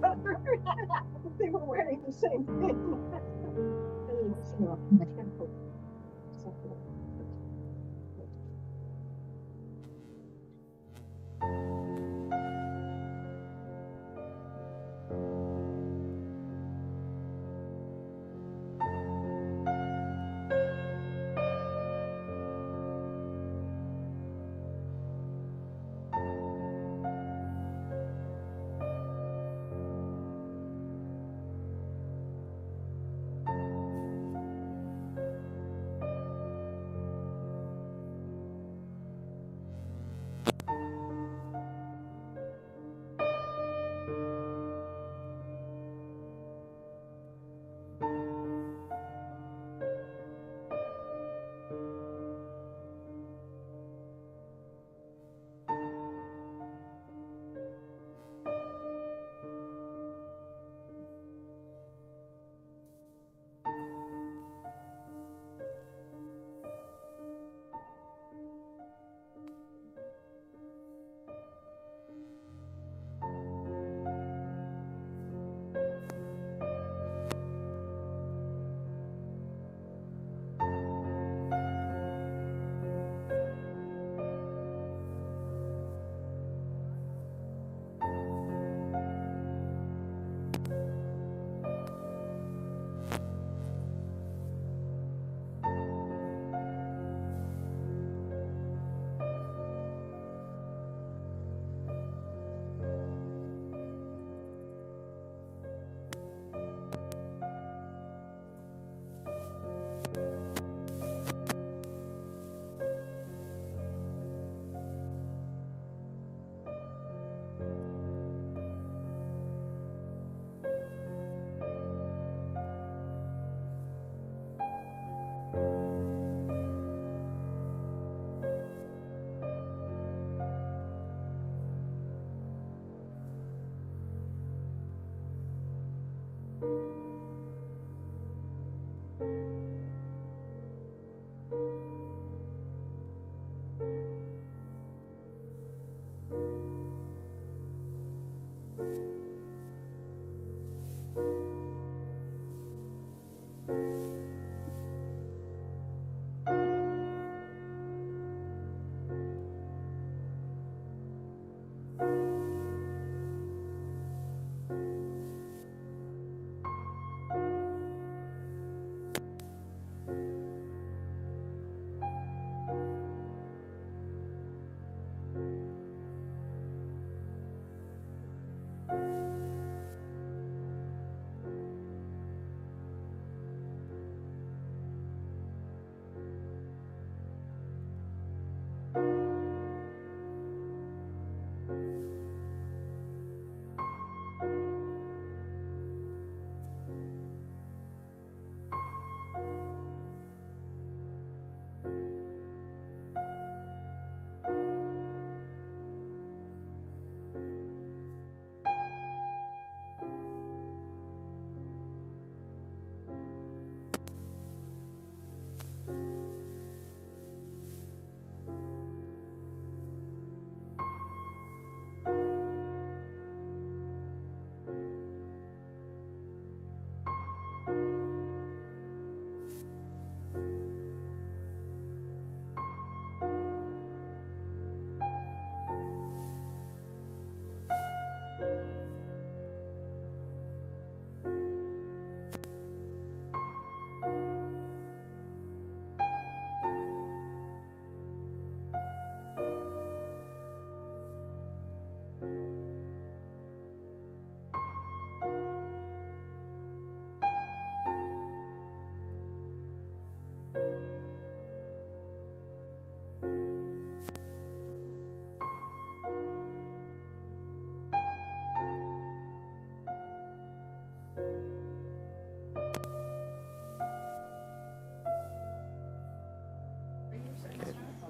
cover. They were wearing the same thing.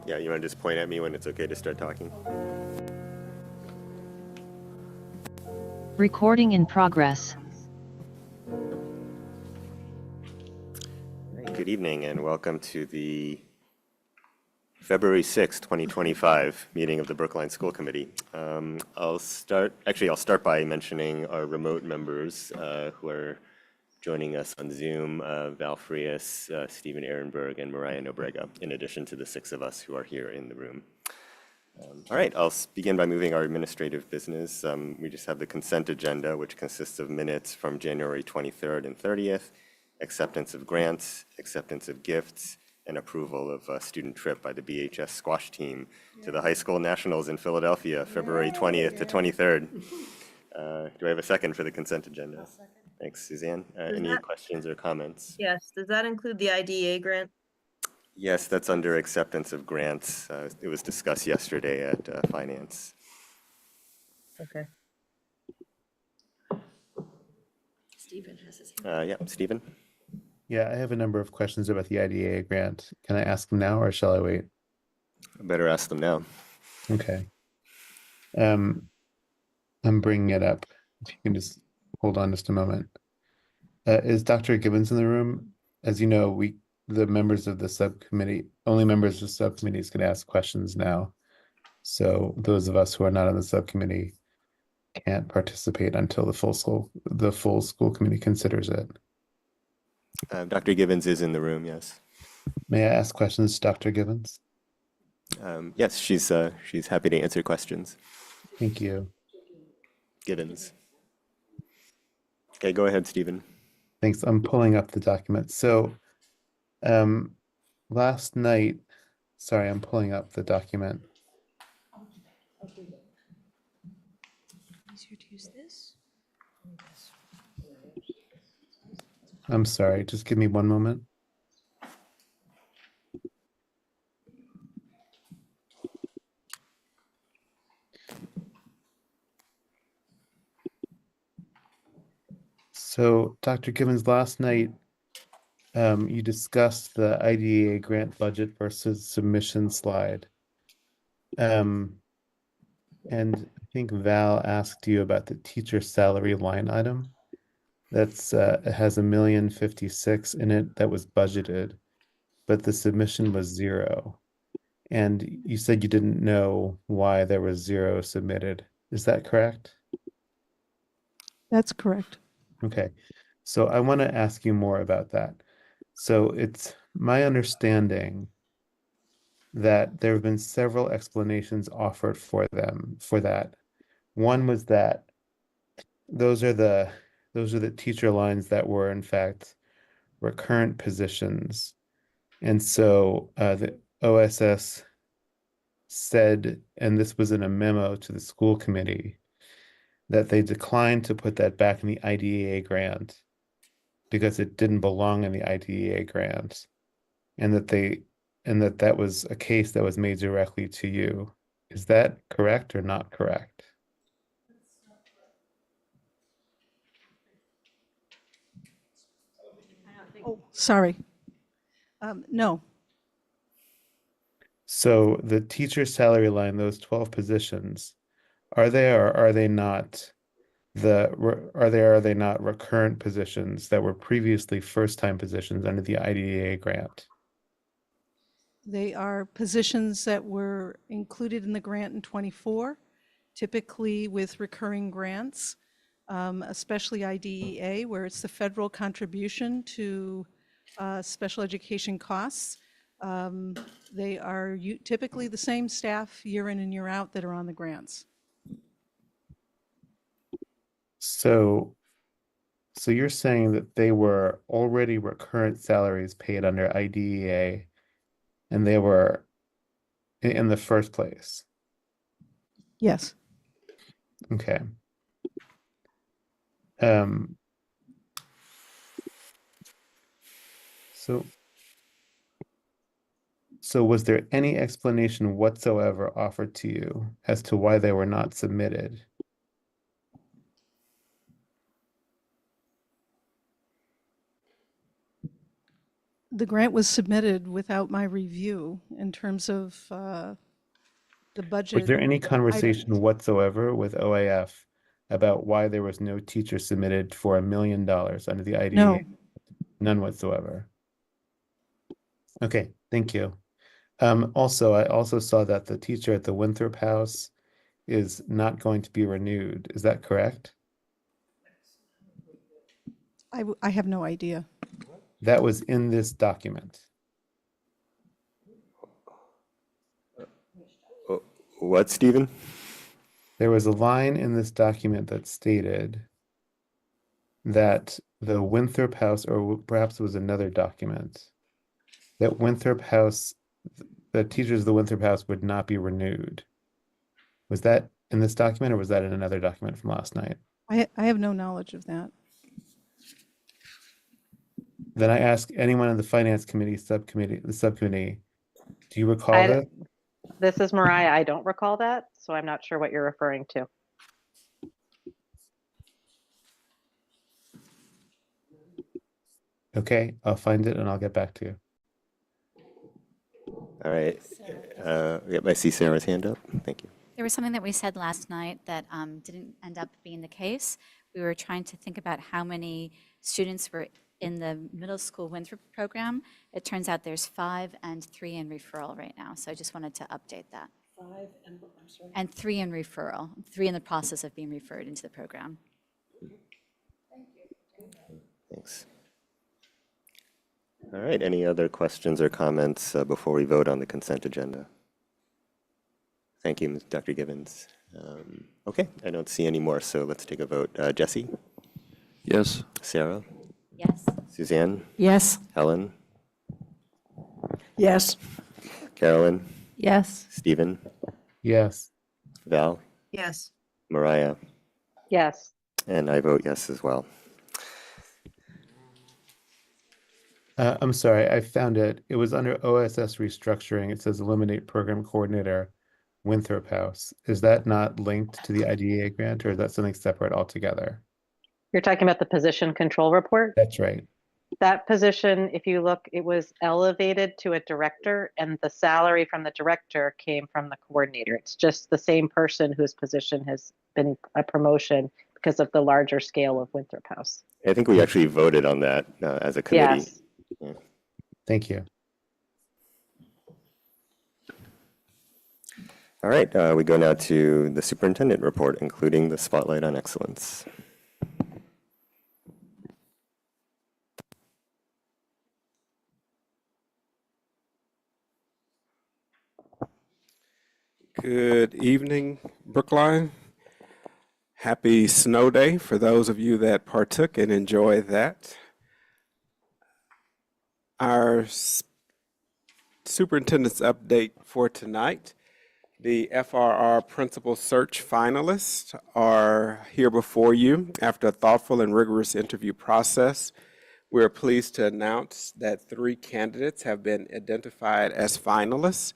Yeah, you want to just point at me when it's okay to start talking? Recording in progress. Good evening and welcome to the February 6th, 2025, meeting of the Brookline School Committee. I'll start by mentioning our remote members who are joining us on Zoom, Val Frias, Stephen Ehrenberg, and Mariah Nobrega, in addition to the 6 of us who are here in the room. All right, I'll begin by moving our administrative business. We just have the consent agenda, which consists of minutes from January 23rd and 30th, acceptance of grants, acceptance of gifts, and approval of a student trip by the BHS squash team to the high school nationals in Philadelphia, February 20th to 23rd. Do I have a second for the consent agenda? Thanks, Suzanne. Any questions or comments? Yes, does that include the IDEA grant? Yes, that's under acceptance of grants. It was discussed yesterday at Finance. Okay. Stephen has his hand. Yeah, Stephen? Yeah, I have a number of questions about the IDEA grant. Can I ask them now or shall I wait? I better ask them now. Okay. I'm bringing it up. If you can just hold on just a moment. Is Dr. Gibbons in the room? As you know, the members of the subcommittee, only members of the subcommittees can ask questions now. So those of us who are not on the subcommittee can't participate until the full school committee considers it. Dr. Gibbons is in the room, yes. May I ask questions, Dr. Gibbons? Yes, she's happy to answer questions. Thank you. Gibbons. Okay, go ahead, Stephen. Thanks. I'm pulling up the document. So last night, sorry, I'm pulling up the document. Easier to use this. I'm sorry, just give me one moment. So, Dr. Gibbons, last night, you discussed the IDEA grant budget versus submission slide. And I think Val asked you about the teacher salary line item. That's it has $1,056,000 in it that was budgeted, but the submission was 0. And you said you didn't know why there was 0 submitted. Is that correct? That's correct. Okay, so I want to ask you more about that. So it's my understanding that there have been several explanations offered for that. One was that those are the teacher lines that were in fact recurrent positions. And so the OSS said, and this was in a memo to the school committee, that they declined to put that back in the IDEA grant because it didn't belong in the IDEA grant, and that was a case that was made directly to you. Is that correct or not correct? Oh, sorry. No, So the teacher salary line, those 12 positions, are they or are they not are they not recurrent positions that were previously first-time positions under the IDEA grant? they are positions that were included in the grant in '24, typically with recurring grants, especially IDEA, where it's the federal contribution to special education costs. They are typically the same staff year in and year out that are on the grants. So you're saying that they were already recurrent salaries paid under IDEA and they were in the first place? Yes. Okay. So was there any explanation whatsoever offered to you as to why they were not submitted? The grant was submitted without my review in terms of the budget. Was there any conversation items. whatsoever with OAF about why there was no teacher submitted for $1 million under the IDEA? No. None whatsoever. Okay, thank you. Also, I also saw that the teacher at the Winthrop House is not going to be renewed. Is that correct? I have no idea. That was in this document. What, Stephen? There was a line in this document that stated that the Winthrop House, or perhaps it was another document, that Winthrop House, the teachers of the Winthrop House would not be renewed. Was that in this document or was that in another document from last night? I have no knowledge of that. Then I ask anyone in the Finance Committee subcommittee, do you recall I, that? this is Mariah. I don't recall that, so I'm not sure what you're referring to. Okay, I'll find it and I'll get back to you. All right. Yep, I see Sarah's hand up. Thank you. There was something that we said last night that didn't end up being the case. We were trying to think about how many students were in the middle school Winthrop program. It turns out there's 5 and 3 in referral right now, so I just wanted to update that. 5 and, I'm sorry. And 3 in referral, 3 in the process of being referred into the program. Thanks. All right, any other questions or comments before we vote on the consent agenda? Thank you, Dr. Gibbons. Okay, I don't see any more, so let's take a vote. Jesse? Yes. Sarah? Yes. Suzanne? Yes. Helen? Yes. Carolyn? Yes. Stephen? Yes. Val? Yes. Mariah? Yes. And I vote yes as well. I'm sorry, I found it. It was under OSS restructuring. It says eliminate program coordinator Winthrop House. Is that not linked to the IDEA grant or is that something separate altogether? You're talking about the position control report? That's right. That position, if you look, it was elevated to a director and the salary from the director came from the coordinator. It's just the same person whose position has been a promotion because of the larger scale of Winthrop House. I think we actually voted on that as a committee. Yes. Yeah. Thank you. All right, we go now to the superintendent report, including the spotlight on excellence. Good evening, Brookline. Happy snow day for those of you that partook and enjoyed that. Our superintendent's update for tonight. The FRR Principal Search finalists are here before you after a thoughtful and rigorous interview process. We're pleased to announce that 3 candidates have been identified as finalists.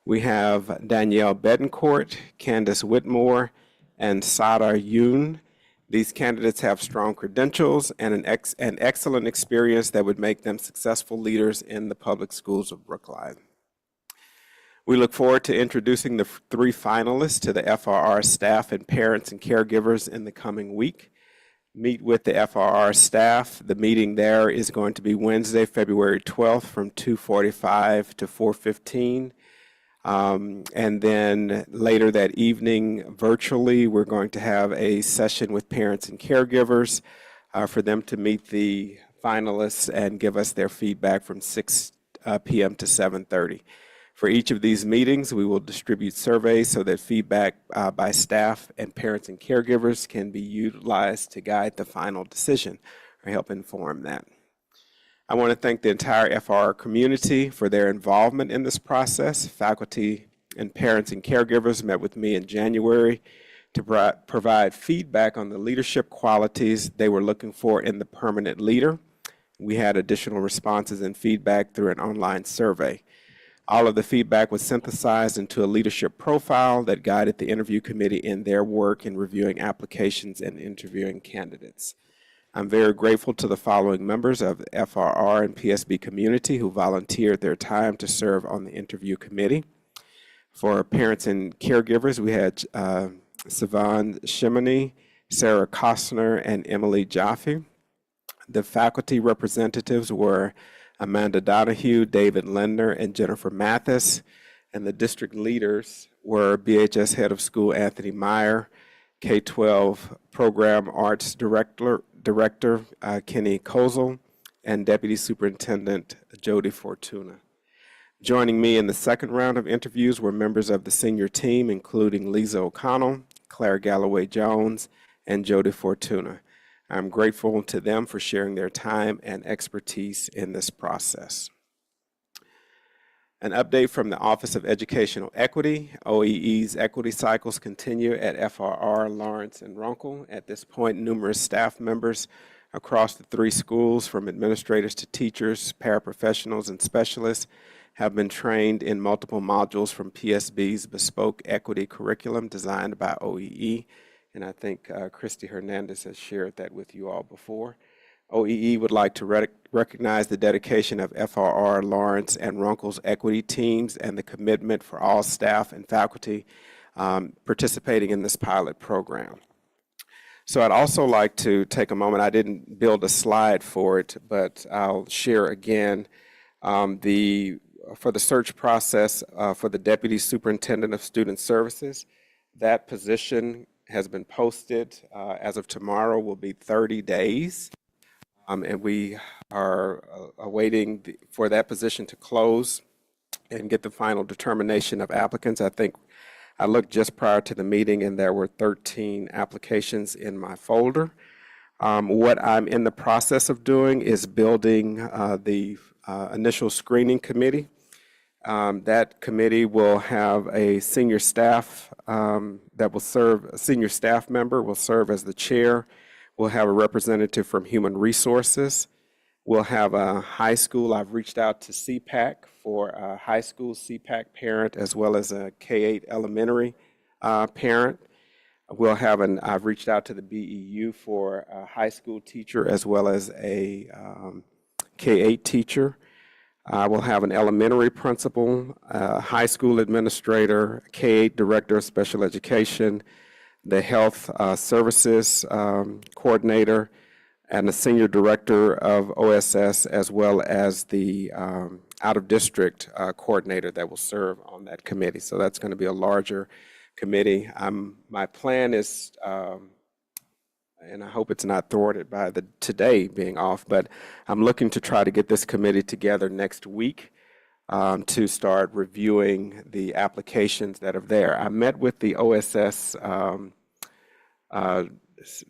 We have Danielle Betancourt, Candace Whitmore, and Sada Yoon. These candidates have strong credentials and an excellent experience that would make them successful leaders in the public schools of Brookline. We look forward to introducing the 3 finalists to the FRR staff and parents and caregivers in the coming week. Meet with the FRR staff. The meeting there is going to be Wednesday, February 12th from 2:45 to 4:15. And then later that evening, virtually, we're going to have a session with parents and caregivers for them to meet the finalists and give us their feedback from 6 p.m. to 7:30. For each of these meetings, we will distribute surveys so that feedback by staff and parents and caregivers can be utilized to guide the final decision or help inform that. I want to thank the entire FRR community for their involvement in this process. Faculty and parents and caregivers met with me in January to provide feedback on the leadership qualities they were looking for in the permanent leader. We had additional responses and feedback through an online survey. All of the feedback was synthesized into a leadership profile that guided the interview committee in their work in reviewing applications and interviewing candidates. I'm very grateful to the following members of the FRR and PSB community who volunteered their time to serve on the interview committee. For parents and caregivers, we had Sivan Shimony, Sarah Kostner, and Emily Jaffe. The faculty representatives were Amanda Donahue, David Lindner, and Jennifer Mathis. And the district leaders were BHS Head of School Anthony Meyer, K-12 Program Arts Director Kenny Kozel, and Deputy Superintendent Jody Fortuna. Joining me in the second round of interviews were members of the senior team, including Lisa O'Connell, Claire Galloway Jones, and Jody Fortuna. I'm grateful to them for sharing their time and expertise in this process. An update from the Office of Educational Equity. OEE's equity cycles continue at FRR, Lawrence, and Runkle. At this point, numerous staff members across the 3 schools, from administrators to teachers, paraprofessionals, and specialists, have been trained in multiple modules from PSB's bespoke equity curriculum designed by OEE. And I think Christy Hernandez has shared that with you all before. OEE would like to recognize the dedication of FRR, Lawrence, and Runkle's equity teams and the commitment for all staff and faculty participating in this pilot program. So I'd also like to take a moment. I didn't build a slide for it, but I'll share again for the search process for the Deputy Superintendent of Student Services. That position has been posted as of tomorrow, will be 30 days. And we are awaiting for that position to close and get the final determination of applicants. I think I looked just prior to the meeting and there were 13 applications in my folder. What I'm in the process of doing is building the initial screening committee. That committee will have a senior staff that will serve, a senior staff member will serve as the chair. We'll have a representative from Human Resources. We'll have a high school. I've reached out to CPAC for a high school CPAC parent as well as a K-8 elementary parent. I've reached out to the BEU for a high school teacher as well as a K-8 teacher. I will have an elementary principal, a high school administrator, a K-8 director of special education, the health services coordinator, and the senior director of OSS, as well as the out-of-district coordinator that will serve on that committee. So that's going to be a larger committee. My plan is, and I hope it's not thwarted by the today being off, but I'm looking to try to get this committee together next week to start reviewing the applications that are there. I met with the OSS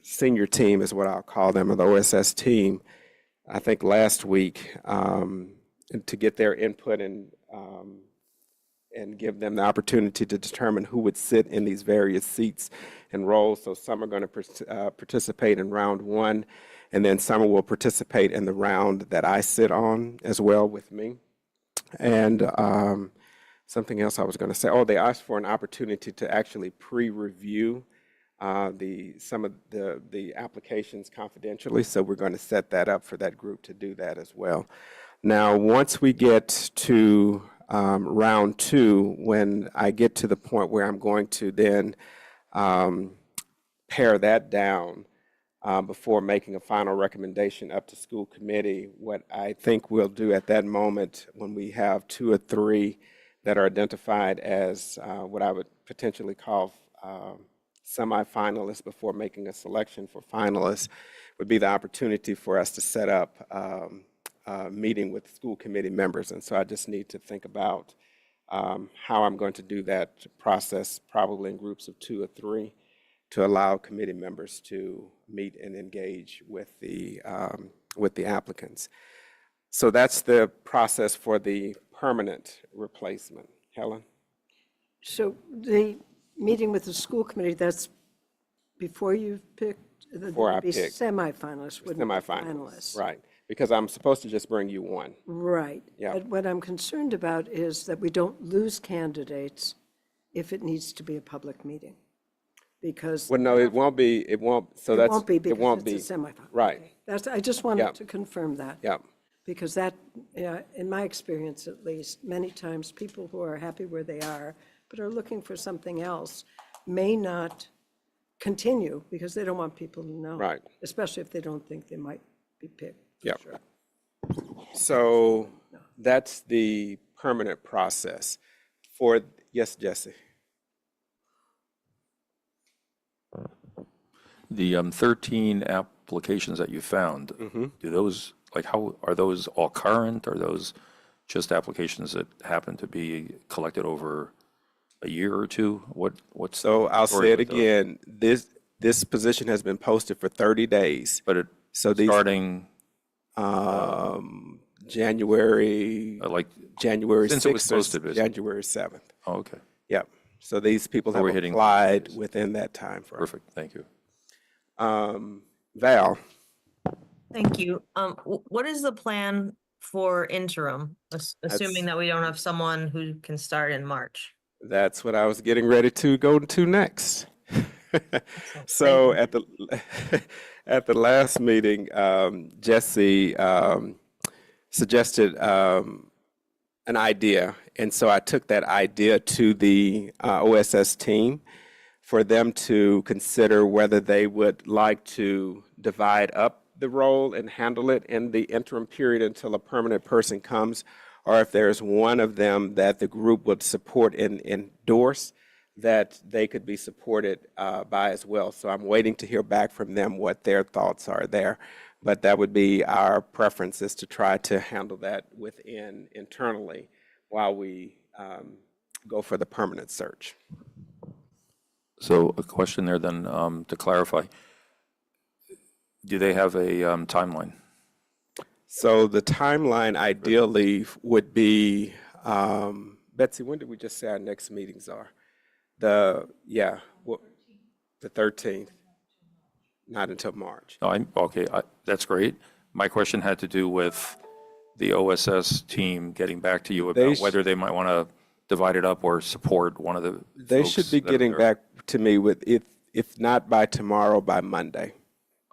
senior team is what I'll call them, or the OSS team, I think last week, to get their input and give them the opportunity to determine who would sit in these various seats and roles. So some are going to participate in round 1, and then some will participate in the round that I sit on as well with me. And something else I was going to say, they asked for an opportunity to actually pre-review some of the applications confidentially, so we're going to set that up for that group to do that as well. Now, once we get to round 2, when I get to the point where I'm going to then pare that down before making a final recommendation up to school committee, what I think we'll do at that moment, when we have 2 or 3 that are identified as what I would potentially call semi-finalists before making a selection for finalists, would be the opportunity for us to set up a meeting with school committee members. And so I just need to think about how I'm going to do that process, probably in groups of 2 or 3, to allow committee members to meet and engage with the applicants. So that's the process for the permanent replacement. Helen? So the meeting with the school committee, that's before you've picked? Before I pick. Semifinalists, wouldn't be finalists. Right, because I'm supposed to just bring you one. Right. Yeah. But what I'm concerned about is that we don't lose candidates if it needs to be a public meeting. Because Well, no, it won't be, so it that's. won't be it won't because it's be. a semifinal. Right. Okay. That's, I just wanted Yeah. to confirm that. Yeah, Because that, in my experience at least, many times people who are happy where they are, but are looking for something else, may not continue because they don't want people to know. Right. Especially if they don't think they might be picked. for Yeah. sure. So that's the permanent process for, yes, Jesse? The 13 applications that you found, do those, like, how, are those all current? Are those just applications that happen to be collected over a year or two? What's So the I'll story say it with those? again, this position has been posted for 30 days. But So these, starting, January, like, January since it was 6th or posted, basically. January 7th. oh, okay, Yep. So these people So have we're hitting 30 applied days. within that time frame. perfect, thank you. Val, Thank you. What is the plan for interim, assuming that we don't have someone who can start in March? that's what I was getting ready to go to next. So at the at the last meeting, Jesse suggested an idea, and so I took that idea to the OSS team for them to consider whether they would like to divide up the role and handle it in the interim period until a permanent person comes, or if there's one of them that the group would support and endorse, that they could be supported by as well. So I'm waiting to hear back from them what their thoughts are there. But that would be our preference, is to try to handle that within internally while we go for the permanent search. So a question there then, to clarify, do they have a timeline? So the timeline ideally would be, Betsy, when did we just say our next meetings are? The 13th, not until March. No, okay, that's great. My question had to do with the OSS team getting back to you They about whether they might want to divide it up or support one of the They folks should be that are getting there. back to me with, if not by tomorrow, by Monday.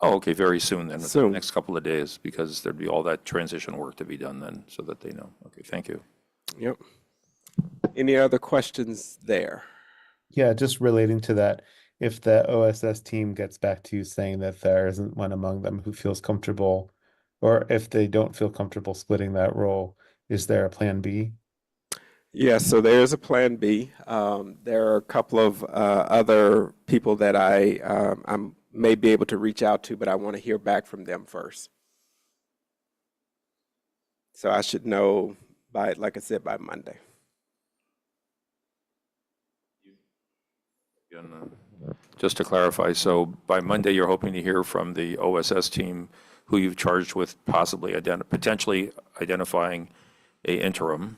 Oh, okay, very soon then, within Soon. the next couple of days, because there'd be all that transition work to be done then, so that they know. Okay, thank you. Yep. Any other questions there? Yeah, just relating to that, if the OSS team gets back to you saying that there isn't one among them who feels comfortable, or if they don't feel comfortable splitting that role, is there a plan B? Yeah, so there's a plan B. There are a couple of other people that I may be able to reach out to, but I want to hear back from them first. So I should know by, like I said, by Monday. And, just to clarify, so by Monday, you're hoping to hear from the OSS team who you've charged with possibly potentially identifying a interim,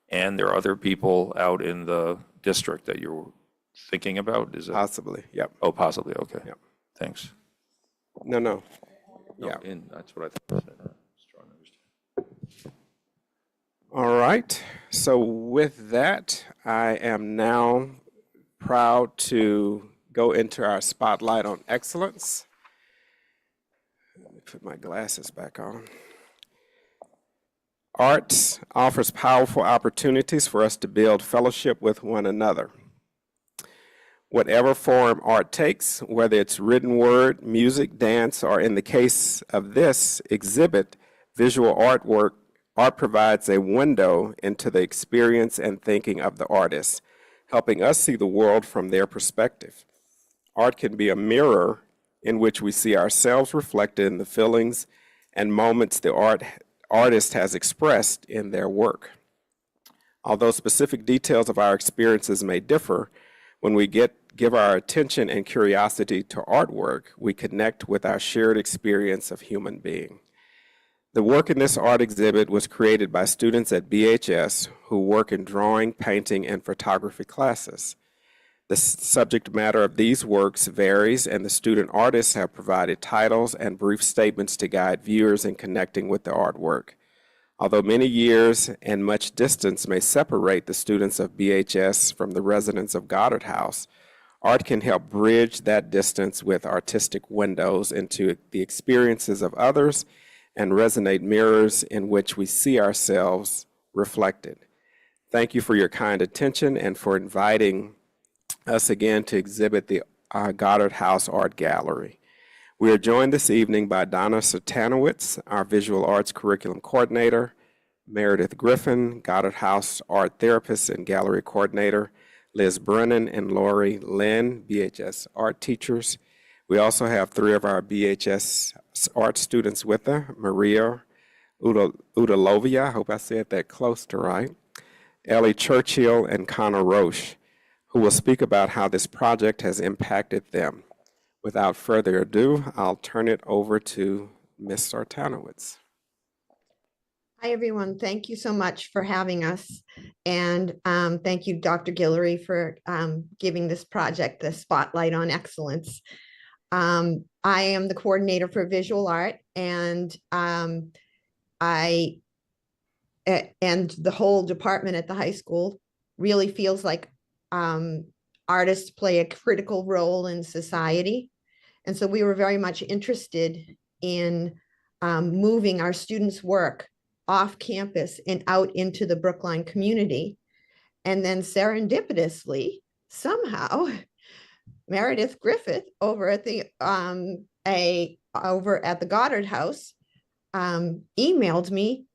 and there are other people out in the district that you're thinking about? Is it? Possibly, yep. Oh, possibly, okay. Yep. Thanks. No. No, Yeah. that's what I thought you said. Just trying to understand. All right. So with that, I am now proud to go into our spotlight on excellence. Let me put my glasses back on. Arts offers powerful opportunities for us to build fellowship with one another. Whatever form art takes, whether it's written word, music, dance, or in the case of this exhibit, visual artwork, art provides a window into the experience and thinking of the artist, helping us see the world from their perspective. Art can be a mirror in which we see ourselves reflected in the feelings and moments the artist has expressed in their work. Although specific details of our experiences may differ, when we give our attention and curiosity to artwork, we connect with our shared experience of human being. The work in this art exhibit was created by students at BHS who work in drawing, painting, and photography classes. The subject matter of these works varies, and the student artists have provided titles and brief statements to guide viewers in connecting with the artwork. Although many years and much distance may separate the students of BHS from the residents of Goddard House, art can help bridge that distance with artistic windows into the experiences of others and resonate mirrors in which we see ourselves reflected. Thank you for your kind attention and for inviting us again to exhibit the Goddard House Art Gallery. We are joined this evening by Donna Sertanowitz, our Visual Arts Curriculum Coordinator, Meredith Griffin, Goddard House art therapist and gallery coordinator, Liz Brennan and Lori Lynn, BHS art teachers. We also have 3 of our BHS art students with her, Maria Udalovia, I hope I said that close to right, Ellie Churchill, and Connor Roche, who will speak about how this project has impacted them. Without further ado, I'll turn it over to Ms. Sartanowitz. Hi, everyone. Thank you so much for having us. And thank you, Dr. Guillory, for giving this project the spotlight on excellence. I am the coordinator for visual art, and and the whole department at the high school really feels like artists play a critical role in society. And so we were very much interested in moving our students' work off campus and out into the Brookline community. And then serendipitously, somehow, Meredith Griffith over at the Goddard House emailed me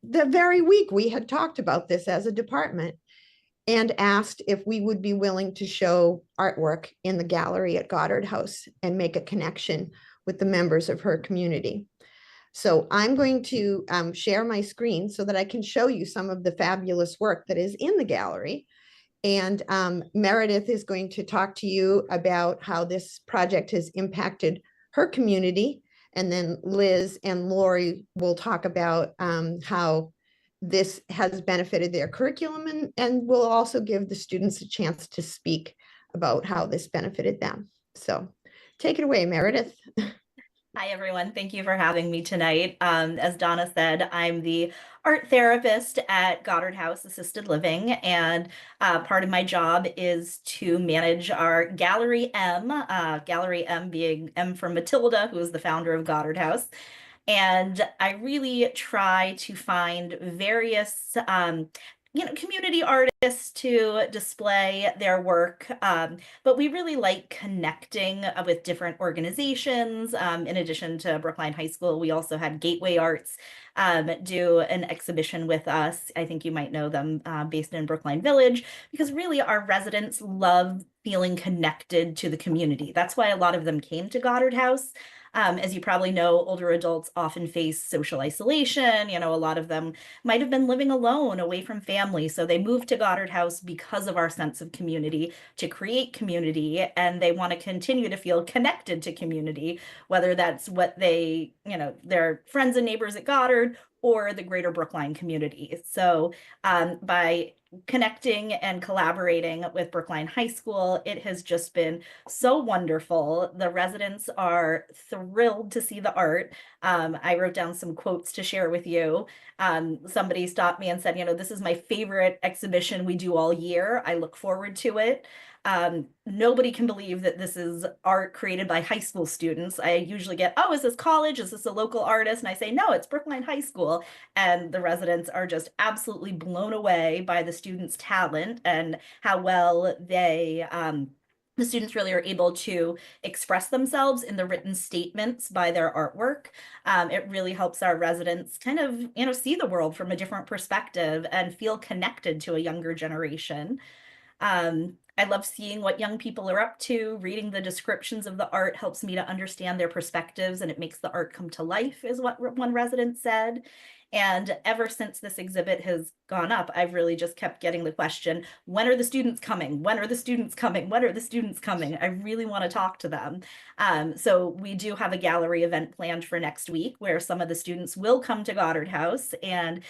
the very week we had talked about this as a department, and asked if we would be willing to show artwork in the gallery at Goddard House and make a connection with the members of her community. So I'm going to share my screen so that I can show you some of the fabulous work that is in the gallery. And Meredith is going to talk to you about how this project has impacted her community. And then Liz and Lori will talk about how this has benefited their curriculum, and we'll also give the students a chance to speak about how this benefited them. So take it away, Meredith. Hi, everyone. Thank you for having me tonight. As Donna said, I'm the art therapist at Goddard House Assisted Living, and part of my job is to manage our Gallery M, Gallery M being M for Matilda, who is the founder of Goddard House. And I really try to find various community artists to display their work. But we really like connecting with different organizations. In addition to Brookline High School, we also had Gateway Arts do an exhibition with us. I think you might know them, based in Brookline Village, because really our residents love feeling connected to the community. That's why a lot of them came to Goddard House. As you probably know, older adults often face social isolation. A lot of them might have been living alone, away from family. So they moved to Goddard House because of our sense of community, to create community, and they want to continue to feel connected to community, whether that's what they, their friends and neighbors at Goddard or the greater Brookline community. So by connecting and collaborating with Brookline High School, it has just been so wonderful. The residents are thrilled to see the art. I wrote down some quotes to share with you. Somebody stopped me and said, this is my favorite exhibition we do all year. I look forward to it. Nobody can believe that this is art created by high school students. I usually get, oh, is this college? Is this a local artist? And I say, no, it's Brookline High School. And the residents are just absolutely blown away by the students' talent and how well the students really are able to express themselves in the written statements by their artwork. It really helps our residents kind of, see the world from a different perspective and feel connected to a younger generation. I love seeing what young people are up to. Reading the descriptions of the art helps me to understand their perspectives, and it makes the art come to life, is what one resident said. And ever since this exhibit has gone up, I've really just kept getting the question, when are the students coming? When are the students coming? When are the students coming? I really want to talk to them. So we do have a gallery event planned for next week where some of the students will come to Goddard House and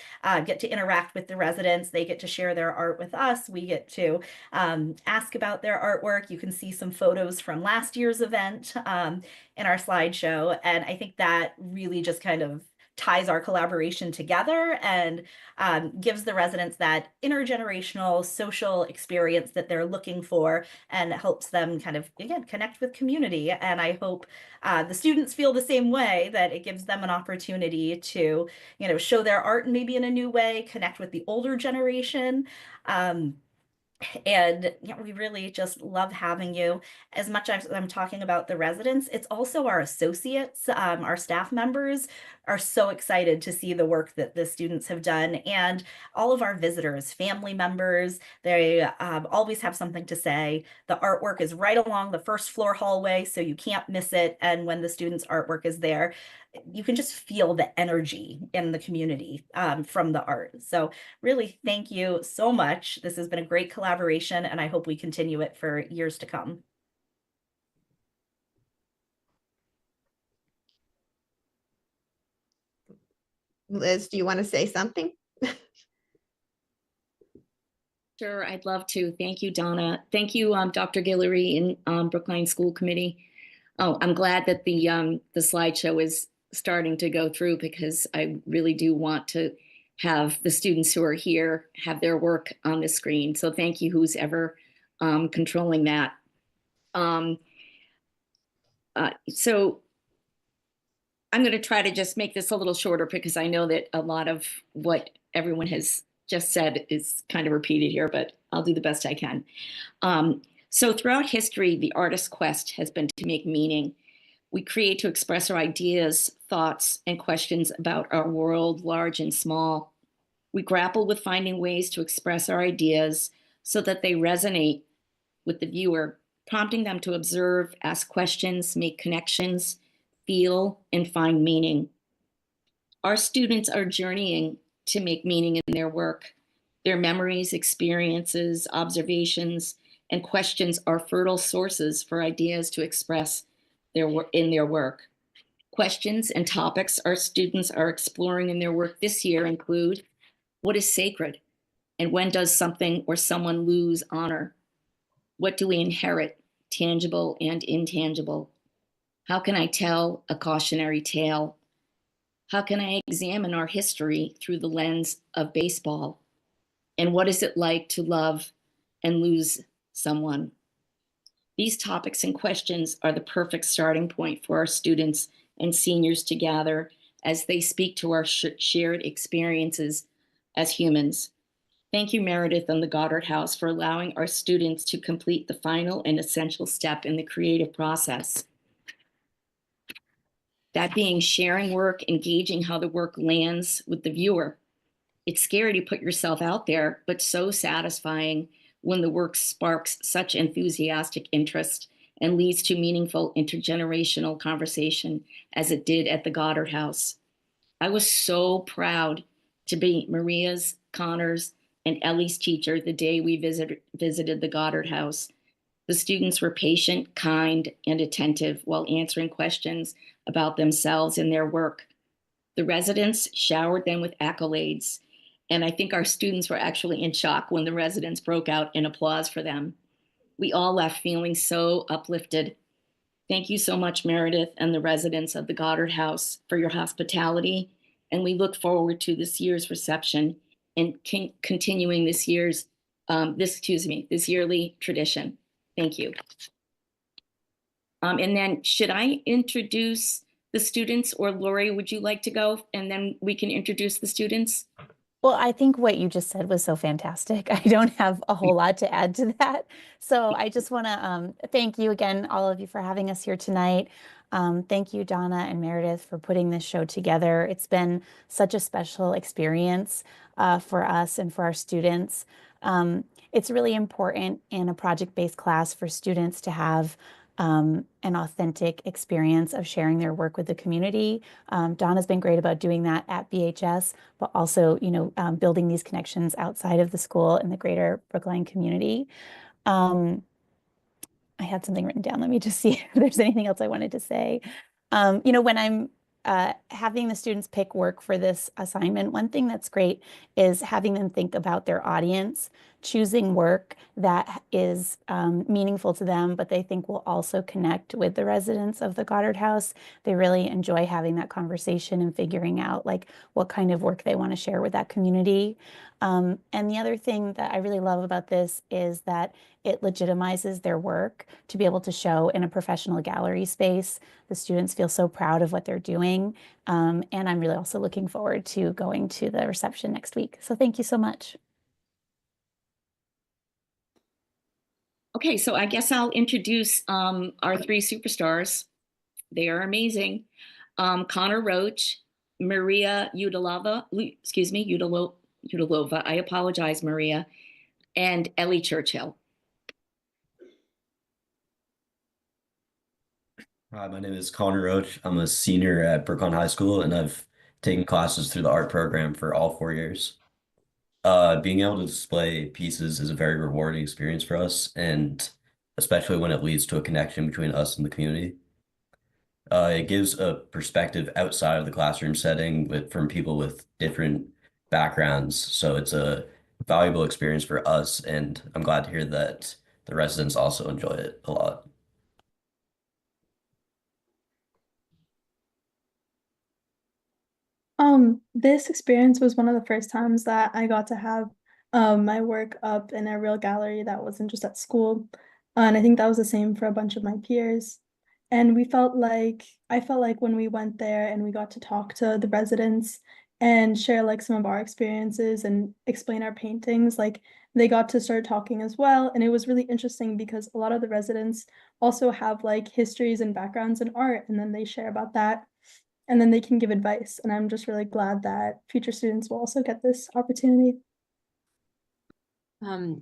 get to interact with the residents. They get to share their art with us. We get to ask about their artwork. You can see some photos from last year's event in our slideshow. And I think that really just kind of ties our collaboration together and gives the residents that intergenerational social experience that they're looking for, and helps them kind of, again, connect with community. And I hope the students feel the same way, that it gives them an opportunity to, show their art maybe in a new way, connect with the older generation. And we really just love having you. As much as I'm talking about the residents, it's also our associates, our staff members are so excited to see the work that the students have done, and all of our visitors, family members, they always have something to say. The artwork is right along the first floor hallway, so you can't miss it. And when the students' artwork is there, you can just feel the energy in the community from the art. So really, thank you so much. This has been a great collaboration, and I hope we continue it for years to come. Liz, do you want to say something? Sure, I'd love to. Thank you, Donna. Thank you, Dr. Guillory and Brookline School Committee. Oh, I'm glad that the slideshow is starting to go through, because I really do want to have the students who are here have their work on the screen. So thank you, who's ever controlling that. So I'm going to try to just make this a little shorter, because I know that a lot of what everyone has just said is kind of repeated here, but I'll do the best I can. So throughout history, the artist's quest has been to make meaning. We create to express our ideas, thoughts, and questions about our world, large and small. We grapple with finding ways to express our ideas so that they resonate with the viewer, prompting them to observe, ask questions, make connections, feel, and find meaning. Our students are journeying to make meaning in their work. Their memories, experiences, observations, and questions are fertile sources for ideas to express in their work. Questions and topics our students are exploring in their work this year include: what is sacred? And when does something or someone lose honor? What do we inherit, tangible and intangible? How can I tell a cautionary tale? How can I examine our history through the lens of baseball? And what is it like to love and lose someone? These topics and questions are the perfect starting point for our students and seniors to gather as they speak to our shared experiences as humans. Thank you, Meredith and the Goddard House, for allowing our students to complete the final and essential step in the creative process. That being sharing work, engaging how the work lands with the viewer. It's scary to put yourself out there, but so satisfying when the work sparks such enthusiastic interest and leads to meaningful intergenerational conversation as it did at the Goddard House. I was so proud to be Maria's, Connor's, and Ellie's teacher the day we visited the Goddard House. The students were patient, kind, and attentive while answering questions about themselves and their work. The residents showered them with accolades, and I think our students were actually in shock when the residents broke out in applause for them. We all left feeling so uplifted. Thank you so much, Meredith and the residents of the Goddard House, for your hospitality, and we look forward to this year's reception and continuing this yearly tradition. Thank you. And then should I introduce the students, or Lori, would you like to go and then we can introduce the students? Well, I think what you just said was so fantastic. I don't have a whole lot to add to that. So I just want to thank you again, all of you, for having us here tonight. Thank you, Donna and Meredith, for putting this show together. It's been such a special experience for us and for our students. It's really important in a project-based class for students to have an authentic experience of sharing their work with the community. Donna's been great about doing that at BHS, but also, building these connections outside of the school in the greater Brookline community. I had something written down. Let me just see if there's anything else I wanted to say. When I'm having the students pick work for this assignment, one thing that's great is having them think about their audience, choosing work that is meaningful to them, but they think will also connect with the residents of the Goddard House. They really enjoy having that conversation and figuring out what kind of work they want to share with that community. And the other thing that I really love about this is that it legitimizes their work to be able to show in a professional gallery space. The students feel so proud of what they're doing. And I'm really also looking forward to going to the reception next week. So thank you so much. Okay, so I guess I'll introduce our three superstars. They are amazing. Connor Roach, Maria Udalova, Udalova. I apologize, Maria, and Ellie Churchill. Hi, my name is Connor Roach. I'm a senior at Brookline High School, and I've taken classes through the art program for all 4 years. Being able to display pieces is a very rewarding experience for us, and especially when it leads to a connection between us and the community. It gives a perspective outside of the classroom setting from people with different backgrounds. So it's a valuable experience for us, and I'm glad to hear that the residents also enjoy it a lot. This experience was one of the first times that I got to have my work up in a real gallery that wasn't just at school. And I think that was the same for a bunch of my peers. And I felt like when we went there and we got to talk to the residents and share like some of our experiences and explain our paintings, like they got to start talking as well. And it was really interesting because a lot of the residents also have like histories and backgrounds in art, and then they share about that and then they can give advice. And I'm just really glad that future students will also get this opportunity.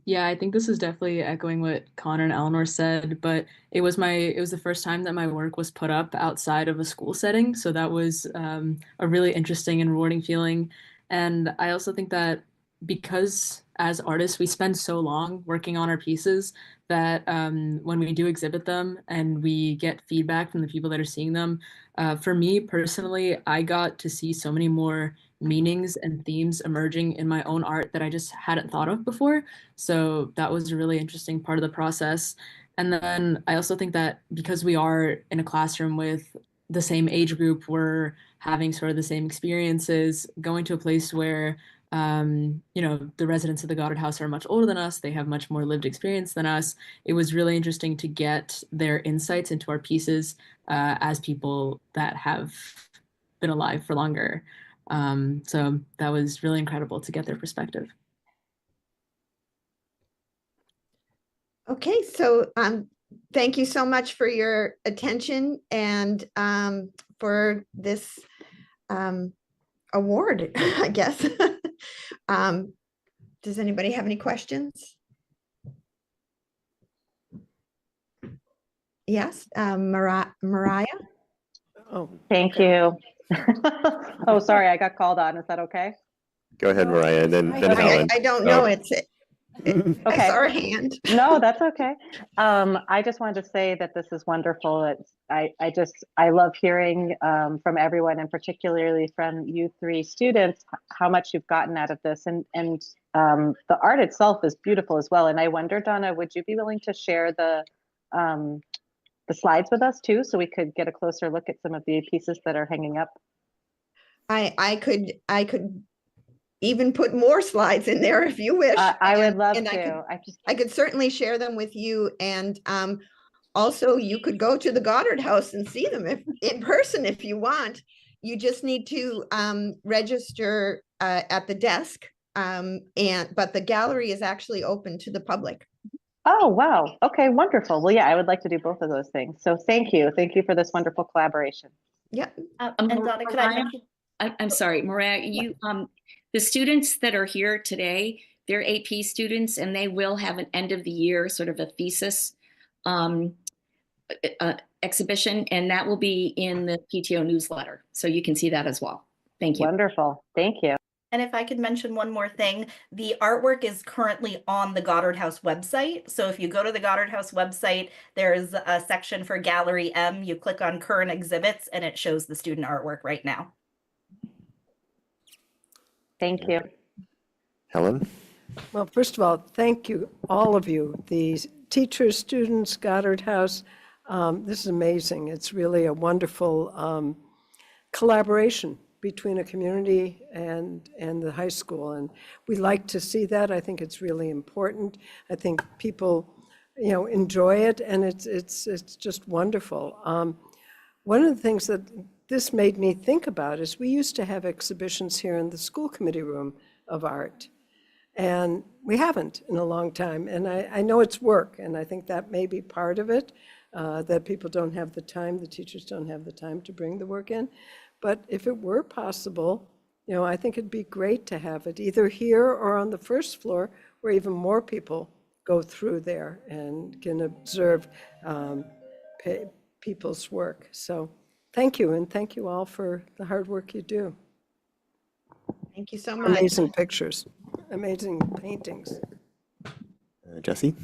Yeah, I think this is definitely echoing what Connor and Eleanor said, but it was the first time that my work was put up outside of a school setting. So that was a really interesting and rewarding feeling. And I also think that because as artists, we spend so long working on our pieces that when we do exhibit them and we get feedback from the people that are seeing them, for me personally, I got to see so many more meanings and themes emerging in my own art that I just hadn't thought of before. So that was a really interesting part of the process. And then I also think that because we are in a classroom with the same age group, we're having sort of the same experiences, going to a place where the residents of the Goddard House are much older than us. They have much more lived experience than us. It was really interesting to get their insights into our pieces as people that have been alive for longer. So that was really incredible to get their perspective. Okay, so thank you so much for your attention and for this award, I guess. Does anybody have any questions? Yes, Mariah? Oh, Thank okay. you. Oh, sorry, I got called on. Is that okay? Go ahead, Mariah, and then Helen. I don't know. Oh. I saw her hand. No, that's okay. I just wanted to say that this is wonderful. I love hearing from everyone, and particularly from you three students, how much you've gotten out of this. And the art itself is beautiful as well. And I wonder, Donna, would you be willing to share the slides with us too, so we could get a closer look at some of the pieces that are hanging up? I could even put more slides in there if you wish. I would love to. I could certainly share them with you, and also you could go to the Goddard House and see them in person if you want. You just need to register at the desk, but the gallery is actually open to the public. Oh, wow. Okay, wonderful. Well, yeah, I would like to do both of those things. So thank you. Thank you for this wonderful collaboration. Yeah. And Donna, could I mention? I'm sorry, Mariah, the students that are here today, they're AP students, and they will have an end of the year sort of a thesis exhibition, and that will be in the PTO newsletter. So you can see that as well. Thank you. Wonderful. Thank you. And if I could mention one more thing, the artwork is currently on the Goddard House website. So if you go to the Goddard House website, there's a section for Gallery M. You click on current exhibits and it shows the student artwork right now. Thank you. Helen? Well, first of all, thank you, all of you, the teachers, students, Goddard House. This is amazing. It's really a wonderful collaboration between a community and the high school. And we like to see that. I think it's really important. I think people, enjoy it, and it's just wonderful. One of the things that this made me think about is we used to have exhibitions here in the school committee room of art. And we haven't in a long time. And I know it's work, and I think that may be part of it, that people don't have the time, the teachers don't have the time to bring the work in. But if it were possible, I think it'd be great to have it either here or on the first floor, where even more people go through there and can observe people's work. So thank you, and thank you all for the hard work you do. Thank you so much. Amazing pictures, amazing paintings. Jesse?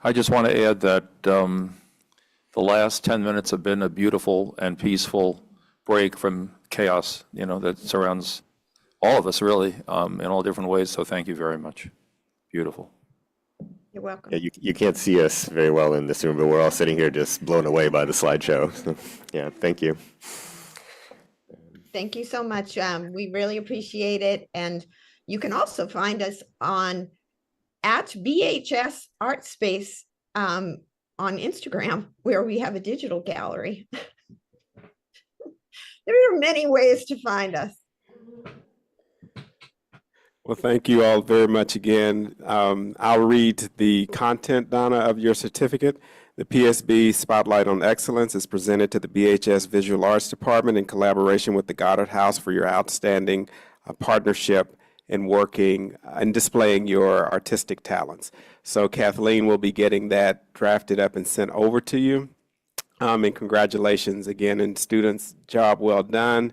I just want to add that the last 10 minutes have been a beautiful and peaceful break from chaos, that surrounds all of us, really, in all different ways. So thank you very much. Beautiful. You're welcome. Yeah, you can't see us very well in this room, but we're all sitting here just blown away by the slideshow. So, yeah, thank you. Thank you so much. We really appreciate it. And you can also find us on at BHS Art Space on Instagram, where we have a digital gallery. There are many ways to find us. Well, thank you all very much again. I'll read the content, Donna, of your certificate. The PSB Spotlight on Excellence is presented to the BHS Visual Arts Department in collaboration with the Goddard House for your outstanding partnership in working and displaying your artistic talents. So Kathleen will be getting that drafted up and sent over to you. And congratulations again, and students, job well done.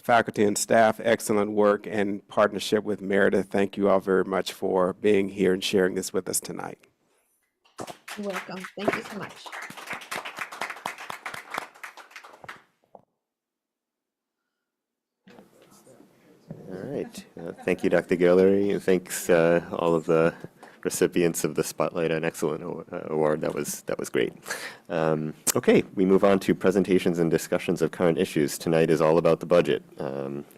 Faculty and staff, excellent work and partnership with Meredith. Thank you all very much for being here and sharing this with us tonight. You're welcome. Thank you so much. All right. Thank you, Dr. Guillory, and thanks all of the recipients of the Spotlight on Excellence Award. That was great. Okay, we move on to presentations and discussions of current issues. Tonight is all about the budget.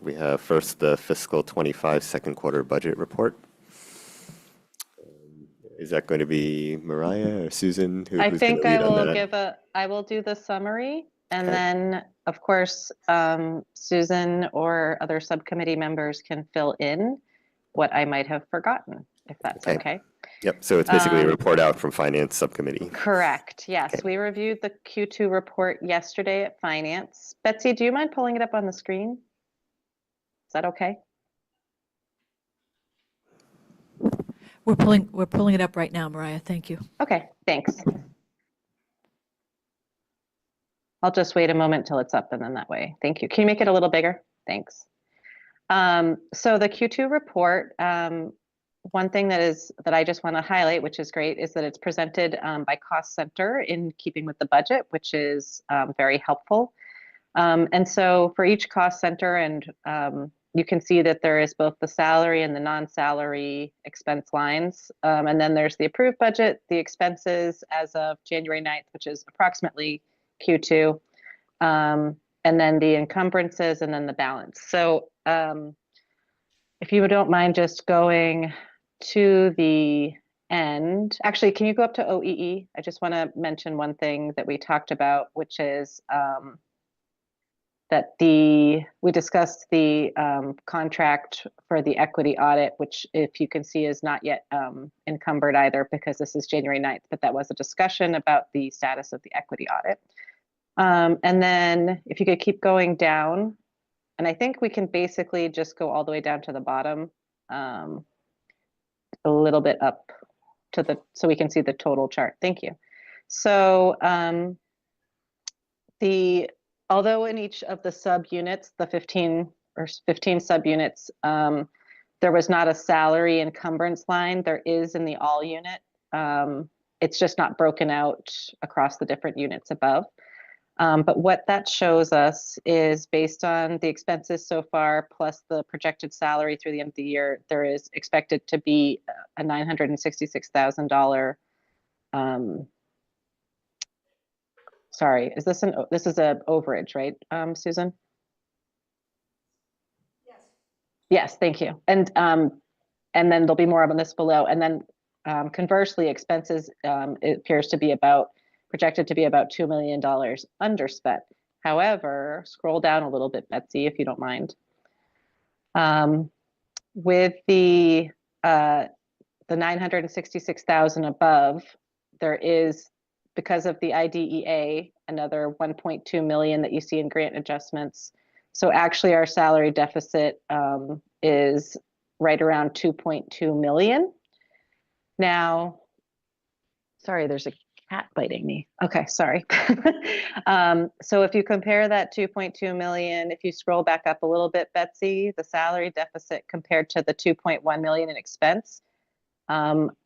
We have first the fiscal 25 second quarter budget report. Is that going to be Mariah or Susan? I Who's think going I to lead on will that? I will do the summary, and Okay. then, of course, Susan or other subcommittee members can fill in what I might have forgotten, if that's okay. Yep, so it's basically a report out from Finance Subcommittee. Correct, yes. Okay. We reviewed the Q2 report yesterday at Finance. Betsy, do you mind pulling it up on the screen? Is that okay? We're pulling it up right now, Mariah. Thank you. Okay, thanks. I'll just wait a moment till it's up, and then that way. Thank you. Can you make it a little bigger? Thanks. So the Q2 report, one thing that I just want to highlight, which is great, is that it's presented by Cost Center in keeping with the budget, which is very helpful. And so for each cost center, and you can see that there is both the salary and the non-salary expense lines. And then there's the approved budget, the expenses as of January 9th, which is approximately Q2, and then the encumbrances, and then the balance. So if you don't mind just going to the end. Actually, can you go up to OEE? I just want to mention one thing that we talked about, which is that we discussed the contract for the equity audit, which, if you can see, is not yet encumbered either, because this is January 9th, but that was a discussion about the status of the equity audit. And then if you could keep going down, and I think we can basically just go all the way down to the bottom, a little bit up to so we can see the total chart. Thank you. So although in each of the subunits, the 15 subunits, there was not a salary encumbrance line, there is in the all unit. It's just not broken out across the different units above. But what that shows us is, based on the expenses so far, plus the projected salary through the end of the year, there is expected to be a $966,000. Sorry, this is an overage, right, Susan? Yes. Yes, thank you. And then there'll be more on this below. And then conversely, expenses it appears to be projected to be about $2 million underspent. However, scroll down a little bit, Betsy, if you don't mind. With the the 966,000 above, there is, because of the IDEA, another 1.2 million that you see in grant adjustments. So actually our salary deficit is right around 2.2 million. Now, sorry, there's a cat biting me. Okay, sorry. So if you compare that 2.2 million, if you scroll back up a little bit, Betsy, the salary deficit compared to the 2.1 million in expense,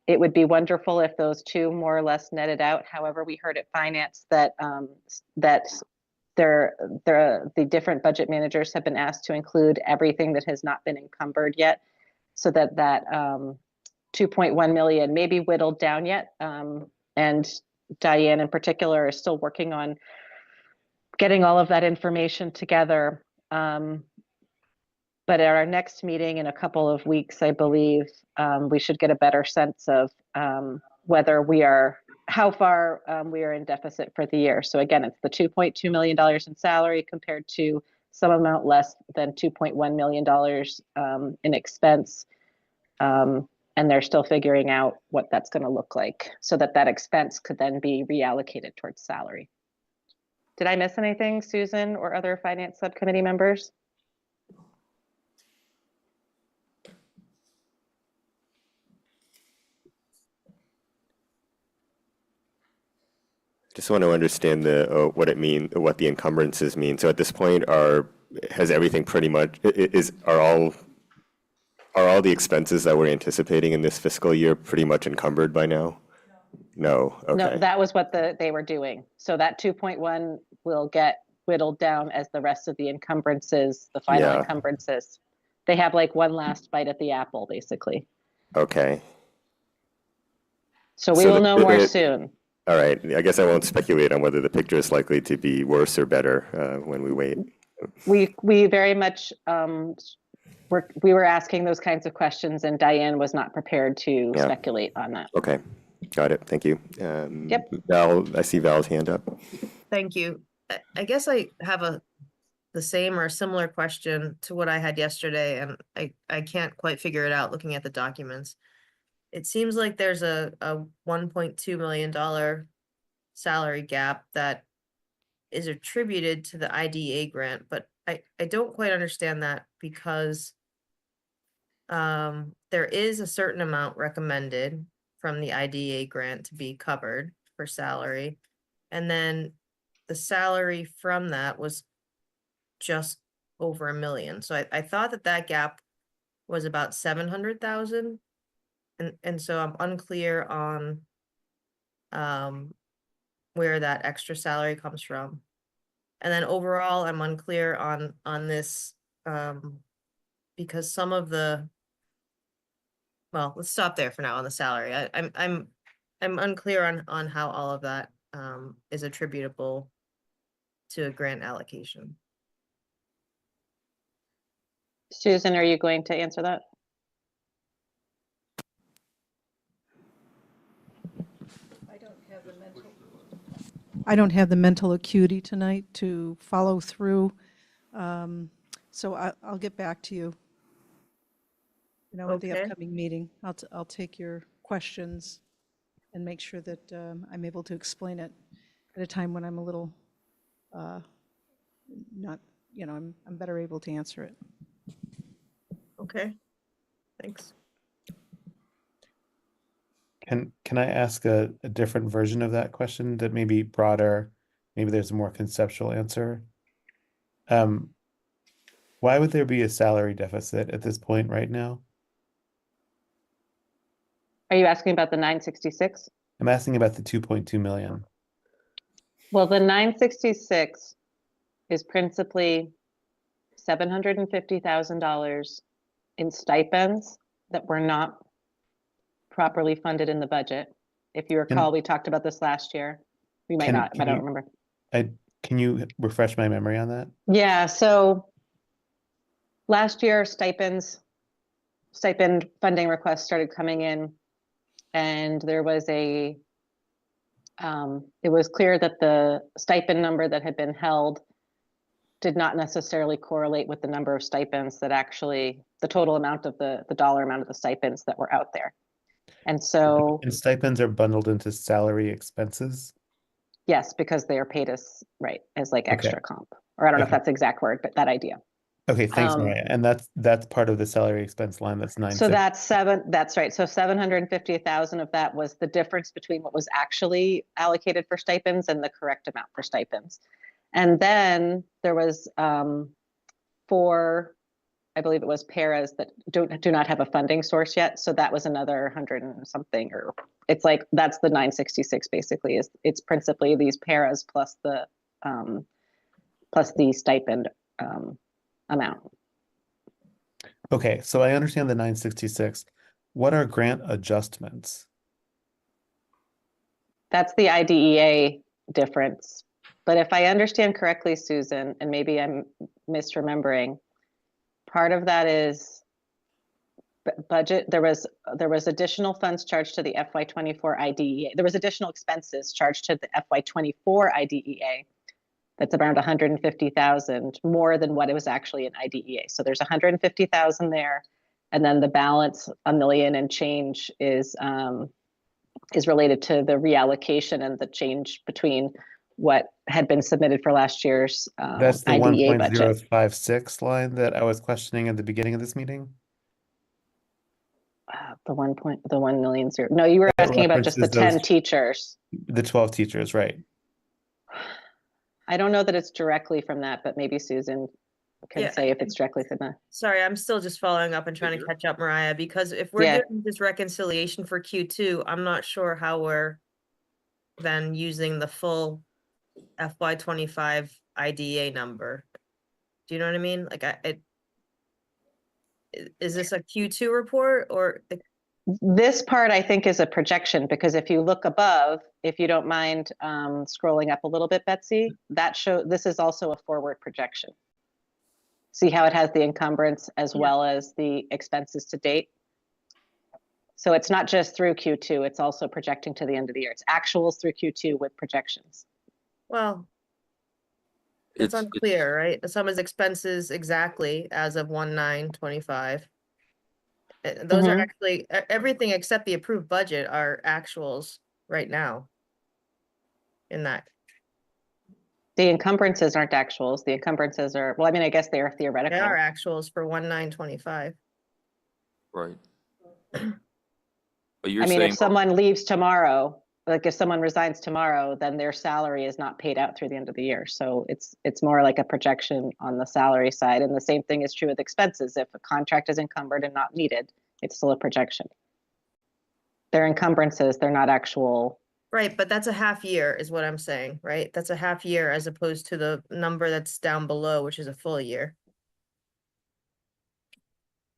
it would be wonderful if those two more or less netted out. However, we heard at finance that the different budget managers have been asked to include everything that has not been encumbered yet, so that 2.1 million may be whittled down yet. And Diane in particular is still working on getting all of that information together. But at our next meeting in a couple of weeks, I believe, we should get a better sense of how far we are in deficit for the year. So again, it's the $2.2 million in salary compared to some amount less than $2.1 million in expense. And they're still figuring out what that's going to look like, so that expense could then be reallocated towards salary. Did I miss anything, Susan, or other finance subcommittee members? Just want to understand what the encumbrances mean. So at this point, has everything pretty much are all the expenses that we're anticipating in this fiscal year pretty much encumbered by now? No. Okay. No, that was what they were doing. So that 2.1 will get whittled down as the rest of the encumbrances, the final encumbrances. They have like one last bite at the apple, basically. Okay. So we will know more soon. All right. I guess I won't speculate on whether the picture is likely to be worse or better when we wait. We very much we were asking those kinds of questions, and Diane was not prepared to speculate on that. Okay. Got it. Thank you. Yep. Val, I see Val's hand up. Thank you. I guess I have the same or similar question to what I had yesterday, and I can't quite figure it out looking at the documents. It seems like there's a $1.2 million salary gap that is attributed to the IDEA grant, but I don't quite understand that, because there is a certain amount recommended from the IDEA grant to be covered for salary. And then the salary from that was just over $1 million. So I thought that gap was about 700,000. And so I'm unclear on where that extra salary comes from. And then overall, I'm unclear on this because some of well, let's stop there for now on the salary. I'm unclear on how all of that is attributable to a grant allocation. Susan, are you going to answer that? I don't have the mental acuity tonight to follow through. So I'll get back to you. At the upcoming meeting, I'll take your questions and make sure that I'm able to explain it at a time when I'm a little not, I'm better able to answer it. Okay, thanks. Can I ask a different version of that question that may be broader? Maybe there's a more conceptual answer. Why would there be a salary deficit at this point right now? Are you asking about the 966? I'm asking about the 2.2 million. Well, the 966 is principally $750,000 in stipends that were not properly funded in the budget. If you recall, we talked about this last year. We might not, I don't remember. Can you refresh my memory on that? Yeah, so last year stipend funding requests started coming in, and there was it was clear that the stipend number that had been held did not necessarily correlate with the number of stipends that actually, the total amount of the dollar amount of the stipends that were out there. And so, And stipends are bundled into salary expenses? yes, because they are paid as, right, as like Okay. extra comp, or I don't know if Okay. that's the exact word, but that idea. Okay, thanks, Um, Mariah. And that's part of the salary expense line, that's So 960. that's right. So 750,000 of that was the difference between what was actually allocated for stipends and the correct amount for stipends. And then there was 4, I believe it was paras that do not have a funding source yet. So that was another 100 and something, or it's like, that's the 966 basically, is it's principally these paras plus the stipend amount. Okay, so I understand the 966. What are grant adjustments? That's the IDEA difference. But if I understand correctly, Susan, and maybe I'm misremembering, part of that is budget. There was additional funds charged to the FY24 IDEA. There was additional expenses charged to the FY24 IDEA. That's around 150,000 more than what it was actually in IDEA. So there's 150,000 there, and then the balance, $1 million and change, is related to the reallocation and the change between what had been submitted for last year's That's the IDEA budget. 1.056 line that I was questioning at the beginning of this meeting? The 1 million zero. No, you were That asking about just the references 10 teachers. The 12 teachers, right? I don't know that it's directly from that, but maybe Susan can Yeah, say if it's directly from that. Sorry, I'm still just following up and trying to catch up, Mariah, because if we're Yeah. doing this reconciliation for Q2, I'm not sure how we're then using the full FY25 IDEA number. Do you know what I mean? Like, is this a Q2 report or? This part, I think, is a projection, because if you look above, if you don't mind scrolling up a little bit, Betsy, this is also a forward projection. See how it has the encumbrance as well as the expenses to date? So it's not just through Q2, it's also projecting to the end of the year. It's actuals through Q2 with projections. Well, it's unclear, right? The sum is expenses exactly as of 1/9/25. Those are actually, everything except the approved budget are actuals right now in that. The encumbrances aren't actuals. The encumbrances are, well, I mean, I guess they are theoretical. They are actuals for 1/9/25. Right. But you're I mean, saying, if someone leaves tomorrow, like if someone resigns tomorrow, then their salary is not paid out through the end of the year. So it's more like a projection on the salary side. And the same thing is true with expenses. If a contract is encumbered and not needed, it's still a projection. They're encumbrances, they're not actual. Right, but that's a half year is what I'm saying, right? That's a half year as opposed to the number that's down below, which is a full year.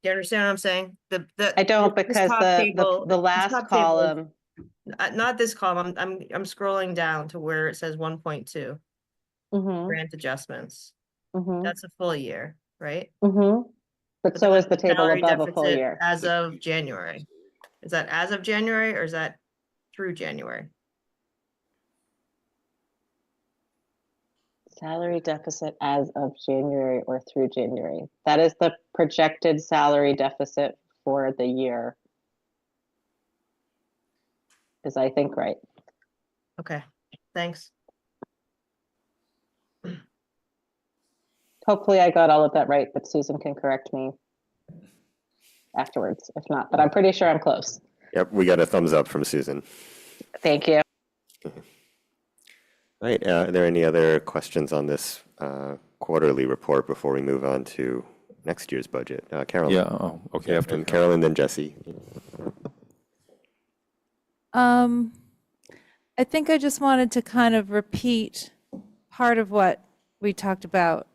Do you understand what I'm saying? I don't, this because top the table- this last top table is- column, Not this column, I'm scrolling down to where it says 1.2 grant adjustments. That's a full year, right? but so then is the table salary above a full deficit year. As of January. Is that as of January or is that through January? Salary deficit as of January or through January. That is the projected salary deficit for the year. Is I think right. Okay, thanks. Hopefully I got all of that right, but Susan can correct me afterwards if not, but I'm pretty sure I'm close. Yep, we got a thumbs up from Susan. Thank you. Right, are there any other questions on this quarterly report before we move on to next year's budget? Carolyn. yeah, oh, okay, after And Carolyn, then Jesse. I think I just wanted to kind of repeat part of what we talked about,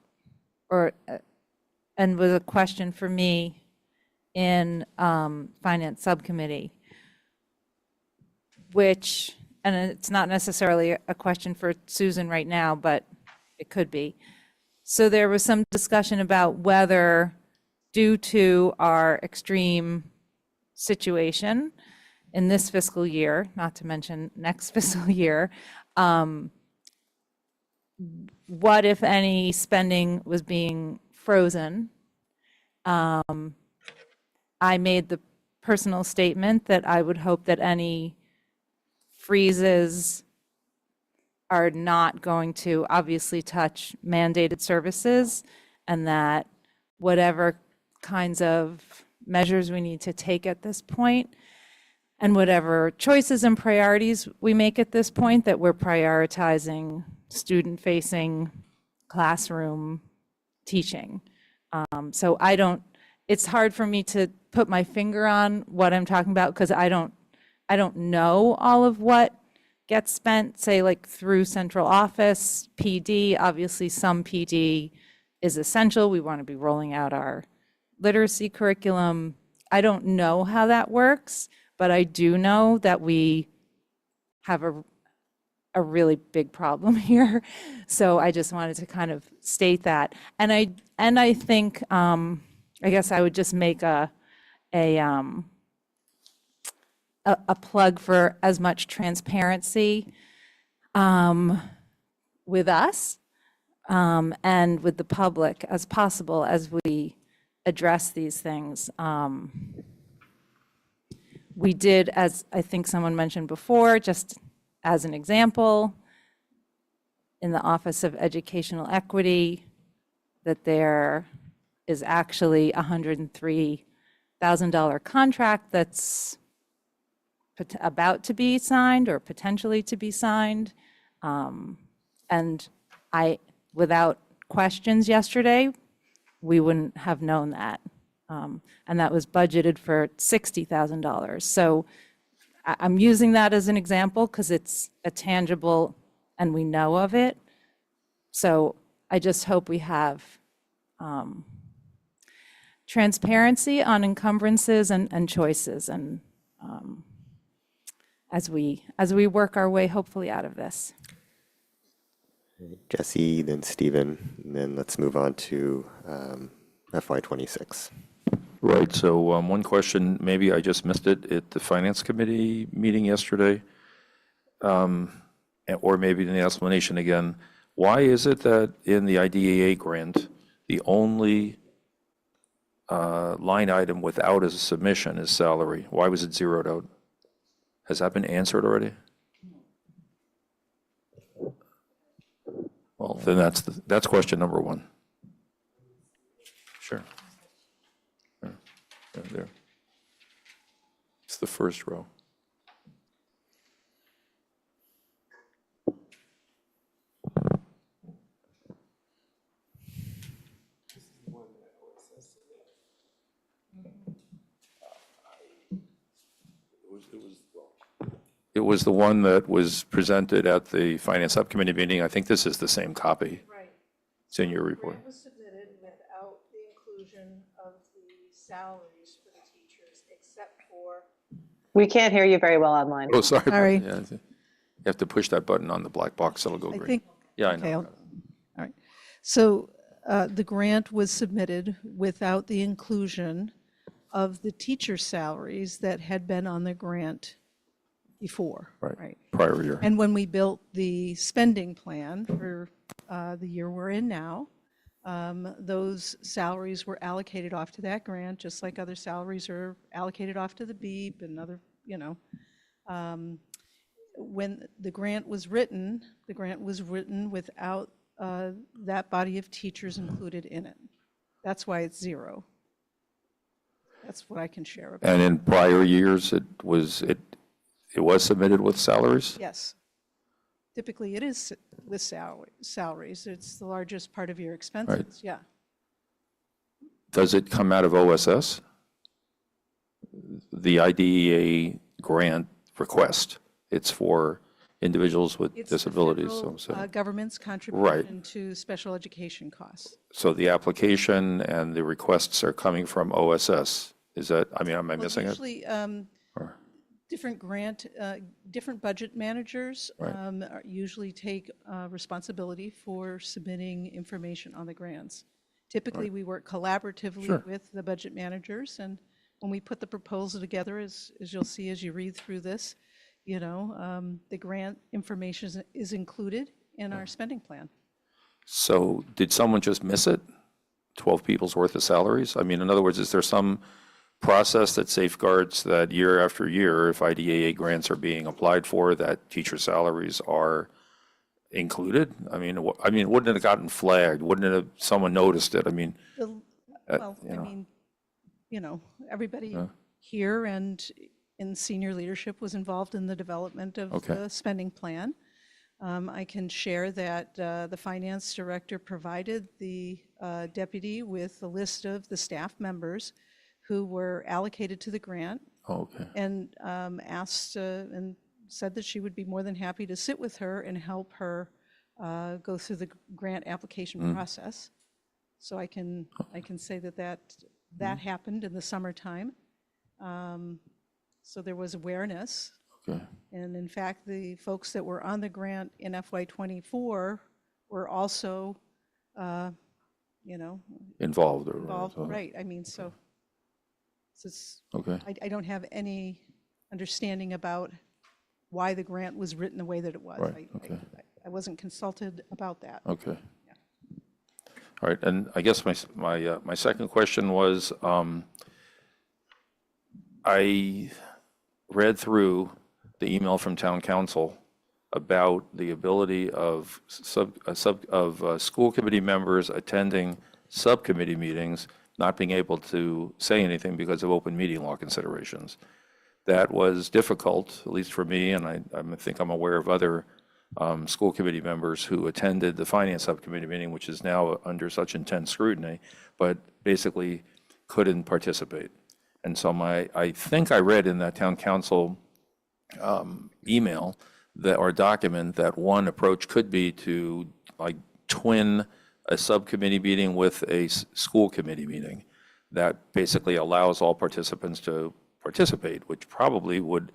and was a question for me in Finance Subcommittee, which, and it's not necessarily a question for Susan right now, but it could be. So there was some discussion about whether, due to our extreme situation in this fiscal year, not to mention next fiscal year, what, if any, spending was being frozen. I made the personal statement that I would hope that any freezes are not going to obviously touch mandated services, and that whatever kinds of measures we need to take at this point, and whatever choices and priorities we make at this point, that we're prioritizing student-facing classroom teaching. So it's hard for me to put my finger on what I'm talking about, because I don't know all of what gets spent, say, like through central office, PD. Obviously, some PD is essential. We want to be rolling out our literacy curriculum. I don't know how that works, but I do know that we have a really big problem here. So I just wanted to kind of state that. And I think, I guess I would just make a plug for as much transparency with us and with the public as possible as we address these things. We did, as I think someone mentioned before, just as an example, in the Office of Educational Equity, that there is actually a $103,000 contract that's about to be signed or potentially to be signed. And without questions yesterday, we wouldn't have known that. And that was budgeted for $60,000. So I'm using that as an example because it's a tangible and we know of it. So I just hope we have transparency on encumbrances and choices, and as we work our way hopefully out of this. Jesse, then Stephen, and then let's move on to FY26. Right, so one question, maybe I just missed it at the Finance Committee meeting yesterday, or maybe in the explanation again. Why is it that in the IDEA grant, the only line item without a submission is salary? Why was it zeroed out? Has that been answered already? Well, then that's question number one. Sure. Yeah, there. It's the first row. It was the one that was presented at the Finance Subcommittee meeting. I think this is the same copy. Right. It's in your report. It was submitted without the inclusion of the salaries for the teachers, except for. We can't hear you very well online. Oh, sorry. Sorry. Yeah, you have to push that button on the black box, it'll go I green. think. Yeah, I okay, know. all right. So the grant was submitted without the inclusion of the teacher salaries that had been on the grant before. Right. Prior year. And when we built the spending plan for the year we're in now, those salaries were allocated off to that grant, just like other salaries are allocated off to the BEEP and other, when the grant was written without that body of teachers included in it. That's why it's zero. That's what I can share about. And in prior years, it was submitted with salaries? Yes. Typically, it is with salaries. It's the largest part of your expenses. Right. Yeah. Does it come out of OSS? The IDEA grant request, it's for individuals with It's the disabilities. federal, government's contribution Right. to special education costs. So the application and the requests are coming from OSS. Is that, am I Well, missing it? usually, Or- different budget managers Right. usually take responsibility for submitting information on the grants. Typically, we work collaboratively Sure. with the budget managers, and when we put the proposal together, as you'll see as you read through this, the grant information is included in our spending plan. So did someone just miss it? 12 people's worth of salaries? I mean, in other words, is there some process that safeguards that year after year, if IDEA grants are being applied for, that teacher salaries are included? I mean, wouldn't it have gotten flagged? Wouldn't it have, someone noticed it? I mean, Well, you I know. mean, everybody Yeah. here and in senior leadership was involved in the development of Okay. the spending plan. I can share that the finance director provided the deputy with a list of the staff members who were allocated to the grant Okay. and asked and said that she would be more than happy to sit with her and help her go through the grant application process. So I can say that happened in the summertime. So there was awareness. Okay. And in fact, the folks that were on the grant in FY24 were also, Involved involved, or. right? I mean, so it's, Okay. I don't have any understanding about why the grant was written the way that it was. Right, okay. I wasn't consulted about that. Okay. All right, and I guess my second question was, I read through the email from town council about the ability of school committee members attending subcommittee meetings, not being able to say anything because of open meeting law considerations. That was difficult, at least for me, and I think I'm aware of other school committee members who attended the finance subcommittee meeting, which is now under such intense scrutiny, but basically couldn't participate. And so I think I read in that town council email or document that one approach could be to like twin a subcommittee meeting with a school committee meeting that basically allows all participants to participate, which probably would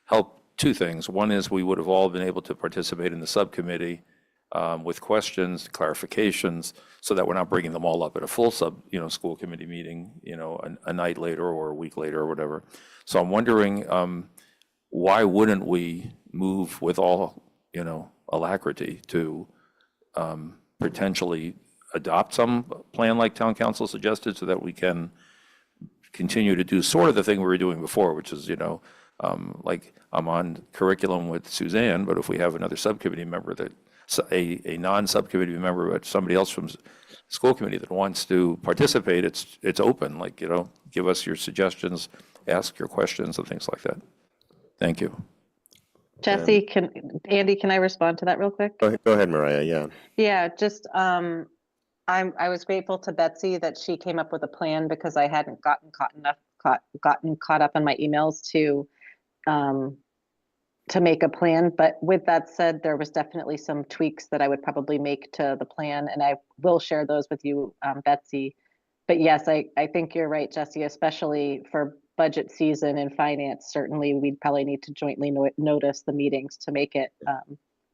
help two things. One is we would have all been able to participate in the subcommittee with questions, clarifications, so that we're not bringing them all up at a full school committee meeting, a night later or a week later or whatever. So I'm wondering, why wouldn't we move with all, alacrity to potentially adopt some plan like town council suggested so that we can continue to do sort of the thing we were doing before, which is, like I'm on curriculum with Suzanne, but if we have another subcommittee member that, a non-subcommittee member, but somebody else from school committee that wants to participate, it's open, like, give us your suggestions, ask your questions and things like that. Thank you. Jesse, Andy, can I respond to that real quick? Go ahead, Mariah, yeah. Yeah, just, I was grateful to Betsy that she came up with a plan because I hadn't gotten caught up on my emails to make a plan. But with that said, there was definitely some tweaks that I would probably make to the plan, and I will share those with you, Betsy. But yes, I think you're right, Jesse, especially for budget season and finance. Certainly, we'd probably need to jointly notice the meetings to make it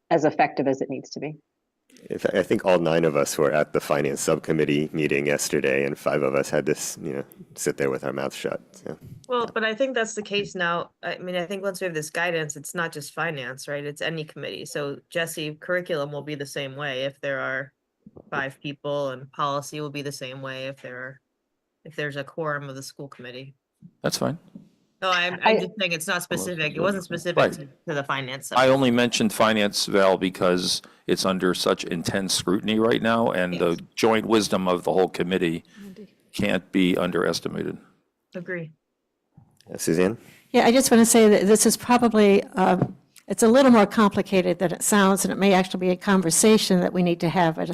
as effective as it needs to be. I think all 9 of us were at the finance subcommittee meeting yesterday, and 5 of us had to, sit there with our mouths shut. So. Well, but I think that's the case now. I mean, I think once we have this guidance, it's not just finance, right? It's any committee. So Jesse, curriculum will be the same way if there are 5 people, and policy will be the same way if there's a quorum of the school committee. That's fine. No, I'm just saying it's not specific. It wasn't specific Right. to the finance. I only mentioned finance, Val, because it's under such intense scrutiny right now, and the joint wisdom of the whole committee can't be underestimated. Agree. Suzanne? Yeah, I just want to say that this is probably, it's a little more complicated than it sounds, and it may actually be a conversation that we need to have as a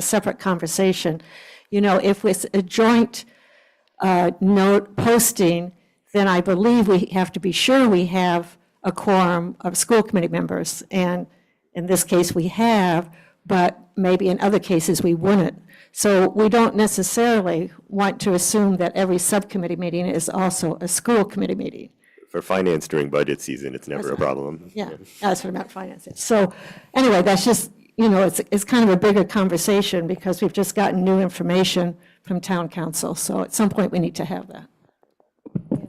separate conversation. If it's a joint note posting, then I believe we have to be sure we have a quorum of school committee members. And in this case, we have, but maybe in other cases, we wouldn't. So we don't necessarily want to assume that every subcommittee meeting is also a school committee meeting. For finance during budget season, it's never a problem. Yeah, that's what I meant, finances. So anyway, that's just, it's kind of a bigger conversation because we've just gotten new information from town council. So at some point, we need to have that.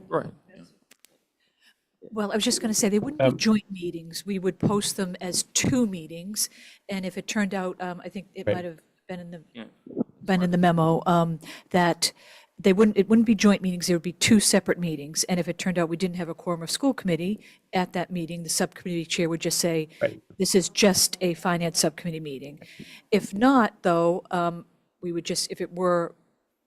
Right. Well, I was just going to say, they wouldn't be joint meetings. We would post them as 2 meetings. And if it turned out, I think it Right. might have been in the memo, that it wouldn't be joint meetings, there would be 2 separate meetings. And if it turned out we didn't have a quorum of school committee at that meeting, the subcommittee chair would just say, Right. this is just a finance subcommittee meeting. If not, though, we would just, if it were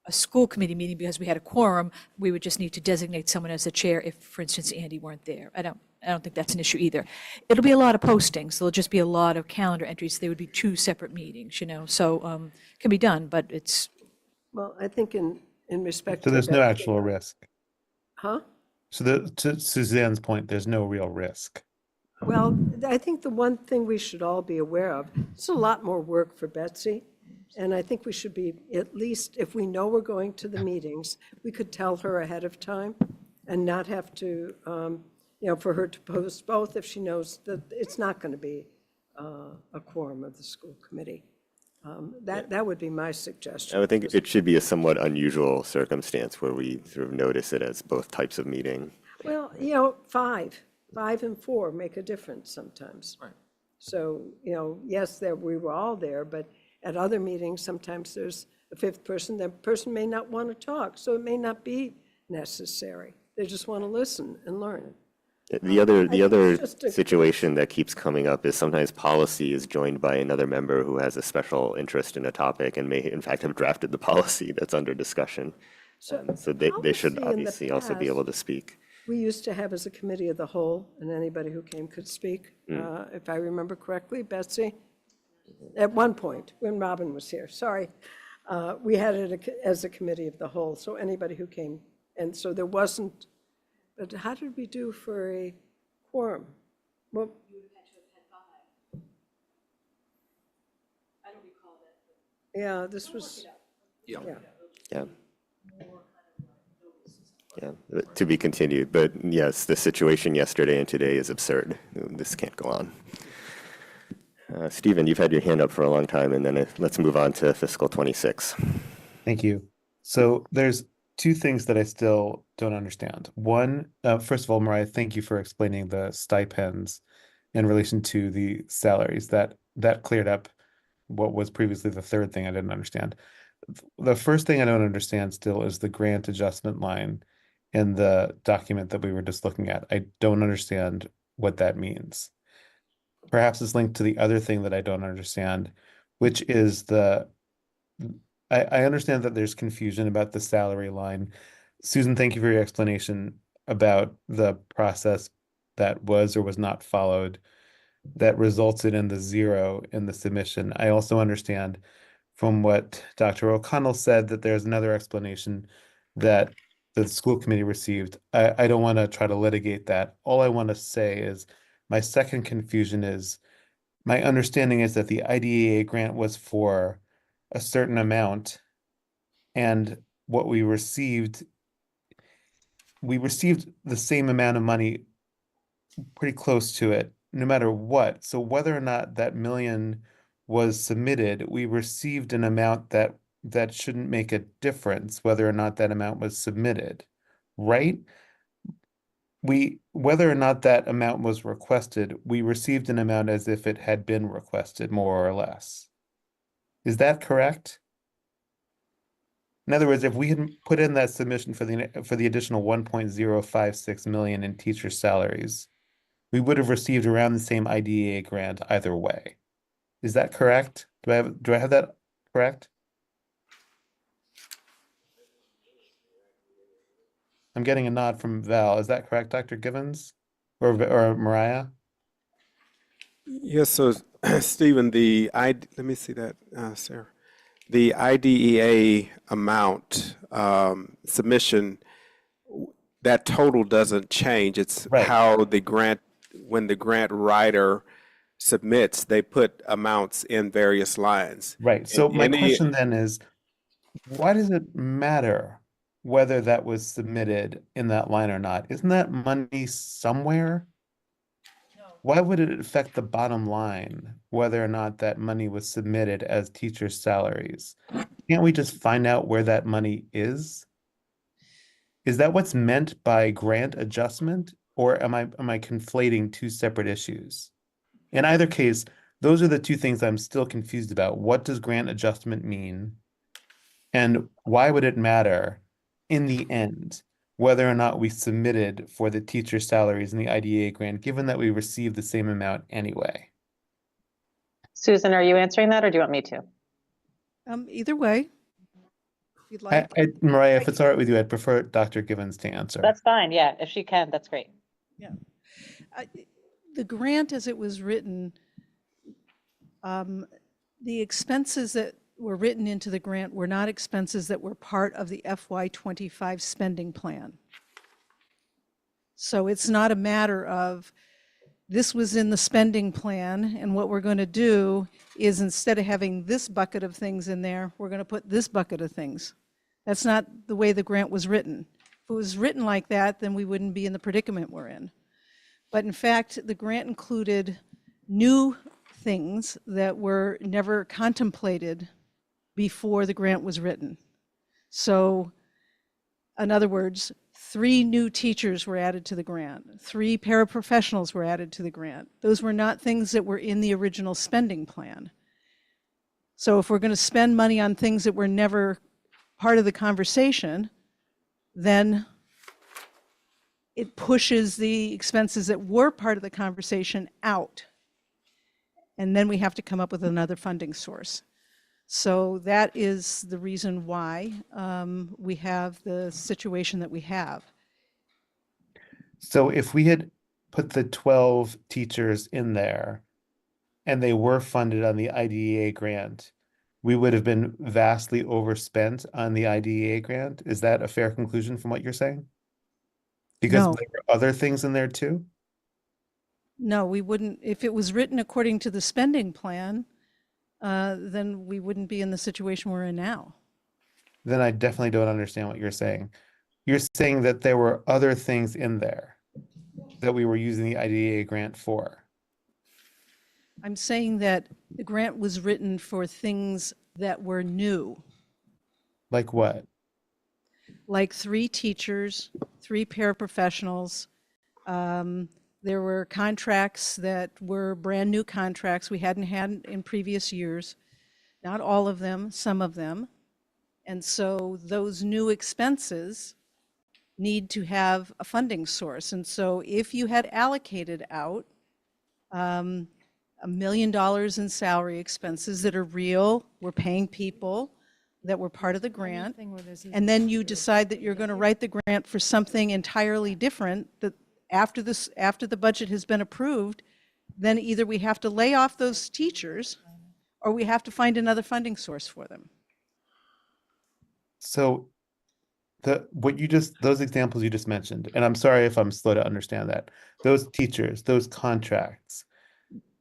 a school committee meeting because we had a quorum, we would just need to designate someone as the chair if, for instance, Andy weren't there. I don't think that's an issue either. It'll be a lot of postings. There'll just be a lot of calendar entries. They would be 2 separate meetings, so it can be done, but it's. Well, I think in respect So to there's no Betsy- actual risk. Huh? So to Suzanne's point, there's no real risk. Well, I think the one thing we should all be aware of, it's a lot more work for Betsy. And I think we should be, at least if we know we're going to the meetings, we could tell her ahead of time and not have to, for her to post both if she knows that it's not going to be a quorum of the school committee. That would be my suggestion. I would think it should be a somewhat unusual circumstance where we sort of notice it as both types of meeting. Well, 5 and 4 make a difference sometimes. Right. So, yes, we were all there, but at other meetings, sometimes there's a 5th person. That person may not want to talk, so it may not be necessary. They just want to listen and learn. The other it's just a- situation that keeps coming up is sometimes policy is joined by another member who has a special interest in a topic and may in fact have drafted the policy that's under discussion. So they should policy in the obviously also be past- able to speak. We used to have as a committee of the whole, and anybody who came could speak, if I remember correctly, Betsy? At one point, when Robin was here, sorry, we had it as a committee of the whole, so anybody who came, and so there wasn't, but how did we do for a quorum? Well, yeah, this was, Yeah. Yeah. Yeah, to be continued, but yes, the situation yesterday and today is absurd. This can't go on. Stephen, you've had your hand up for a long time, and then let's move on to fiscal 26. Thank you. So there's 2 things that I still don't understand. One, first of all, Mariah, thank you for explaining the stipends in relation to the salaries. That cleared up what was previously the 3rd thing I didn't understand. The first thing I don't understand still is the grant adjustment line in the document that we were just looking at. I don't understand what that means. Perhaps it's linked to the other thing that I don't understand, which is I understand that there's confusion about the salary line. Susan, thank you for your explanation about the process that was or was not followed that resulted in the 0 in the submission. I also understand from what Dr. O'Connell said that there's another explanation that the school committee received. I don't want to try to litigate that. All I want to say is my second confusion is my understanding is that the IDEA grant was for a certain amount, and what we received the same amount of money, pretty close to it, no matter what. So whether or not that million was submitted, we received an amount that shouldn't make a difference whether or not that amount was submitted, right? Whether or not that amount was requested, we received an amount as if it had been requested, more or less. Is that correct? In other words, if we had put in that submission for the additional 1.056 million in teacher salaries, we would have received around the same IDEA grant either way. Is that correct? Do I have that correct? I'm getting a nod from Val. Is that correct, Dr. Givens or Mariah? Yes, so Stephen, let me see that, Sarah. The IDEA amount submission, that total doesn't change. It's Right. how when the grant writer submits, they put amounts in various lines. Right. So And my any- question then is, why does it matter whether that was submitted in that line or not? Isn't that money somewhere? Why would it affect the bottom line whether or not that money was submitted as teacher salaries? Can't we just find out where that money is? Is that what's meant by grant adjustment? or am I conflating two separate issues? In either case, those are the two things I'm still confused about. What does grant adjustment mean? And why would it matter in the end whether or not we submitted for the teacher salaries in the IDEA grant, given that we received the same amount anyway? Susan, are you answering that or do you want me to? Either way, if you'd like. Mariah, if it's all right with you, I'd prefer Dr. Givens to answer. That's fine. Yeah, if she can, that's great. Yeah. The grant as it was written, the expenses that were written into the grant were not expenses that were part of the FY25 spending plan. So it's not a matter of this was in the spending plan, and what we're going to do is instead of having this bucket of things in there, we're going to put this bucket of things. That's not the way the grant was written. If it was written like that, then we wouldn't be in the predicament we're in. But in fact, the grant included new things that were never contemplated before the grant was written. So, in other words, 3 new teachers were added to the grant. 3 paraprofessionals were added to the grant. Those were not things that were in the original spending plan. So if we're going to spend money on things that were never part of the conversation, then it pushes the expenses that were part of the conversation out. And then we have to come up with another funding source. So that is the reason why we have the situation that we have. So if we had put the 12 teachers in there and they were funded on the IDEA grant, we would have been vastly overspent on the IDEA grant. Is that a fair conclusion from what you're saying? Because No. there were other things in there too? No, we wouldn't. If it was written according to the spending plan, then we wouldn't be in the situation we're in now. Then I definitely don't understand what you're saying. You're saying that there were other things in there that we were using the IDEA grant for. I'm saying that the grant was written for things that were new, Like what? like 3 teachers, 3 paraprofessionals. There were contracts that were brand new contracts we hadn't had in previous years. Not all of them, some of them. And so those new expenses need to have a funding source. And so if you had allocated out $1 million in salary expenses that are real, we're paying people that were part of the grant, and then you decide that you're going to write the grant for something entirely different, that after the budget has been approved, then either we have to lay off those teachers or we have to find another funding source for them. So those examples you just mentioned, and I'm sorry if I'm slow to understand that, those teachers, those contracts,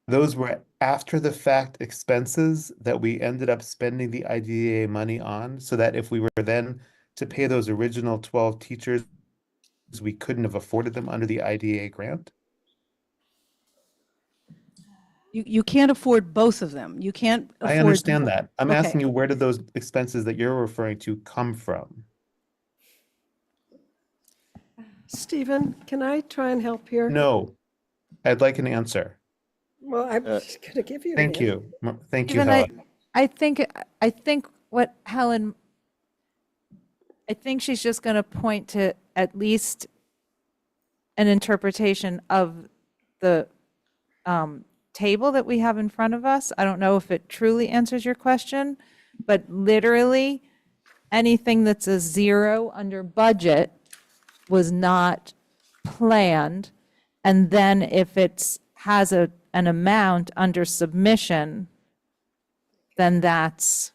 those were after the fact expenses that we ended up spending the IDEA money on, so that if we were then to pay those original 12 teachers, we couldn't have afforded them under the IDEA grant? You can't afford both of them. You can't afford. I understand that. I'm Okay. asking you, where did those expenses that you're referring to come from? Stephen, can I try and help here? No, I'd like an answer. Well, I'm just going to give you an Thank answer. you. Thank you, Even Helen. I think what Helen, I think she's just going to point to at least an interpretation of the table that we have in front of us. I don't know if it truly answers your question, but literally anything that's a 0 under budget was not planned. And then if it's has an amount under submission, then that's,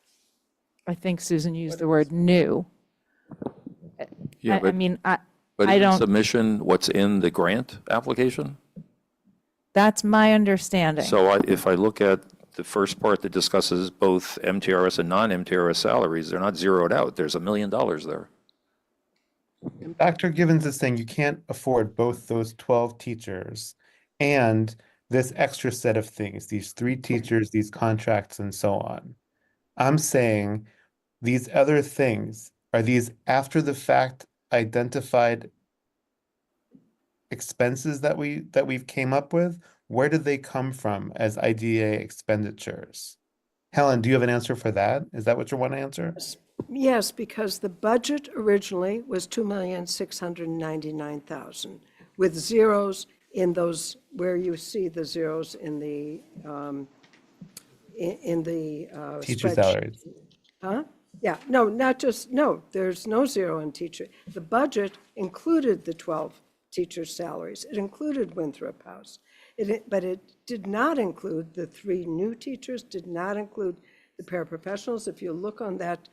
I think Susan used the word new. Yeah, I mean, but I in the don't, submission, what's in the grant application? that's my understanding. So if I look at the first part that discusses both MTRS and non-MTRS salaries, they're not zeroed out. There's $1 million there. Dr. Givens is saying you can't afford both those 12 teachers and this extra set of things, these 3 teachers, these contracts, and so on. I'm saying these other things, are these after the fact identified expenses that we've came up with, where did they come from as IDEA expenditures? Helen, do you have an answer for that? Is that what you want to answer? Yes, because the budget originally was 2,699,000 with zeros in those, where you see the zeros in the, Teacher spreadsheet. salaries. Huh? Yeah, no, not just, no, there's no zero in teacher. The budget included the 12 teacher salaries. It included Winthrop House. But it did not include the 3 new teachers, did not include the paraprofessionals. If you look on that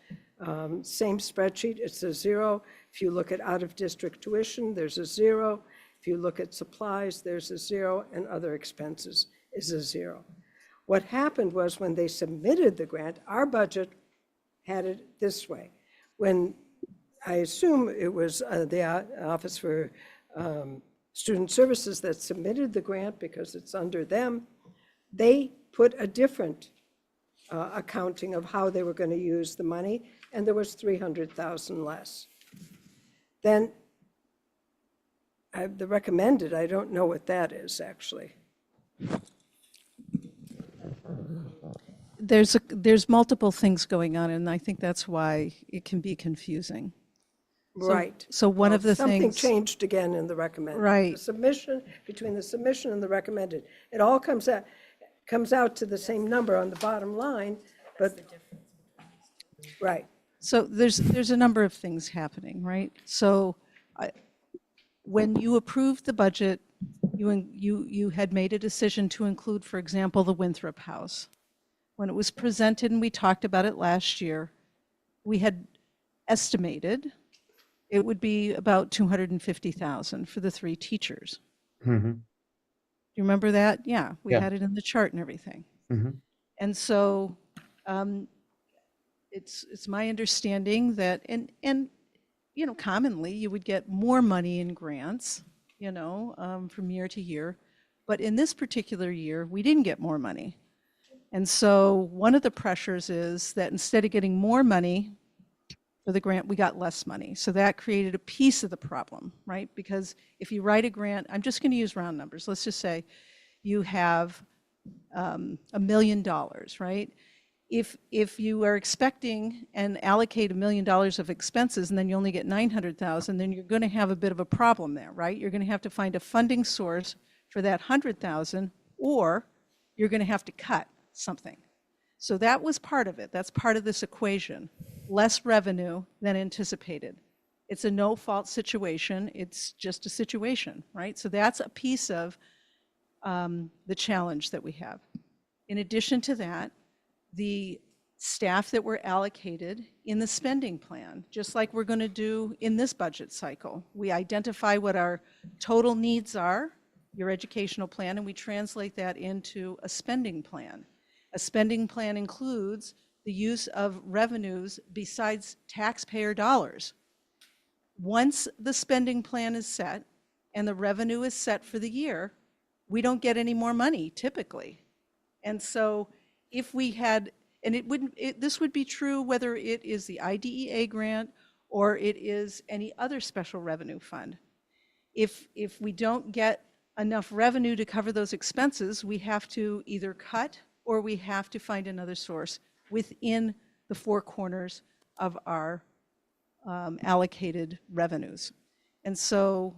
same spreadsheet, it's a zero. If you look at out-of-district tuition, there's a zero. If you look at supplies, there's a zero, and other expenses is a zero. What happened was when they submitted the grant, our budget had it this way. When I assume it was the Office for Student Services that submitted the grant because it's under them, they put a different accounting of how they were going to use the money, and there was 300,000 less. Then the recommended, I don't know what that is actually. There's multiple things going on, and I think that's why it can be confusing. Right. So one of the Something things. changed again in the recommended. Right. The submission, between the submission and the recommended, it all comes out to the same number on the bottom line, but. Right. So there's a number of things happening, right? So when you approved the budget, you had made a decision to include, for example, the Winthrop House. When it was presented, and we talked about it last year, we had estimated it would be about 250,000 for the 3 teachers. Mm-hmm. Do you remember that? Yeah, we Yeah. had it in the chart and everything. Mm-hmm. And so it's my understanding that, and you know, commonly you would get more money in grants, you know, from year to year. But in this particular year, we didn't get more money. And so one of the pressures is that instead of getting more money for the grant, we got less money. So that created a piece of the problem, right? Because if you write a grant, I'm just going to use round numbers. Let's just say you have $1 million, right? If you are expecting and allocate $1 million of expenses and then you only get 900,000, then you're going to have a bit of a problem there, right? You're going to have to find a funding source for that 100,000, or you're going to have to cut something. So that was part of it. That's part of this equation. Less revenue than anticipated. It's a no-fault situation. It's just a situation, right? So that's a piece of the challenge that we have. In addition to that, the staff that were allocated in the spending plan, just like we're going to do in this budget cycle, we identify what our total needs are, your educational plan, and we translate that into a spending plan. A spending plan includes the use of revenues besides taxpayer dollars. Once the spending plan is set and the revenue is set for the year, we don't get any more money typically. And so if we had, and this would be true whether it is the IDEA grant or it is any other special revenue fund. If we don't get enough revenue to cover those expenses, we have to either cut or we have to find another source within the 4 corners of our allocated revenues. And so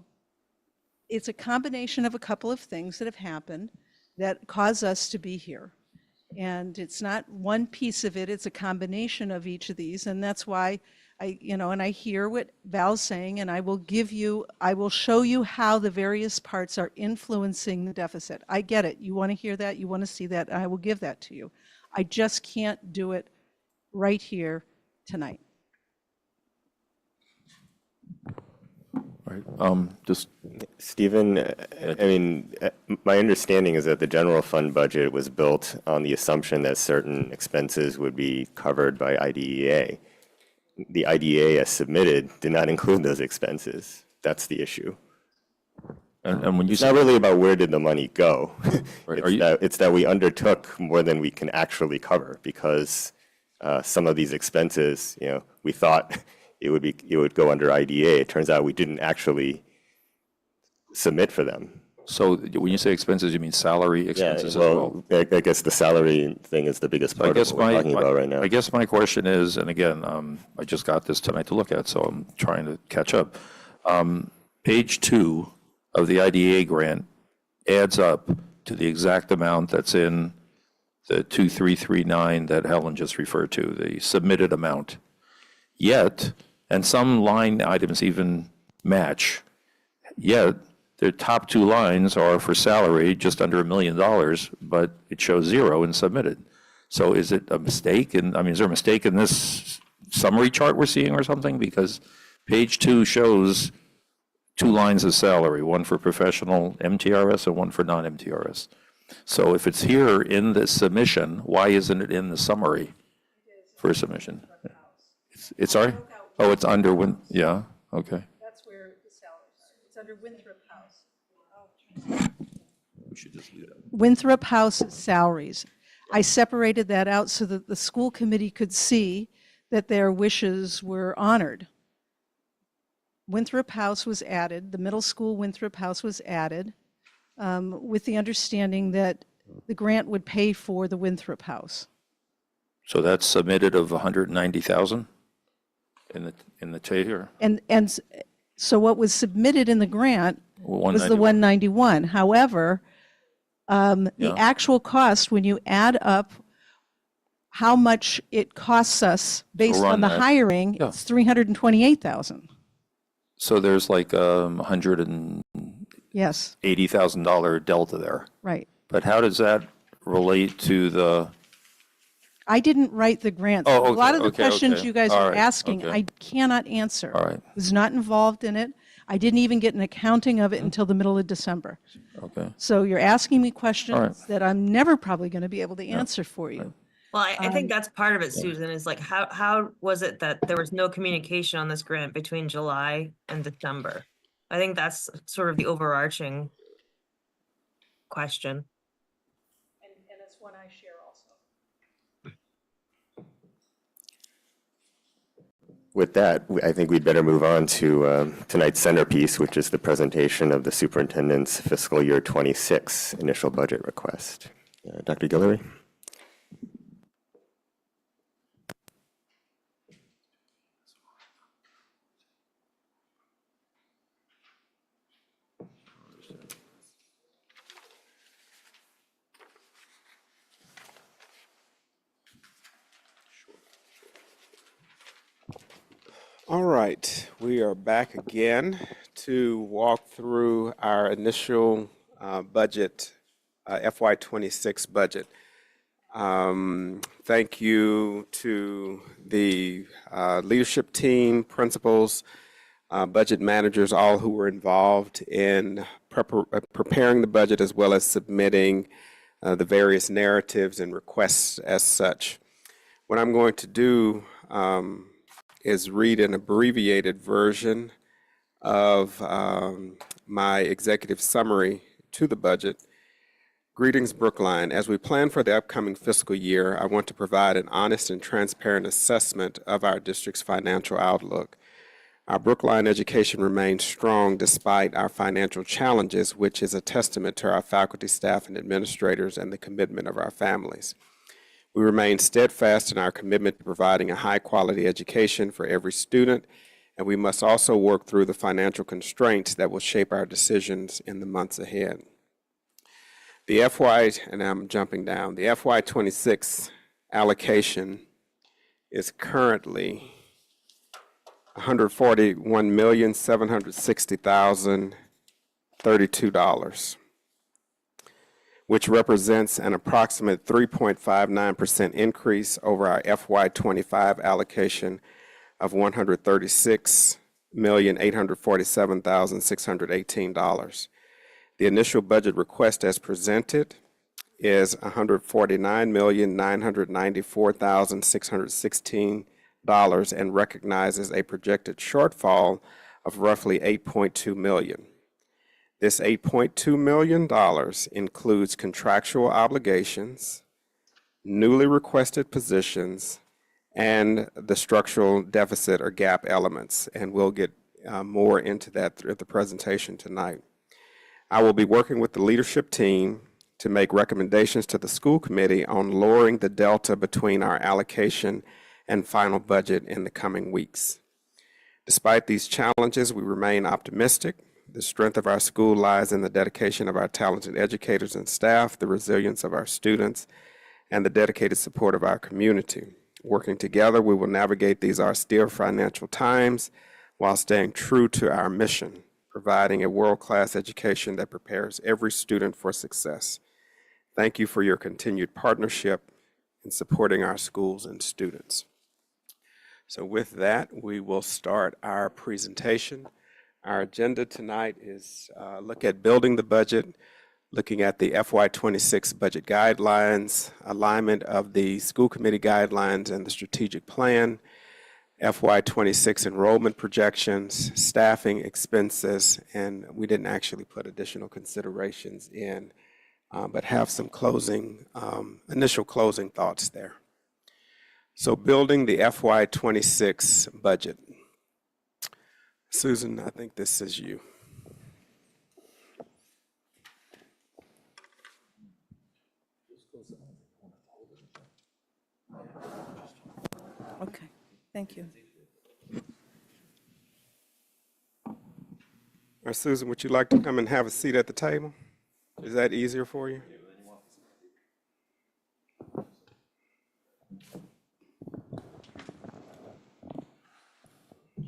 it's a combination of a couple of things that have happened that cause us to be here. And it's not one piece of it, it's a combination of each of these. And that's why and I hear what Val's saying, and I will show you how the various parts are influencing the deficit. I get it. You want to hear that, you want to see that, and I will give that to you. I just can't do it right here tonight. Right. Just Stephen, I mean, my understanding is that the general fund budget was built on the assumption that certain expenses would be covered by IDEA. The IDEA as submitted did not include those expenses. That's the issue. and when you It's say not really about where did the money go. Right, It's that we undertook more than we can actually cover because some of these expenses, we thought it would go under IDEA. It turns out we didn't actually submit for them. So when you say expenses, you mean salary expenses as well? Well, I guess the salary thing is the biggest part of what we're talking about right now. I guess my question is, and again, I just got this tonight to look at, so I'm trying to catch up. Page 2 of the IDA grant adds up to the exact amount that's in the 2339 that Helen just referred to, the submitted amount. Yet, and some line items even match, yet the top 2 lines are for salary, just under $1 million, but it shows 0 in submitted. So is it a mistake? And I mean, is there a mistake in this summary chart we're seeing or something? Because page 2 shows 2 lines of salary, one for professional MTRS and one for non-MTRS. So if it's here in the submission, why isn't it in the summary for submission? It's sorry? Oh, it's under yeah, okay. That's where the salaries are. It's under Winthrop House. We should just leave it. Winthrop House salaries. I separated that out so that the school committee could see that their wishes were honored. Winthrop House was added, the middle school Winthrop House was added with the understanding that the grant would pay for the Winthrop House. So that's submitted of 190,000 in the here? And so what was submitted in the grant was the 191. 191. However, the actual cost, when you add up how much it costs us based on the hiring, it's 328,000. So there's like $180,000 Yes, delta there. right. But how does that relate to the? I didn't write the grant. Oh, A lot okay, of the okay, questions okay. you guys All are right, asking, okay. I cannot answer. All right. Was not involved in it. I didn't even get an accounting of it until the middle of December. Okay. So you're asking me questions All right. that I'm never probably going to be able to answer for you. Well, I think that's part of it, Susan, is like, how was it that there was no communication on this grant between July and December? I think that's sort of the overarching question. And it's one I share also. With that, I think we'd better move on to tonight's centerpiece, which is the presentation of the superintendent's fiscal year 26 initial budget request. Dr. Guillory? All right, we are back again to walk through our initial budget, FY26 budget. Thank you to the leadership team, principals, budget managers, all who were involved in preparing the budget as well as submitting the various narratives and requests as such. What I'm going to do is read an abbreviated version of my executive summary to the budget. Greetings, Brookline. As we plan for the upcoming fiscal year, I want to provide an honest and transparent assessment of our district's financial outlook. Our Brookline education remains strong despite our financial challenges, which is a testament to our faculty, staff, and administrators and the commitment of our families. We remain steadfast in our commitment to providing a high-quality education for every student, and we must also work through the financial constraints that will shape our decisions in the months ahead. The and I'm jumping down, the FY26 allocation is currently $141,760,032. which represents an approximate 3.59% increase over our FY25 allocation of $136,847,618. The initial budget request as presented is $149,994,616 and recognizes a projected shortfall of roughly $8.2 million. This $8.2 million includes contractual obligations, newly requested positions, and the structural deficit or gap elements, and we'll get more into that through the presentation tonight. I will be working with the leadership team to make recommendations to the school committee on lowering the delta between our allocation and final budget in the coming weeks. Despite these challenges, we remain optimistic. The strength of our school lies in the dedication of our talented educators and staff, the resilience of our students, and the dedicated support of our community. Working together, we will navigate these austere financial times while staying true to our mission, providing a world-class education that prepares every student for success. Thank you for your continued partnership in supporting our schools and students. So with that, we will start our presentation. Our agenda tonight is look at building the budget, looking at the FY26 budget guidelines, alignment of the school committee guidelines and the strategic plan, FY26 enrollment projections, staffing expenses, and we didn't actually put additional considerations in, but have some initial closing thoughts there. So building the FY26 budget. Susan, I think this is you. Okay, thank you. All right, Susan, would you like to come and have a seat at the table? Is that easier for you?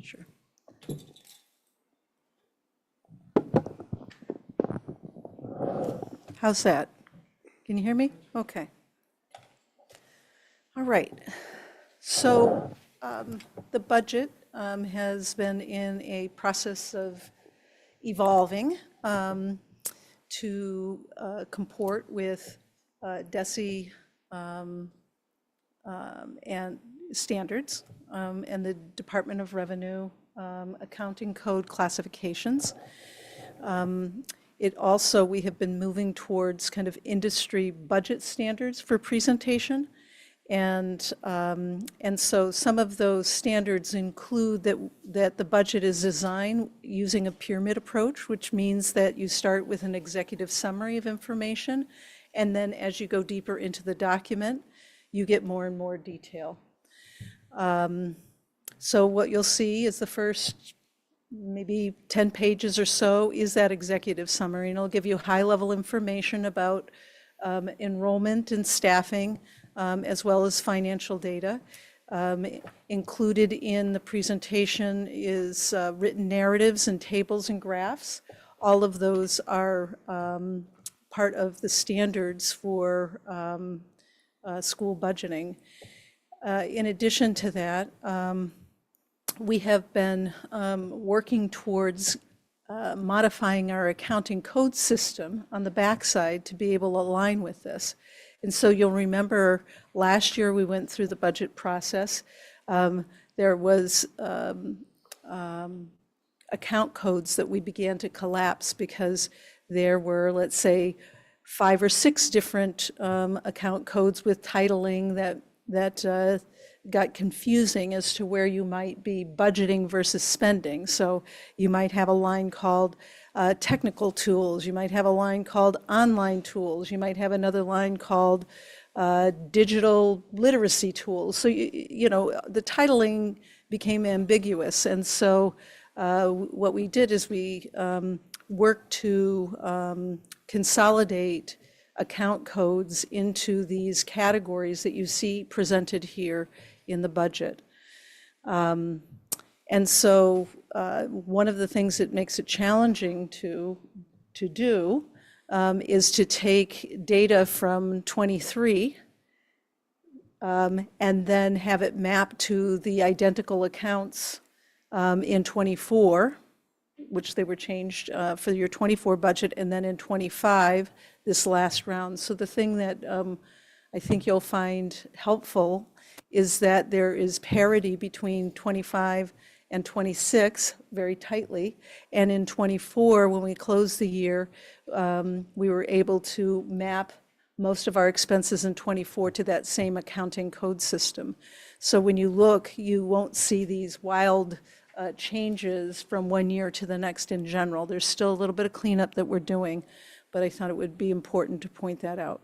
Sure. How's that? Can you hear me? Okay. All right. So the budget has been in a process of evolving to comport with DESE and standards and the Department of Revenue accounting code classifications. We have been moving towards kind of industry budget standards for presentation. And so some of those standards include that the budget is designed using a pyramid approach, which means that you start with an executive summary of information, and then as you go deeper into the document, you get more and more detail. So what you'll see is the first maybe 10 pages or so is that executive summary, and it'll give you high-level information about enrollment and staffing, as well as financial data. Included in the presentation is written narratives and tables and graphs. All of those are part of the standards for school budgeting. In addition to that, we have been working towards modifying our accounting code system on the backside to be able to align with this. And so you'll remember last year we went through the budget process. There was account codes that we began to collapse because there were, let's say, 5 or 6 different account codes with titling that got confusing as to where you might be budgeting versus spending. So you might have a line called technical tools, you might have a line called online tools, you might have another line called digital literacy tools. So, you know, the titling became ambiguous. And so what we did is we worked to consolidate account codes into these categories that you see presented here in the budget. And so one of the things that makes it challenging to do is to take data from 23 and then have it map to the identical accounts in 24, which they were changed for your 24 budget, and then in 25, this last round. So the thing that I think you'll find helpful is that there is parity between 25 and 26 very tightly. And in 24, when we closed the year, we were able to map most of our expenses in 24 to that same accounting code system. So when you look, you won't see these wild changes from one year to the next in general. There's still a little bit of cleanup that we're doing, but I thought it would be important to point that out.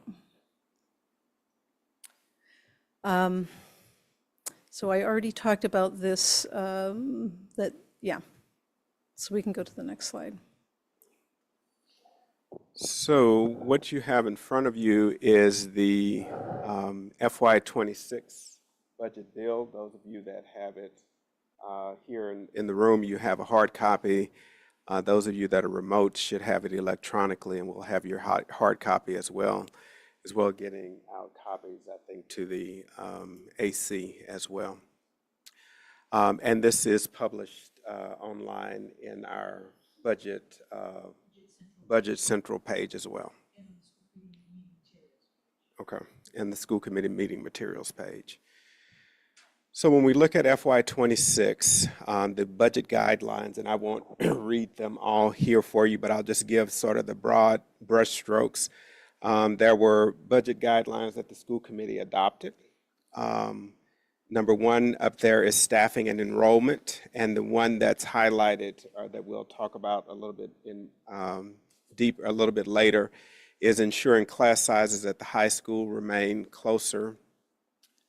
So I already talked about this, yeah. So we can go to the next slide. So what you have in front of you is the FY26 budget bill. Those of you that have it here in the room, you have a hard copy. Those of you that are remote should have it electronically, and we'll have your hard copy as well getting out copies, I think, to the AC as well. And this is published online in our budget central page as well. Okay, and the school committee meeting materials page. So when we look at FY26, the budget guidelines, and I won't read them all here for you, but I'll just give sort of the broad brush strokes. There were budget guidelines that the school committee adopted. Number one up there is staffing and enrollment, and the one that's highlighted, or that we'll talk about a little bit a little bit later, is ensuring class sizes at the high school remain closer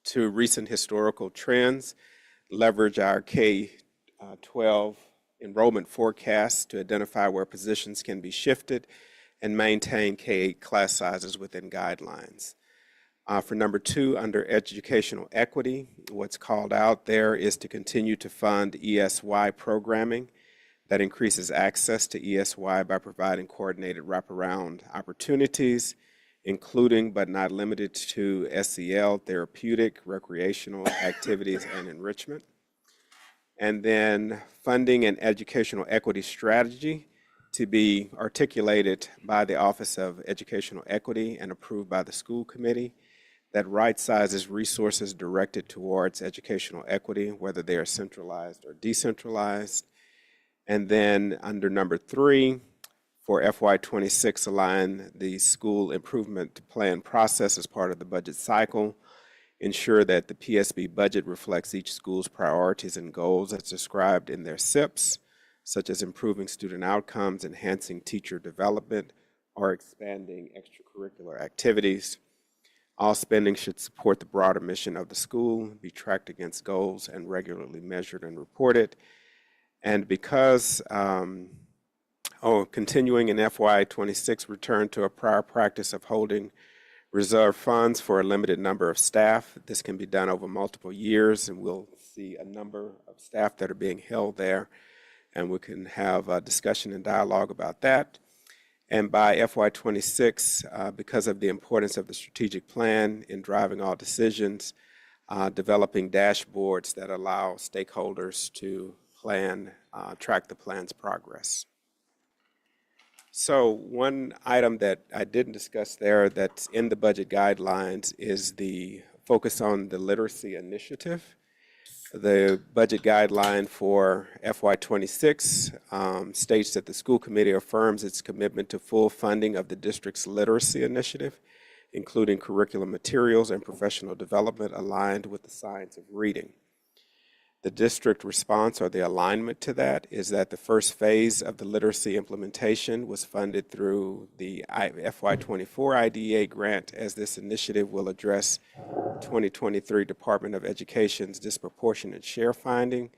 to recent historical trends, leverage our K-12 enrollment forecasts to identify where positions can be shifted, and maintain K-8 class sizes within guidelines. For number two, under educational equity, what's called out there is to continue to fund ESY programming that increases access to ESY by providing coordinated wraparound opportunities, including but not limited to SEL, therapeutic, recreational activities, and enrichment. And then funding an educational equity strategy to be articulated by the Office of Educational Equity and approved by the school committee that right-sizes resources directed towards educational equity, whether they are centralized or decentralized. And then under number three, for FY26, align the school improvement plan process as part of the budget cycle, ensure that the PSB budget reflects each school's priorities and goals as described in their SIPs, such as improving student outcomes, enhancing teacher development, or expanding extracurricular activities. All spending should support the broader mission of the school, be tracked against goals, and regularly measured and reported. And because, continuing in FY26, return to a prior practice of holding reserve funds for a limited number of staff. This can be done over multiple years, and we'll see a number of staff that are being held there, and we can have a discussion and dialogue about that. And by FY26, because of the importance of the strategic plan in driving all decisions, developing dashboards that allow stakeholders to track the plan's progress. So one item that I didn't discuss there that's in the budget guidelines is the focus on the literacy initiative. The budget guideline for FY26 states that the school committee affirms its commitment to full funding of the district's literacy initiative, including curriculum materials and professional development aligned with the science of reading. The district response, or the alignment to that, is that the first phase of the literacy implementation was funded through the FY24 IDEA grant, as this initiative will address 2023 Department of Education's disproportionate share finding.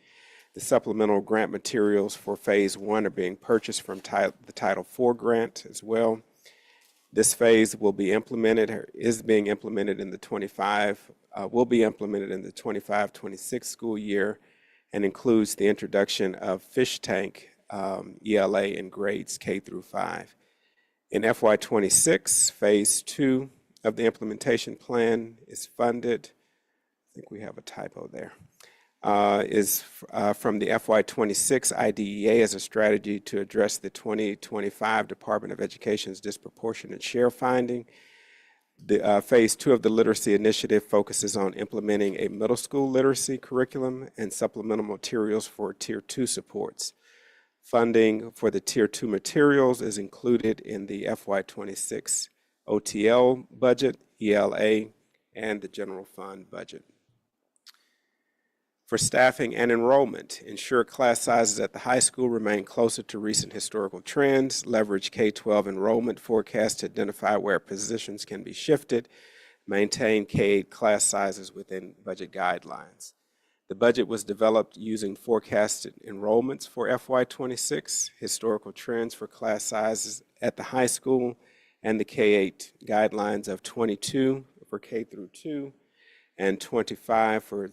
The supplemental grant materials for phase one are being purchased from the Title IV grant as well. This phase will be implemented, or is being implemented in the 25-26 school year, and includes the introduction of fish tank ELA in grades K through 5. In FY26, phase two of the implementation plan is funded, I think we have a typo there, is from the FY26 IDEA as a strategy to address the 2025 Department of Education's disproportionate share finding. The phase two of the literacy initiative focuses on implementing a middle school literacy curriculum and supplemental materials for Tier 2 supports. Funding for the Tier 2 materials is included in the FY26 OTL budget, ELA, and the general fund budget. For staffing and enrollment, ensure class sizes at the high school remain closer to recent historical trends, leverage K-12 enrollment forecasts to identify where positions can be shifted, maintain K-8 class sizes within budget guidelines. The budget was developed using forecasted enrollments for FY26, historical trends for class sizes at the high school, and the K-8 guidelines of 22 for K through 2, and 25 for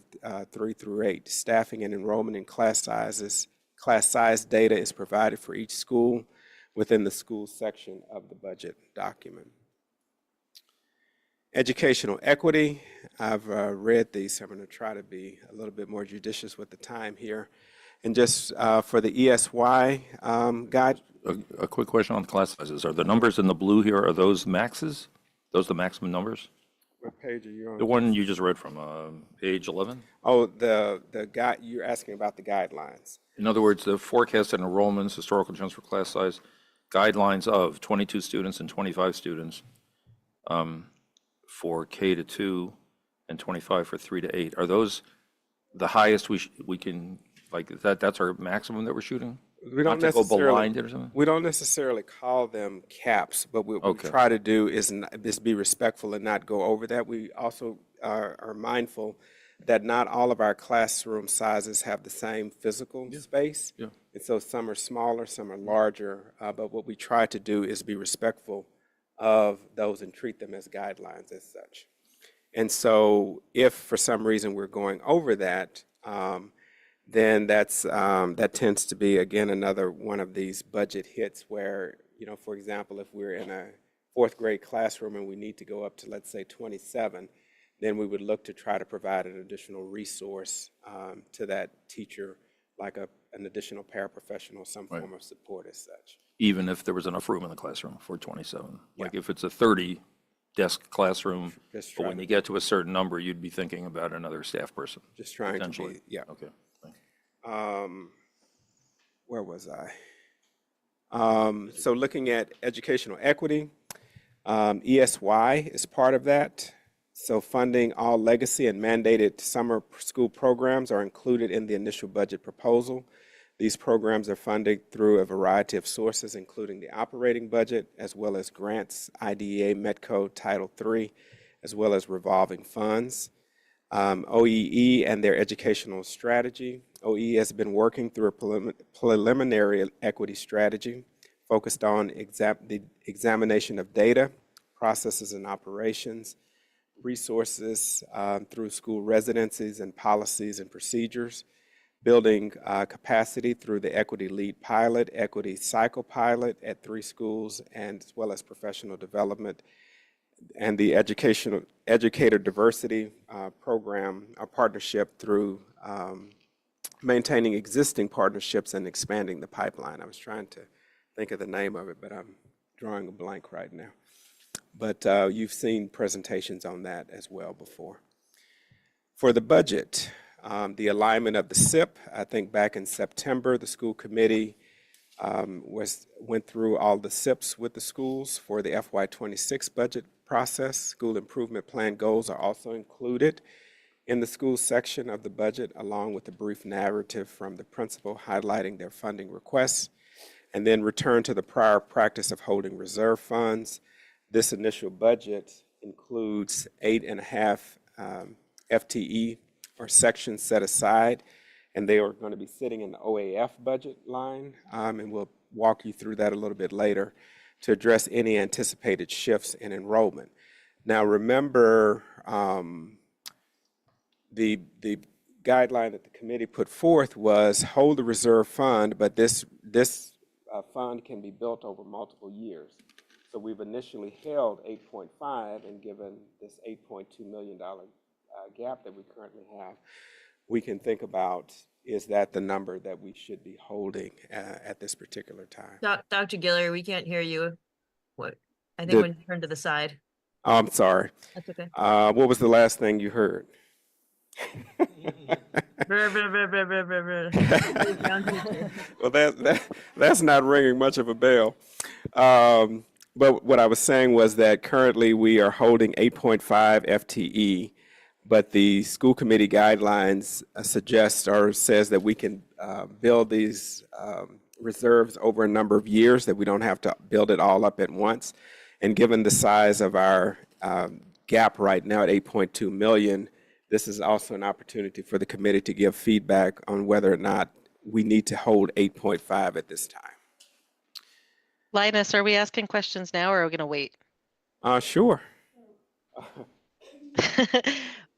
3 through 8. Staffing and enrollment in class sizes. Class size data is provided for each school within the school section of the budget document. Educational equity. I've read these, so I'm going to try to be a little bit more judicious with the time here. And just for the ESY guide. A quick question on the class sizes. Are the numbers in the blue here, are those maxes? Those the maximum numbers? What page are you on? The one you just read from, page 11? Oh, the guide, you're asking about the guidelines. In other words, the forecasted enrollments, historical trends for class size, guidelines of 22 students and 25 students for K to 2 and 25 for 3 to 8. Are those the highest we can, like, that's our maximum that we're shooting? We don't Not to go necessarily, blind or something? we don't necessarily call them caps, but what we try to do is be respectful and not go over that. We also are mindful that not all of our classroom sizes have the same physical space. Yeah. And so some are smaller, some are larger, but what we try to do is be respectful of those and treat them as guidelines as such. And so if for some reason we're going over that, then that tends to be, again, another one of these budget hits where, you know, for example, if we're in a 4th grade classroom and we need to go up to, let's say, 27, then we would look to try to provide an additional resource to that teacher, like an additional paraprofessional, some form of support as such. Even if there was enough room in the classroom for 27? Like if it's a 30-desk classroom, but when you get to a certain number, you'd be thinking about another staff person? Just trying to potentially. be, yeah. Okay. Where was I? So looking at educational equity, ESY is part of that. So funding all legacy and mandated summer school programs are included in the initial budget proposal. These programs are funded through a variety of sources, including the operating budget, as well as grants, IDEA, Metco, Title III, as well as revolving funds. OEE and their educational strategy. OEE has been working through a preliminary equity strategy focused on the examination of data, processes and operations, resources through school residencies and policies and procedures, building capacity through the Equity Lead Pilot, Equity Cycle Pilot at 3 schools, and as well as professional development, and the educator diversity program, a partnership through maintaining existing partnerships and expanding the pipeline. I was trying to think of the name of it, but I'm drawing a blank right now. But you've seen presentations on that as well before. For the budget, the alignment of the SIP, I think back in September, the school committee went through all the SIPs with the schools for the FY26 budget process. School improvement plan goals are also included in the school section of the budget, along with a brief narrative from the principal highlighting their funding requests, and then return to the prior practice of holding reserve funds. This initial budget includes 8.5 FTE or sections set aside, and they are going to be sitting in the OAF budget line, and we'll walk you through that a little bit later to address any anticipated shifts in enrollment. Now remember, the guideline that the committee put forth was hold the reserve fund, but this fund can be built over multiple years. So we've initially held 8.5 and given this $8.2 million gap that we currently have, we can think about, is that the number that we should be holding at this particular time? Dr. Giller, we can't hear you. What? I think when you turn to the side. Oh, I'm sorry. That's okay. What was the last thing you heard? Well, that's not ringing much of a bell. But what I was saying was that currently we are holding 8.5 FTE but the school committee guidelines suggest or says that we can build these reserves over a number of years, that we don't have to build it all up at once. And given the size of our gap right now at 8.2 million, this is also an opportunity for the committee to give feedback on whether or not we need to hold 8.5 at this time. Linus, are we asking questions now or are we going to wait? Sure.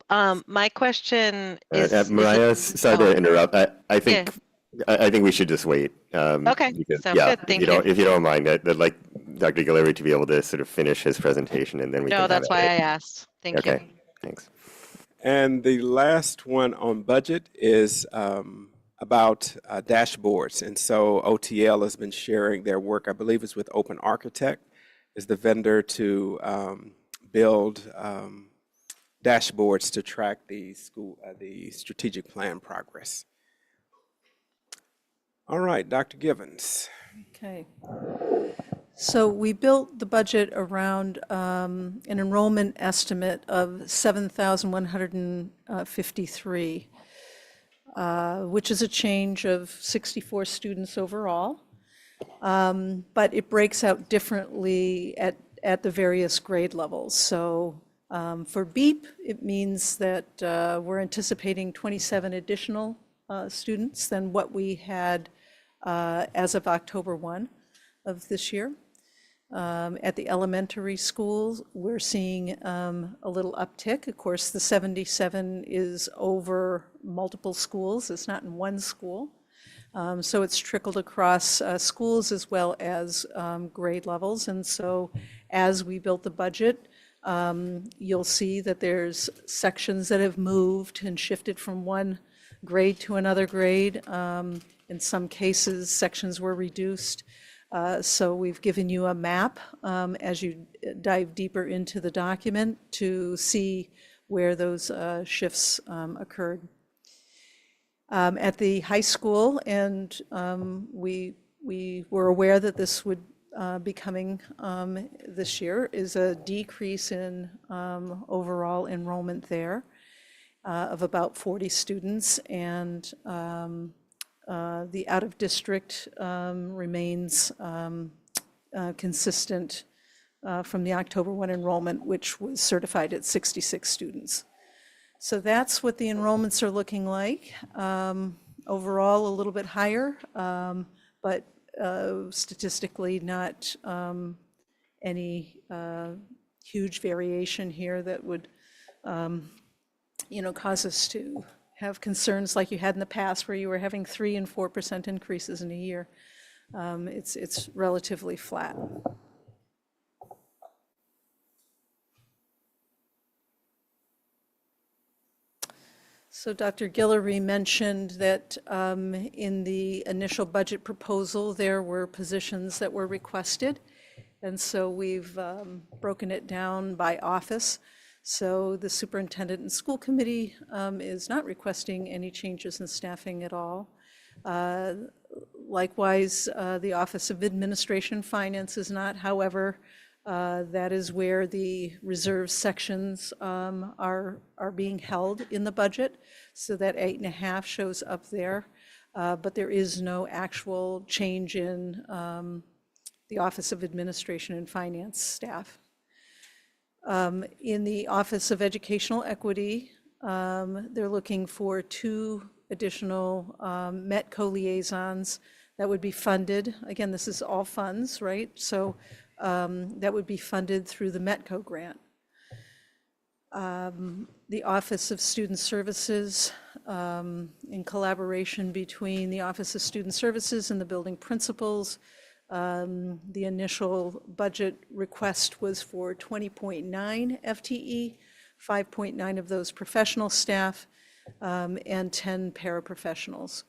My question is Mariah, sorry to interrupt. I think Yeah. I think we should just wait. Okay, Because, sounds yeah, good. Thank you. If you don't mind, I'd like Dr. Guillory to be able to sort of finish his presentation, and then we No, can that's have why it. I asked. Thank you. Okay, thanks. And the last one on budget is about dashboards. And so OTL has been sharing their work, I believe it's with Open Architect, is the vendor to build dashboards to track the the strategic plan progress. All right, Dr. Givens. Okay. So we built the budget around an enrollment estimate of 7,153, which is a change of 64 students overall. But it breaks out differently at the various grade levels. So for BEEP, it means that we're anticipating 27 additional students than what we had as of October 1 of this year. At the elementary schools, we're seeing a little uptick. Of course, the 77 is over multiple schools. It's not in one school. So it's trickled across schools as well as grade levels. And so as we built the budget, you'll see that there's sections that have moved and shifted from one grade to another grade. In some cases, sections were reduced. So we've given you a map as you dive deeper into the document to see where those shifts occurred. At the high school, and we were aware that this would be coming this year, is a decrease in overall enrollment there of about 40 students, and the out-of-district remains consistent from the October 1 enrollment, which was certified at 66 students. So that's what the enrollments are looking like. Overall, a little bit higher, but statistically not any huge variation here that would cause us to have concerns like you had in the past where you were having 3% and 4% increases in a year. It's relatively flat. So Dr. Guillory mentioned that in the initial budget proposal, there were positions that were requested. And so we've broken it down by office. So the superintendent and school committee is not requesting any changes in staffing at all. Likewise, the Office of Administration Finance is not. However, that is where the reserve sections are being held in the budget. So that 8.5 shows up there. But there is no actual change in the Office of Administration and Finance staff. In the Office of Educational Equity, they're looking for 2 additional METCO liaisons that would be funded. Again, this is all funds, right? So that would be funded through the METCO grant. The Office of Student Services, in collaboration between the Office of Student Services and the building principals, the initial budget request was for 20.9 FTE, 5.9 of those professional staff, and 10 paraprofessionals.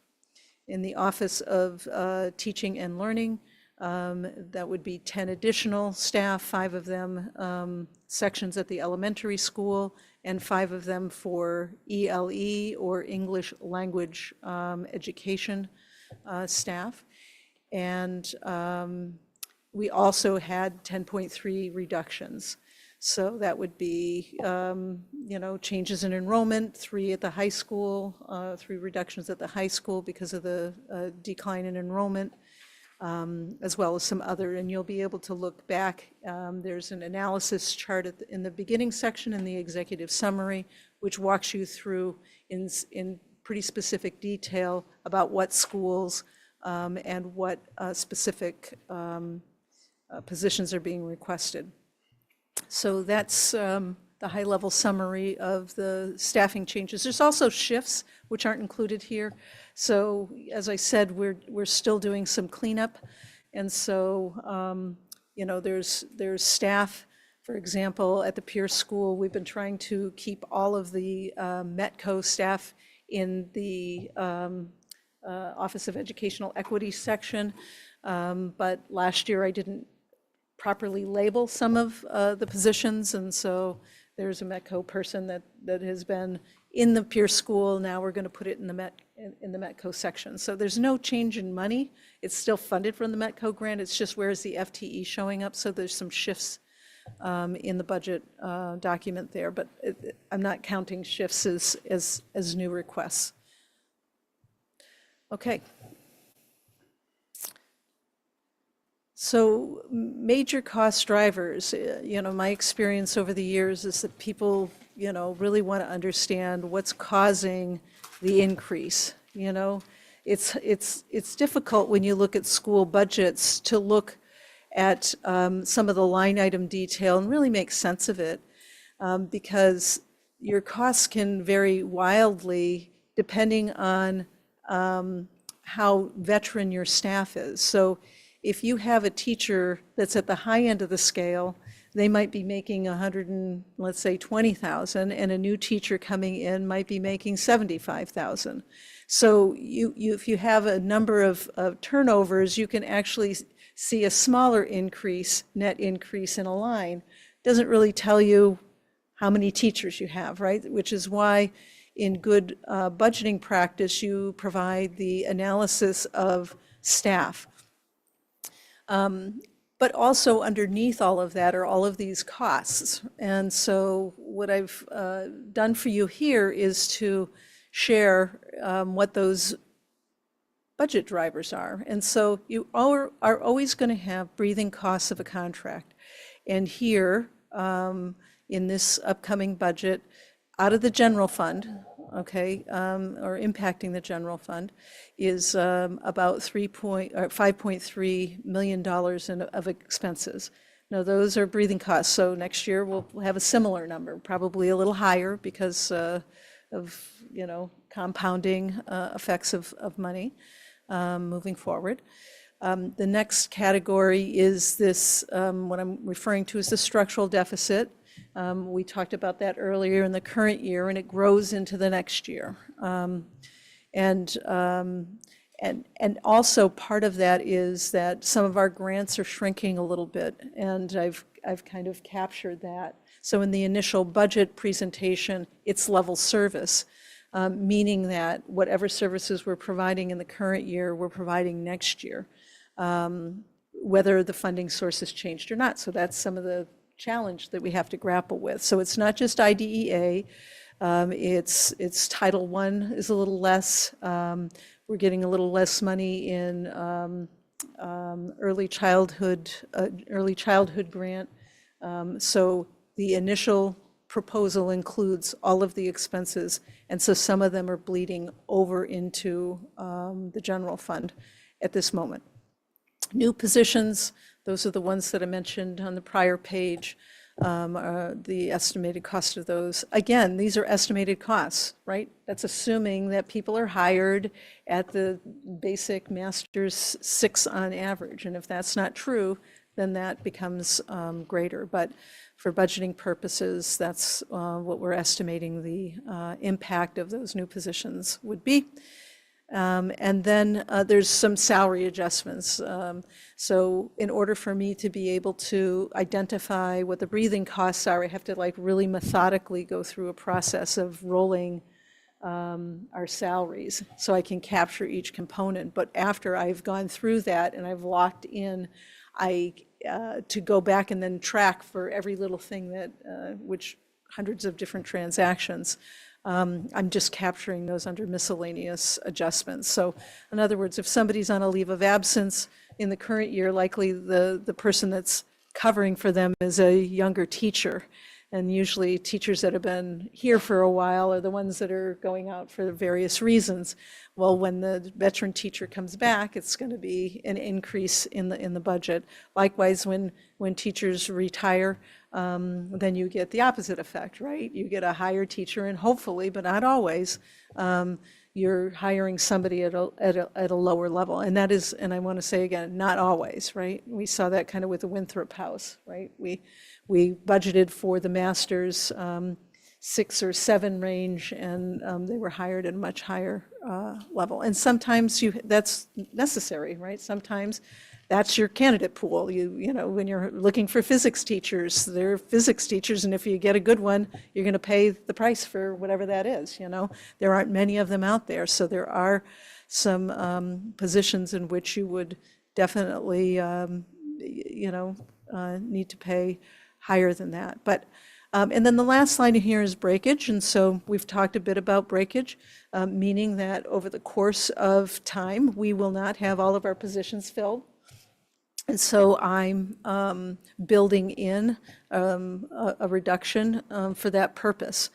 In the Office of Teaching and Learning, that would be 10 additional staff, 5 of them sections at the elementary school, and 5 of them for ELE or English language education staff. And we also had 10.3 reductions. So that would be, changes in enrollment, 3 at the high school, 3 reductions at the high school because of the decline in enrollment, as well as some other, and you'll be able to look back. There's an analysis chart in the beginning section in the executive summary, which walks you through in pretty specific detail about what schools and what specific positions are being requested. So that's the high-level summary of the staffing changes. There's also shifts, which aren't included here. So as I said, we're still doing some cleanup. And so, there's staff, for example, at the Pierce School, we've been trying to keep all of the Metco staff in the Office of Educational Equity section. But last year I didn't properly label some of the positions, and so there's a Metco person that has been in the Pierce School. Now we're going to put it in the Metco section. So there's no change in money. It's still funded from the Metco grant. It's just where's the FTE showing up. So there's some shifts in the budget document there, but I'm not counting shifts as new requests. Okay. So major cost drivers, my experience over the years is that people, really want to understand what's causing the increase. It's difficult when you look at school budgets to look at some of the line item detail and really make sense of it, because your costs can vary wildly depending on how veteran your staff is. So if you have a teacher that's at the high end of the scale, they might be making let's say 20,000, and a new teacher coming in might be making 75,000. So if you have a number of turnovers, you can actually see a smaller net increase in a line. Doesn't really tell you how many teachers you have, right? Which is why in good budgeting practice, you provide the analysis of staff. But also underneath all of that are all of these costs. And so what I've done for you here is to share what those budget drivers are. And so you are always going to have breathing costs of a contract. And here, in this upcoming budget, out of the general fund, okay, or impacting the general fund, is about $5.3 million of expenses. Now, those are breathing costs, so next year we'll have a similar number, probably a little higher because of, compounding effects of money moving forward. The next category is this, what I'm referring to as the structural deficit. We talked about that earlier in the current year, and it grows into the next year. And also part of that is that some of our grants are shrinking a little bit, and I've kind of captured that. So in the initial budget presentation, it's level service, meaning that whatever services we're providing in the current year, we're providing next year, whether the funding source has changed or not. So that's some of the challenge that we have to grapple with. So it's not just IDEA, it's Title I is a little less. We're getting a little less money in early childhood grant. So the initial proposal includes all of the expenses, and so some of them are bleeding over into the general fund at this moment. New positions, those are the ones that I mentioned on the prior page, the estimated cost of those. Again, these are estimated costs, right? That's assuming that people are hired at the basic master's 6 on average. And if that's not true, then that becomes greater. But for budgeting purposes, that's what we're estimating the impact of those new positions would be. And then there's some salary adjustments. So in order for me to be able to identify what the breathing costs are, I have to really methodically go through a process of rolling our salaries so I can capture each component. But after I've gone through that and I've locked in, I to go back and then track for every little thing that, which hundreds of different transactions. I'm just capturing those under miscellaneous adjustments. So in other words, if somebody's on a leave of absence in the current year, likely the person that's covering for them is a younger teacher. And usually teachers that have been here for a while are the ones that are going out for various reasons. Well, when the veteran teacher comes back, it's going to be an increase in the budget. Likewise, when teachers retire, then you get the opposite effect, right? You get a higher teacher, and hopefully, but not always, you're hiring somebody at a lower level. And that is, and I want to say again, not always, right? We saw that kind of with the Winthrop House, right? We budgeted for the masters 6 or 7 range, and they were hired at a much higher level. And sometimes that's necessary, right? Sometimes that's your candidate pool. You know, when you're looking for physics teachers, they're physics teachers, and if you get a good one, you're going to pay the price for whatever that is, you know. There aren't many of them out there, so there are some positions in which you would definitely, you know, need to pay higher than that. But and then the last line here is breakage, and so we've talked a bit about breakage, meaning that over the course of time, we will not have all of our positions filled. And so I'm building in a reduction for that purpose.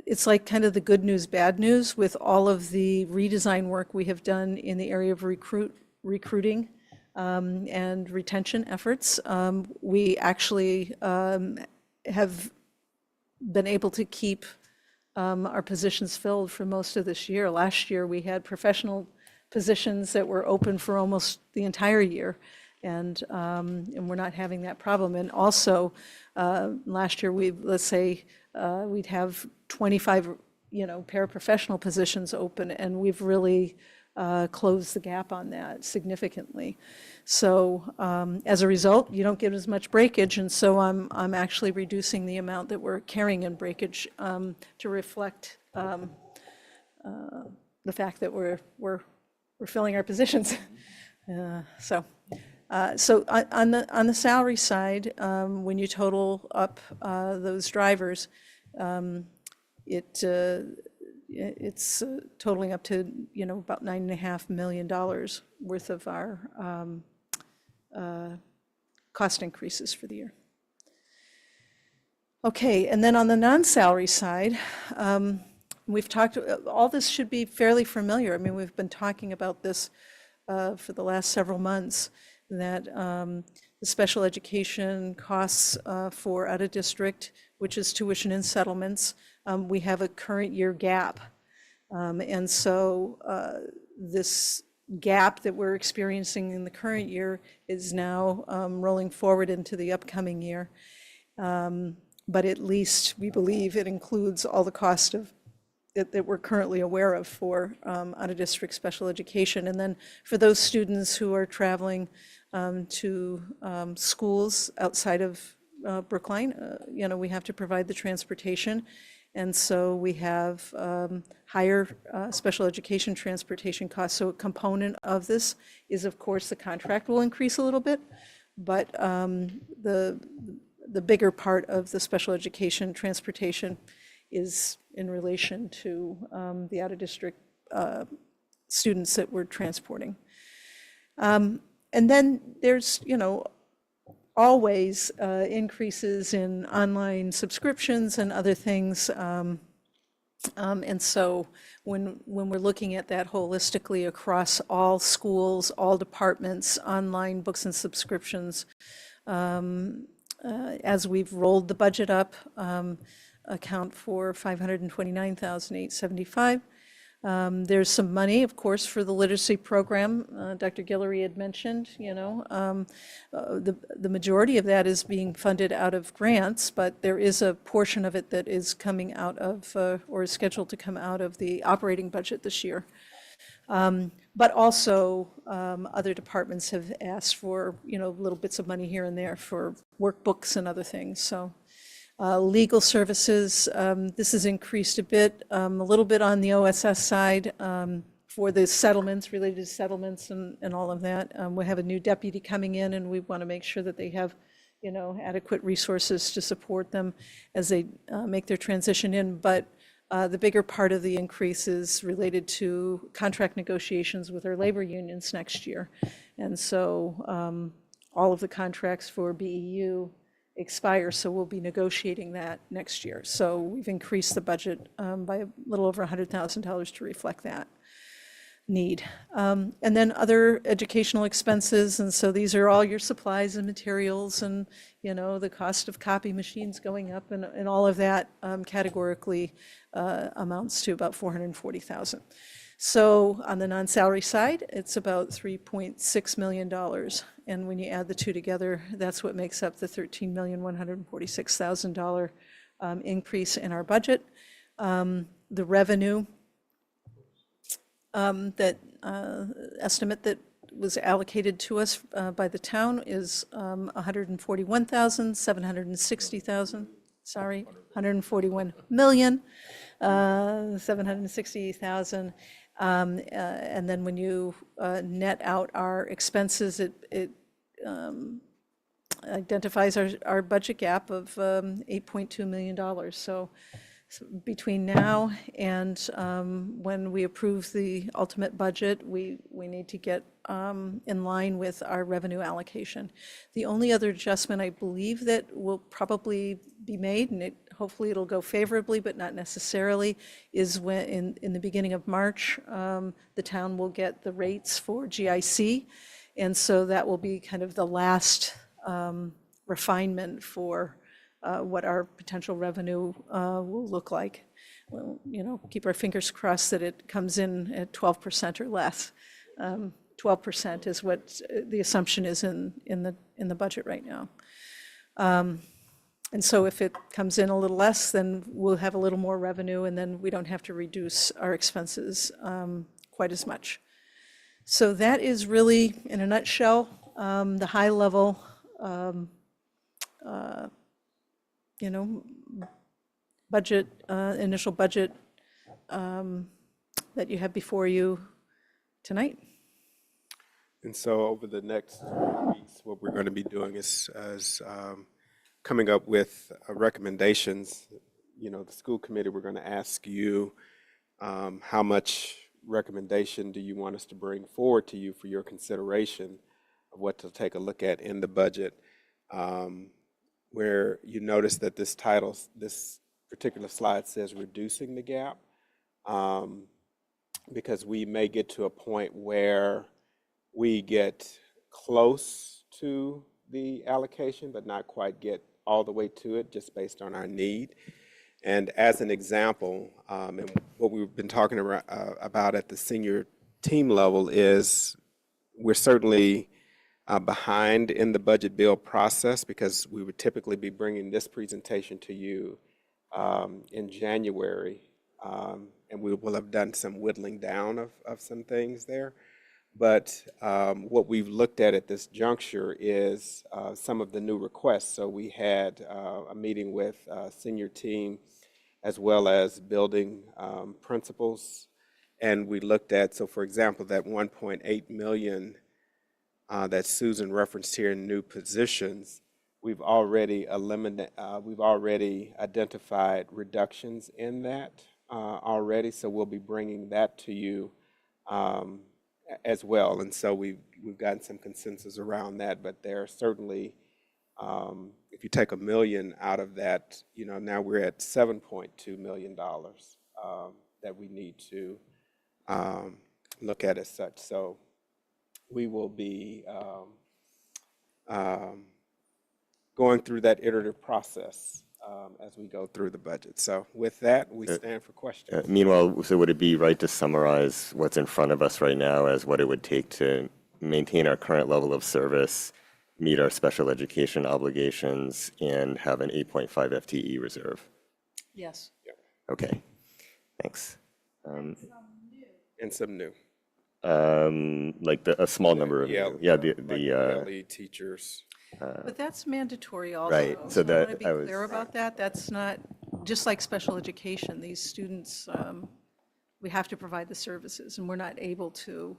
It's like kind of the good news, bad news with all of the redesign work we have done in the area of recruiting and retention efforts. We actually have been able to keep our positions filled for most of this year. Last year, we had professional positions that were open for almost the entire year, and we're not having that problem. And also, last year, let's say we'd have 25, you know, paraprofessional positions open, and we've really closed the gap on that significantly. So as a result, you don't get as much breakage, and so I'm actually reducing the amount that we're carrying in breakage to reflect the fact that we're filling our positions. So on the salary side, when you total up those drivers, it's totaling up to, you know, about $9.5 million worth of our cost increases for the year. Okay, and then on the non-salary side, we've talked, all this should be fairly familiar. I mean, we've been talking about this for the last several months, that the special education costs for out of district, which is tuition and settlements, we have a current year gap. And so this gap that we're experiencing in the current year is now rolling forward into the upcoming year. But at least we believe it includes all the cost of that we're currently aware of for out-of-district special education. And then for those students who are traveling to schools outside of Brookline, you know, we have to provide the transportation. And so we have higher special education transportation costs. So a component of this is, of course, the contract will increase a little bit, but the bigger part of the special education transportation is in relation to the out-of-district students that we're transporting. And then there's, you know, always increases in online subscriptions and other things. And so when we're looking at that holistically across all schools, all departments, online books and subscriptions, as we've rolled the budget up, account for $529,875. There's some money, of course, for the literacy program. Dr. Guillory had mentioned, you know, the majority of that is being funded out of grants, but there is a portion of it that is coming out of, or is scheduled to come out of the operating budget this year. But also other departments have asked for, you know, little bits of money here and there for workbooks and other things. So legal services, this has increased a bit, a little bit on the OSS side for the settlements, related to settlements and all of that. We have a new deputy coming in, and we want to make sure that they have, you know, adequate resources to support them as they make their transition in. But the bigger part of the increase is related to contract negotiations with our labor unions next year. And so all of the contracts for BEU expire, so we'll be negotiating that next year. So we've increased the budget by a little over $100,000 to reflect that need. And then other educational expenses, and so these are all your supplies and materials, and, you know, the cost of copy machines going up, and all of that categorically amounts to about $440,000. So on the non-salary side, it's about $3.6 million. And when you add the two together, that's what makes up the $13,146,000 increase in our budget. The revenue that estimate that was allocated to us by the town is 141,760,000. And then when you net out our expenses, it identifies our budget gap of $8.2 million. So between now and when we approve the ultimate budget, we need to get in line with our revenue allocation. The only other adjustment I believe that will probably be made, and hopefully it'll go favorably, but not necessarily, is when in the beginning of March, the town will get the rates for GIC. And so that will be kind of the last refinement for what our potential revenue will look like. We'll, you know, keep our fingers crossed that it comes in at 12% or less. 12% is what the assumption is in the budget right now. And so if it comes in a little less, then we'll have a little more revenue, and then we don't have to reduce our expenses quite as much. So that is really, in a nutshell, the high level you know, budget, initial budget that you have before you tonight. And so over the next 2 weeks, what we're going to be doing is coming up with recommendations. You know, the school committee, we're going to ask you how much recommendation do you want us to bring forward to you for your consideration of what to take a look at in the budget. Where you notice that this particular slide says reducing the gap, because we may get to a point where we get close to the allocation, but not quite get all the way to it, just based on our need. And as an example, and what we've been talking about at the senior team level is we're certainly behind in the budget bill process, because we would typically be bringing this presentation to you in January, and we will have done some whittling down of some things there. But what we've looked at this juncture is some of the new requests. So we had a meeting with senior team as well as building principals, and we looked at, so for example, that 1.8 million that Susan referenced here in new positions, we've already identified reductions in that already, so we'll be bringing that to you as well. And so we've gotten some consensus around that, but there are certainly, if you take $1 million out of that, you know, now we're at $7.2 million that we need to look at as such. So we will be going through that iterative process as we go through the budget. So with that, we stand for questions. Meanwhile, so would it be right to summarize what's in front of us right now as what it would take to maintain our current level of service, meet our special education obligations, and have an 8.5 FTE reserve? Yes. Okay, thanks. And some new. Like a small number of, the lead teachers. But that's mandatory also. Right, so I that want to be clear about that. That's not, just like special education, these students, we have to provide the services, and we're not able to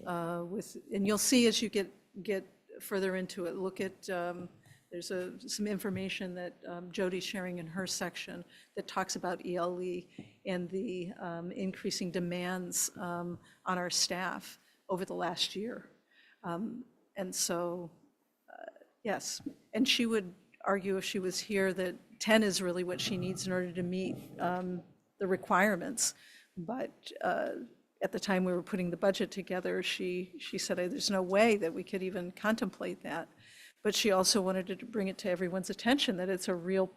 and you'll see as you get further into it, look at, there's some information that Jody's sharing in her section that talks about ELE and the increasing demands on our staff over the last year. And so, yes, and she would argue if she was here that 10 is really what she needs in order to meet the requirements. But at the time we were putting the budget together, she said there's no way that we could even contemplate that. But she also wanted to bring it to everyone's attention that it's a real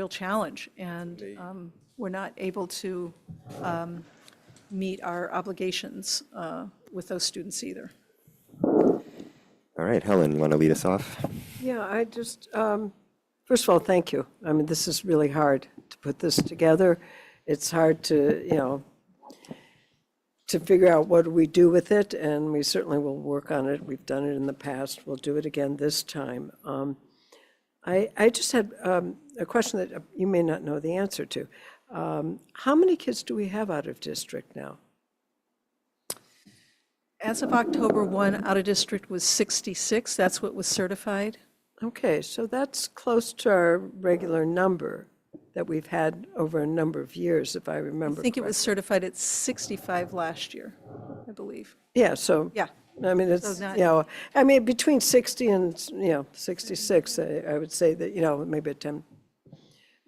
challenge, and we're not able to meet our obligations with those students either. All right, Helen, you want to lead us off? Yeah, I just, first of all, thank you. I mean, this is really hard to put this together. It's hard to, to figure out what do we do with it, and we certainly will work on it. We've done it in the past. We'll do it again this time. I just had a question that you may not know the answer to. How many kids do we have out of district now? As of October 1, out of district was 66. That's what was certified. Okay, so that's close to our regular number that we've had over a number of years, if I remember I think it was correctly. certified at 65 last year, I believe. Yeah, so. Yeah. I mean, it's, So not- I mean, between 60 and, 66, I would say that, maybe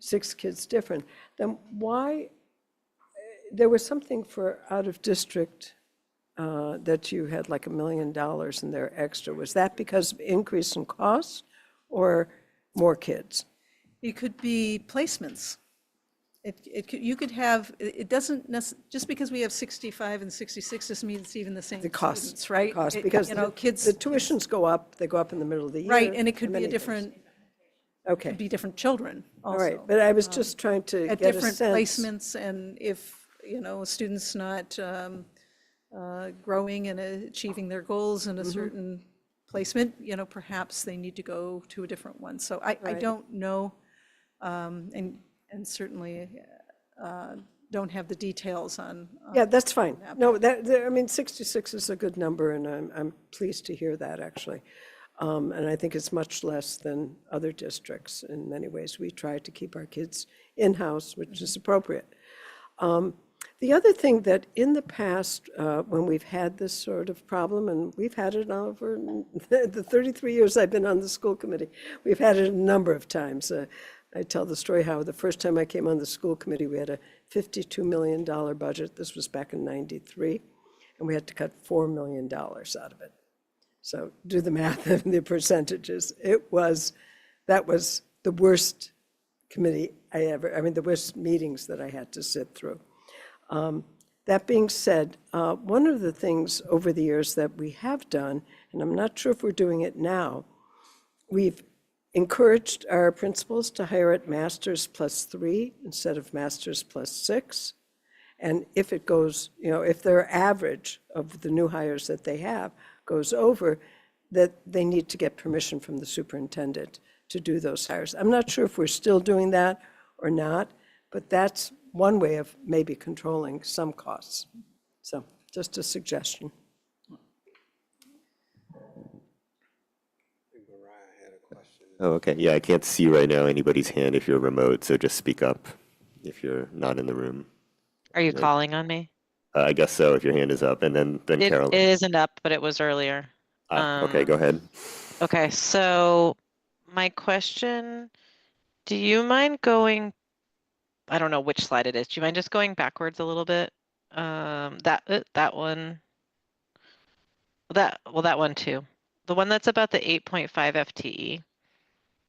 6 kids different. Then why, there was something for out of district that you had like $1 million in there extra. Was that because of increase in costs or more kids? It could be placements. You could have, it doesn't just because we have 65 and 66 doesn't mean it's even the same The costs, students, right? cost, It- because kids. the tuitions go up, they go up in the middle of the year. Right, and it could be many a different, things. Okay, could be different children also. all right, but I was just trying to At get a different sense. placements, and if, a student's not growing and achieving their goals in a certain placement, perhaps they need to go to a different one. So I Right. don't know, and certainly don't have the details on. Yeah, that's fine. that, No, I mean, 66 is a good number, and I'm pleased to hear that, actually. And I think it's much less than other districts in many ways. We try to keep our kids in-house, which is appropriate. The other thing that in the past, when we've had this sort of problem, and we've had it over the 33 years I've been on the school committee, we've had it a number of times. I tell the story how the first time I came on the school committee, we had a $52 million budget. This was back in '93, and we had to cut $4 million out of it. So do the math and the percentages. That was the worst committee the worst meetings that I had to sit through. That being said, one of the things over the years that we have done, and I'm not sure if we're doing it now, we've encouraged our principals to hire at Masters +3 instead of Masters +6. And if it goes, if their average of the new hires that they have goes over, that they need to get permission from the superintendent to do those hires. I'm not sure if we're still doing that or not, but that's one way of maybe controlling some costs. So just a suggestion. Oh, okay. Yeah, I can't see right now anybody's hand if you're remote, so just speak up if you're not in the room. Are you Right. calling on me? I guess so, if your hand is up, and then It Carolyn. isn't up, but it was earlier. Okay, go ahead. Okay, so my question, do you mind going, I don't know which slide it is. Do you mind just going backwards a little bit? That one. That one too. The one that's about the 8.5 FTE.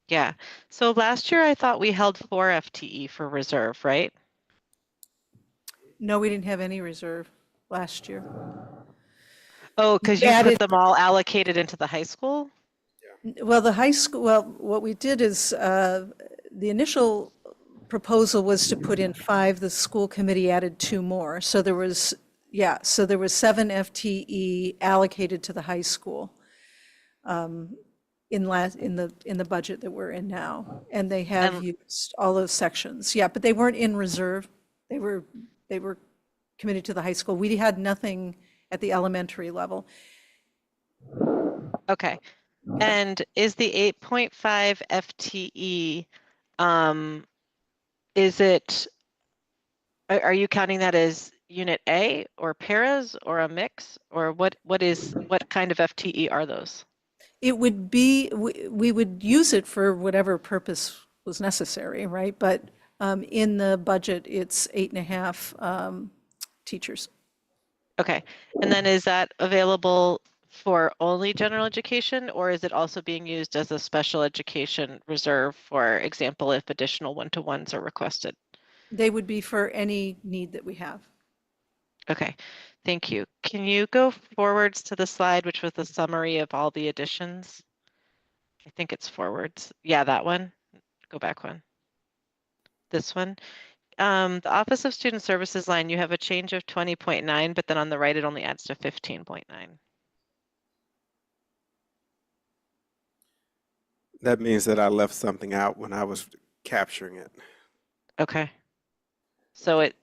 Yeah. So last year I thought we held 4 FTE for reserve, right? No, we didn't have any reserve last year. Oh, because you added- put them all allocated into the high school? Well, the high school, what we did is, the initial proposal was to put in 5, the school committee added 2 more. So there was 7 FTE allocated to the high school in the budget that we're in now. And they have used all those sections. Yeah, but they weren't in reserve. They were committed to the high school. We had nothing at the elementary level. Okay. And is the 8.5 FTE, is it, are you counting that as unit A or paras or a mix, or what kind of FTE are those? It would be, we would use it for whatever purpose was necessary, right? But in the budget, it's 8.5 teachers. Okay. And then is that available for only general education, or is it also being used as a special education reserve, for example, if additional one-to-ones are requested? They would be for any need that we have. Okay, thank you. Can you go forwards to the slide, which was the summary of all the additions? I think it's forwards. Yeah, that one. Go back one. This one. The Office of Student Services line, you have a change of 20.9, but then on the right, it only adds to 15.9. That means that I left something out when I was capturing it. Okay. So it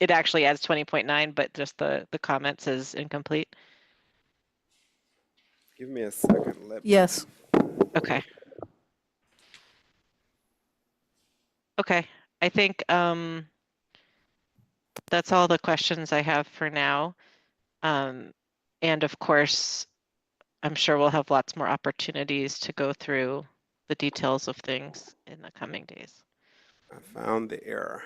actually adds 20.9, but just the comments is incomplete. Give me a second. Yes. Okay. Okay. I think that's all the questions I have for now. And of course, I'm sure we'll have lots more opportunities to go through the details of things in the coming days. I found the error.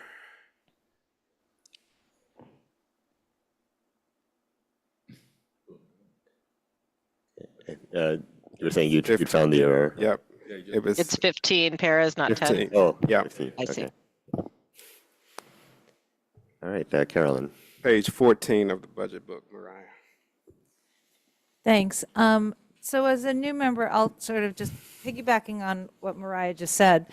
You were saying you found the error. Yep. It was. It's 15 paras, not 10. Oh, yeah. 15. I see. Okay. All right, Carolyn. Page 14 of the budget book, Mariah. Thanks. So as a new member, I'll sort of just piggybacking on what Mariah just said.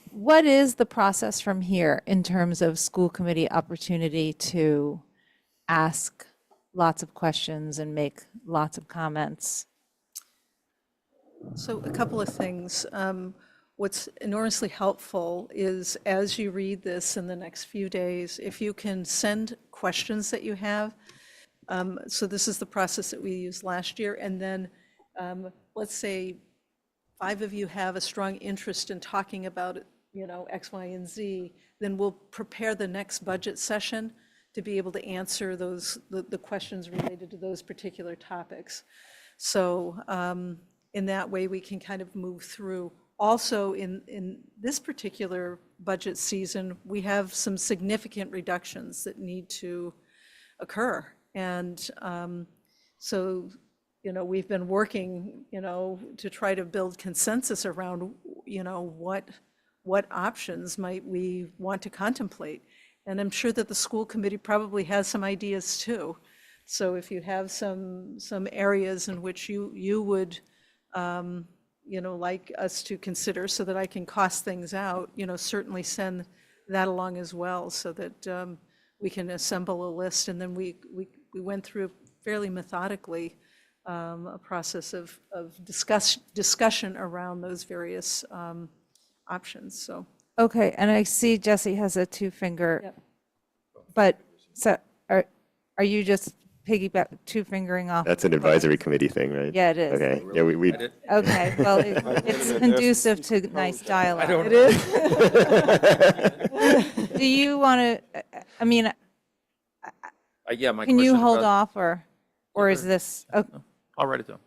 What is the process from here in terms of school committee opportunity to ask lots of questions and make lots of comments? So a couple of things. What's enormously helpful is as you read this in the next few days, if you can send questions that you have. So this is the process that we used last year. And then let's say 5 of you have a strong interest in talking about, X, Y, and Z, then we'll prepare the next budget session to be able to answer the questions related to those particular topics. So in that way, we can kind of move through. Also, in this particular budget season, we have some significant reductions that need to occur. And so, we've been working, to try to build consensus around, what options might we want to contemplate. And I'm sure that the school committee probably has some ideas too. So if you have some areas in which you would, like us to consider so that I can cost things out, certainly send that along as well so that we can assemble a list. And then we went through fairly methodically a process of discussion around those various options. So. Okay, and I see Jesse has a 2-finger, but so are you just two-fingering off? That's an advisory committee thing, right? Yeah, it is. Okay. Yeah, we Okay, well, it's conducive to nice dialogue. don't- It is. Do you want to, I mean, Yeah, my can you question hold about- off or is this, I'll write it down.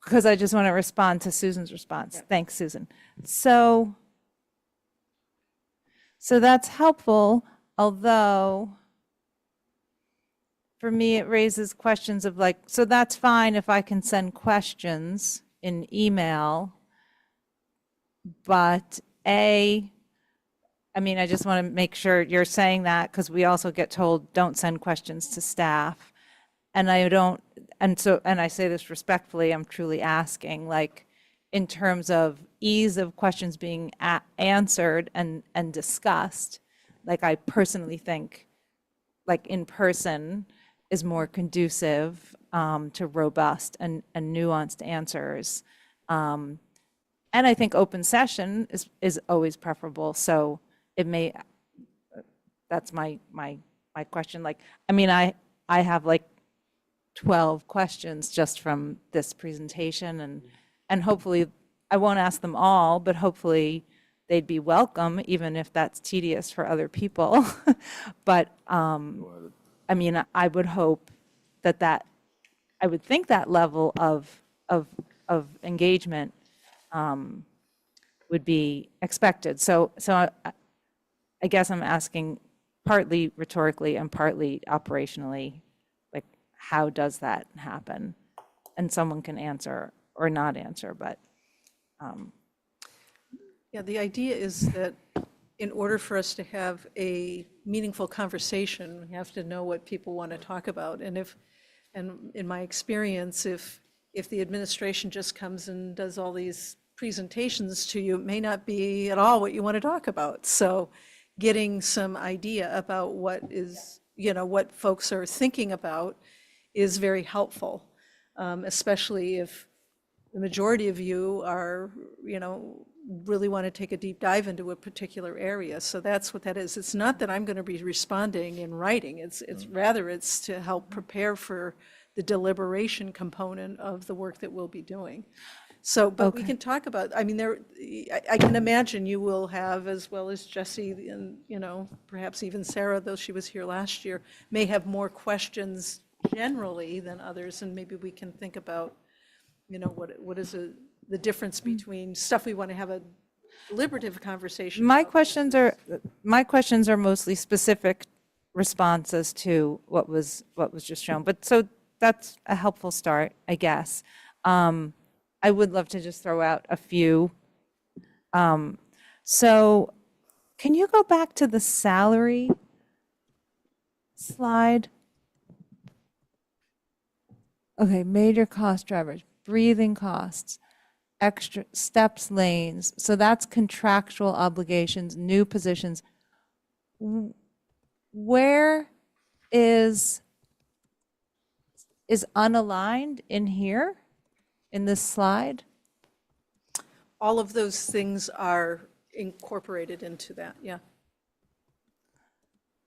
because I just want to respond to Susan's response. Thanks, Susan. So that's helpful, although for me, it raises questions of like, so that's fine if I can send questions in email, but I just want to make sure you're saying that because we also get told, don't send questions to staff. And I say this respectfully, I'm truly asking, like, in terms of ease of questions being answered and discussed, like I personally think, like in person is more conducive to robust and nuanced answers. And I think open session is always preferable. So it may, that's my my question. Like, I mean, I have like 12 questions just from this presentation, and hopefully, I won't ask them all, but hopefully they'd be welcome, even if that's tedious for other people. But, I mean, I would hope that I would think that level of engagement would be expected. So I guess I'm asking partly rhetorically and partly operationally, like, how does that happen? And someone can answer or not answer, but. Yeah, the idea is that in order for us to have a meaningful conversation, we have to know what people want to talk about. And in my experience, if the administration just comes and does all these presentations to you, it may not be at all what you want to talk about. So getting some idea about what is, what folks are thinking about is very helpful, especially if the majority of you are, really want to take a deep dive into a particular area. So that's what that is. It's not that I'm going to be responding in writing. It's rather it's to help prepare for the deliberation component of the work that we'll be doing. So, but we can talk about, I mean, I can imagine you will have, as well as Jesse and, perhaps even Sarah, though she was here last year, may have more questions generally than others, and maybe we can think about, what is the difference between stuff we want to have a deliberative conversation. My questions are mostly specific responses to what was just shown. But so that's a helpful start, I guess. I would love to just throw out a few. So can you go back to the salary slide? Okay, major cost drivers, breathing costs, extra steps lanes. So that's contractual obligations, new positions. Where is unaligned in here, in this slide? All of those things are incorporated into that, yeah.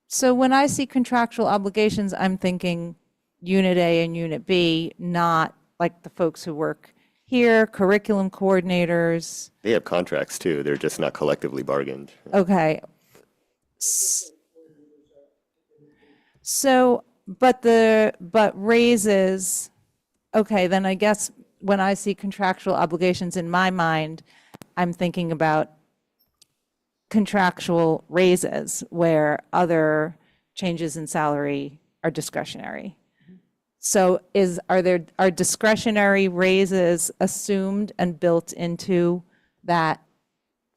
So when I see contractual obligations, I'm thinking Unit A and Unit B, not like the folks who work here, curriculum coordinators. They have contracts too. They're just not collectively bargained. Okay. So, but raises, okay, then I guess when I see contractual obligations in my mind, I'm thinking about contractual raises where other changes in salary are discretionary. So are discretionary raises assumed and built into that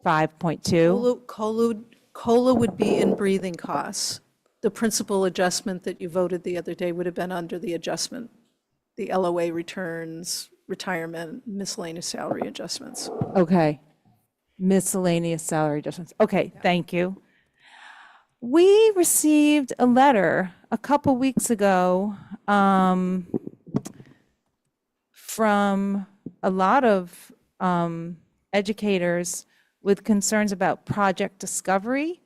5.2? COLA would be in breathing costs. The principal adjustment that you voted the other day would have been under the adjustment, the LOA returns, retirement, miscellaneous salary adjustments. Okay. Miscellaneous salary adjustments. Okay, thank you. We received a letter a couple weeks ago from a lot of educators with concerns about project discovery,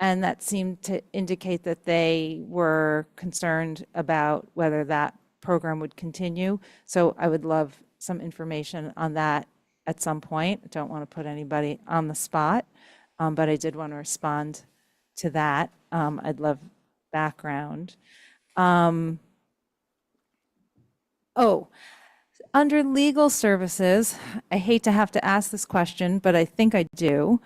and that seemed to indicate that they were concerned about whether that program would continue. So I would love some information on that at some point. I don't want to put anybody on the spot, but I did want to respond to that. I'd love background. Under legal services, I hate to have to ask this question, but I think I do.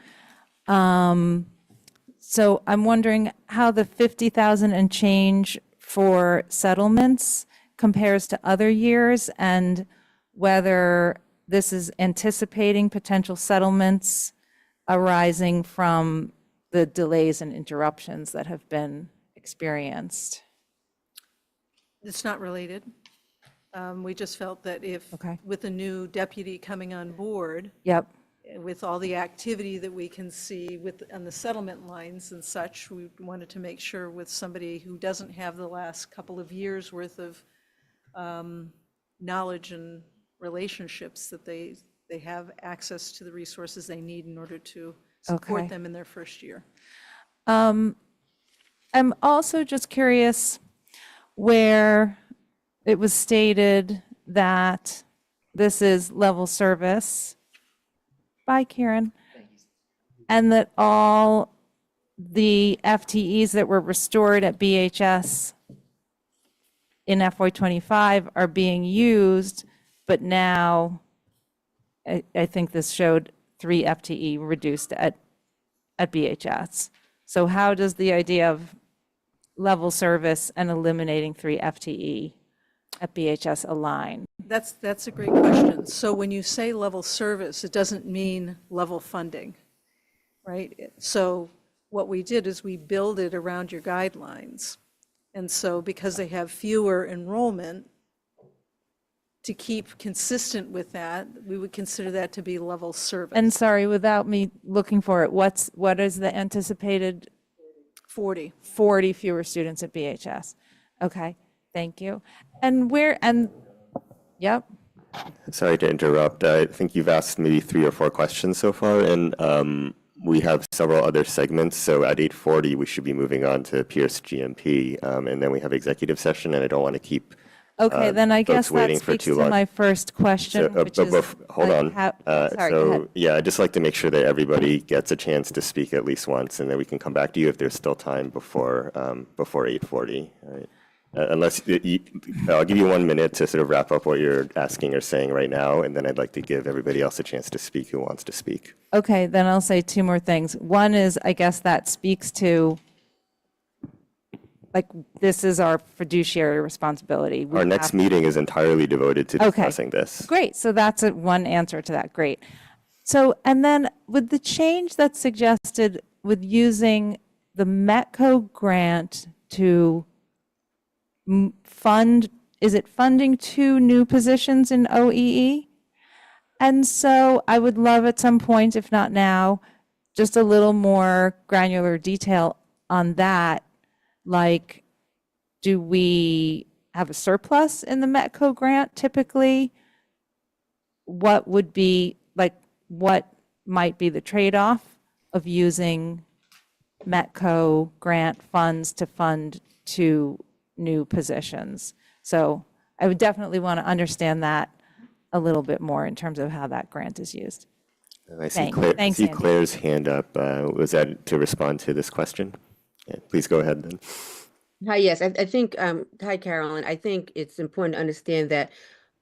So I'm wondering how the 50,000 and change for settlements compares to other years, and whether this is anticipating potential settlements arising from the delays and interruptions that have been experienced. It's not related. We just felt that if, with a new deputy coming on board, Yep. with all the activity that we can see on the settlement lines and such, we wanted to make sure with somebody who doesn't have the last couple of years' worth of knowledge and relationships, that they have access to the resources they need in order to support them in their first year. I'm also just curious where it was stated that this is level service. Bye, Karen. And that all the FTEs that were restored at BHS in FY25 are being used, but now I think this showed 3 FTE reduced at BHS. So how does the idea of level service and eliminating 3 FTE at BHS align? That's a great question. So when you say level service, it doesn't mean level funding, right? So what we did is we build it around your guidelines. And so because they have fewer enrollment, to keep consistent with that, we would consider that to be level service. And sorry, without me looking for it, what is the anticipated 40. 40 fewer students at BHS? Okay, thank you. Yep. Sorry to interrupt. I think you've asked maybe 3 or 4 questions so far, and we have several other segments. So at 8:40, we should be moving on to Pierce GMP, and then we have executive session, and I don't want to keep Okay, then I guess folks waiting that for speaks too to long. my first question, So, which is... hold on. Sorry, go ahead. Yeah, I'd just like to make sure that everybody gets a chance to speak at least once, and then we can come back to you if there's still time before 8:40. All right. I'll give you 1 minute to sort of wrap up what you're asking or saying right now, and then I'd like to give everybody else a chance to speak who wants to speak. Okay, then I'll say 2 more things. One is, I guess that speaks to, like, this is our fiduciary responsibility. Our next meeting is entirely devoted to discussing this. Great, so that's one answer to that, great. So, and then with the change that's suggested with using the METCO grant to fund, is it funding 2 new positions in OEE? And so I would love at some point, if not now, just a little more granular detail on that. Like, do we have a surplus in the METCO grant typically? What would be, like, what might be the trade-off of using METCO grant funds to fund 2 new positions? So I would definitely want to understand that a little bit more in terms of how that grant is used. I see, Thanks, Andy. Claire's hand up. Was that to respond to this question? Yeah, please go ahead then. Hi, yes, I think, hi, Carolyn. I think it's important to understand that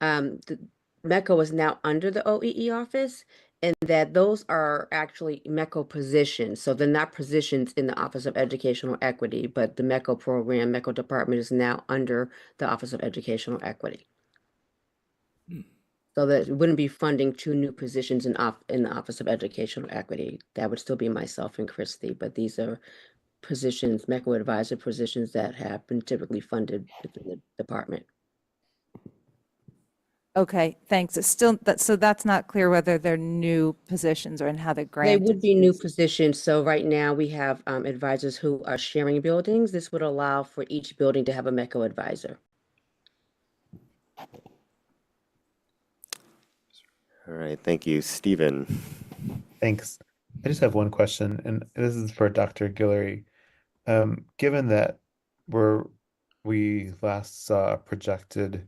the MECO is now under the OEE office, and that those are actually MECO positions. So they're not positions in the Office of Educational Equity, but the MECO program, MECO department is now under the Office of Educational Equity. So that it wouldn't be funding 2 new positions in the Office of Educational Equity. That would still be myself and Christy, but these are positions, MECO advisor positions that have been typically funded within the department. Okay, thanks. It's still, so that's not clear whether they're new positions or in how the grant They would is be new used. positions. So right now we have advisors who are sharing buildings. This would allow for each building to have a MECO advisor. All right, thank you. Stephen. Thanks. I just have one question, and this is for Dr. Guillory. Given that we last saw a projected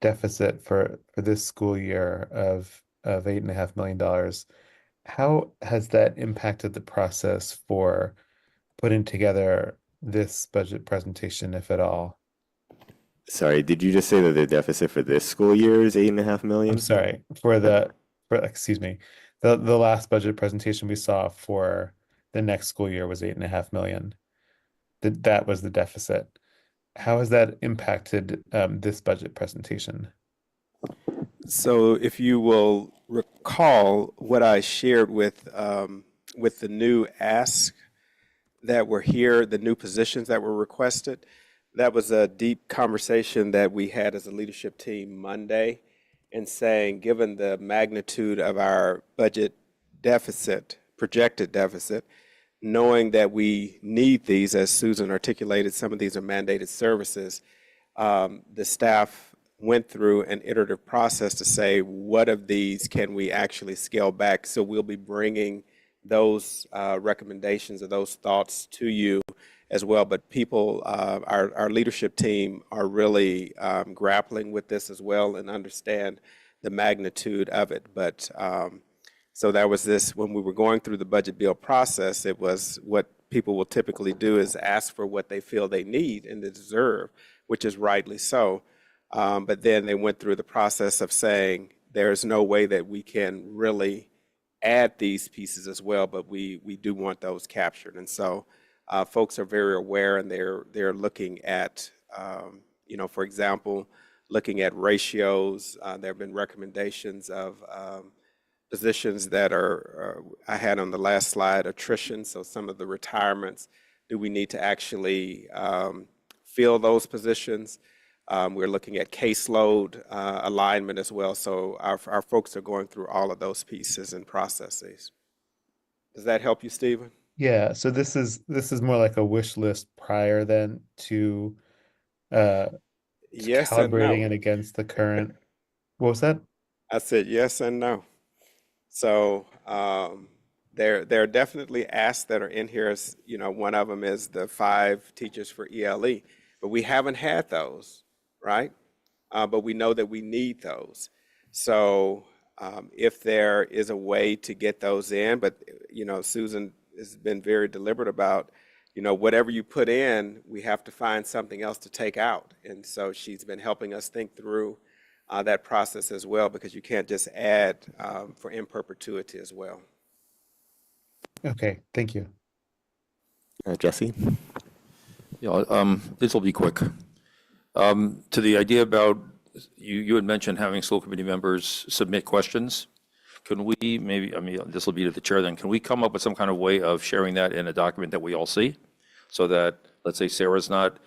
deficit for this school year of $8.5 million, how has that impacted the process for putting together this budget presentation, if at all? Sorry, did you just say that the deficit for this school year is $8.5 million? I'm sorry, excuse me, the last budget presentation we saw for the next school year was $8.5 million. That was the deficit. How has that impacted this budget presentation? So if you will recall what I shared with the new ask that were here, the new positions that were requested, that was a deep conversation that we had as a leadership team Monday, and saying, given the magnitude of our budget deficit, projected deficit, knowing that we need these, as Susan articulated, some of these are mandated services, the staff went through an iterative process to say, what of these can we actually scale back? So we'll be bringing those recommendations or those thoughts to you as well. But people, our leadership team are really grappling with this as well and understand the magnitude of it. But so that was this, when we were going through the budget bill process, it was what people will typically do is ask for what they feel they need and they deserve, which is rightly so. But then they went through the process of saying, there's no way that we can really add these pieces as well, but we do want those captured. And so folks are very aware, and they're looking at, you know, for example, looking at ratios. There have been recommendations of positions that are, I had on the last slide, attrition. So some of the retirements, do we need to actually fill those positions? We're looking at caseload alignment as well. So our folks are going through all of those pieces and processes. Does that help you, Stephen? Yeah, so this is more like a wish list prior then to Yes and calibrating no. it against the current. What was that? I said yes and no. So there are definitely asks that are in here. As you know, one of them is the 5 teachers for ELE, but we haven't had those, right? But we know that we need those. So if there is a way to get those in, but you know, Susan has been very deliberate about, you know, whatever you put in, we have to find something else to take out. And so she's been helping us think through that process as well, because you can't just add for in perpetuity as well. Okay, thank you. Jesse? Yeah, this will be quick. To the idea about, you had mentioned having school committee members submit questions. Can we maybe, I mean, this will be to the chair then, can we come up with some kind of way of sharing that in a document that we all see? So that, let's say Sarah's not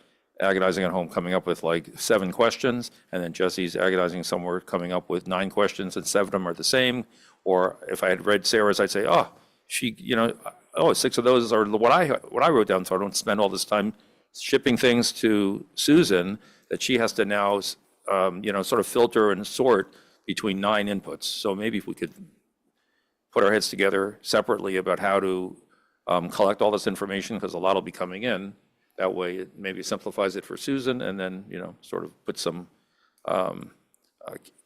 agonizing at home coming up with like 7 questions, and then Jesse's agonizing somewhere coming up with 9 questions, and 7 of them are the same. Or if I had read Sarah's, I'd say, oh, she, you know, oh, 6 of those are what I wrote down, so I don't spend all this time shipping things to Susan that she has to now, you know, sort of filter and sort between 9 inputs. So maybe if we could put our heads together separately about how to collect all this information, because a lot will be coming in. That way, it maybe simplifies it for Susan, and then, you know, sort of put some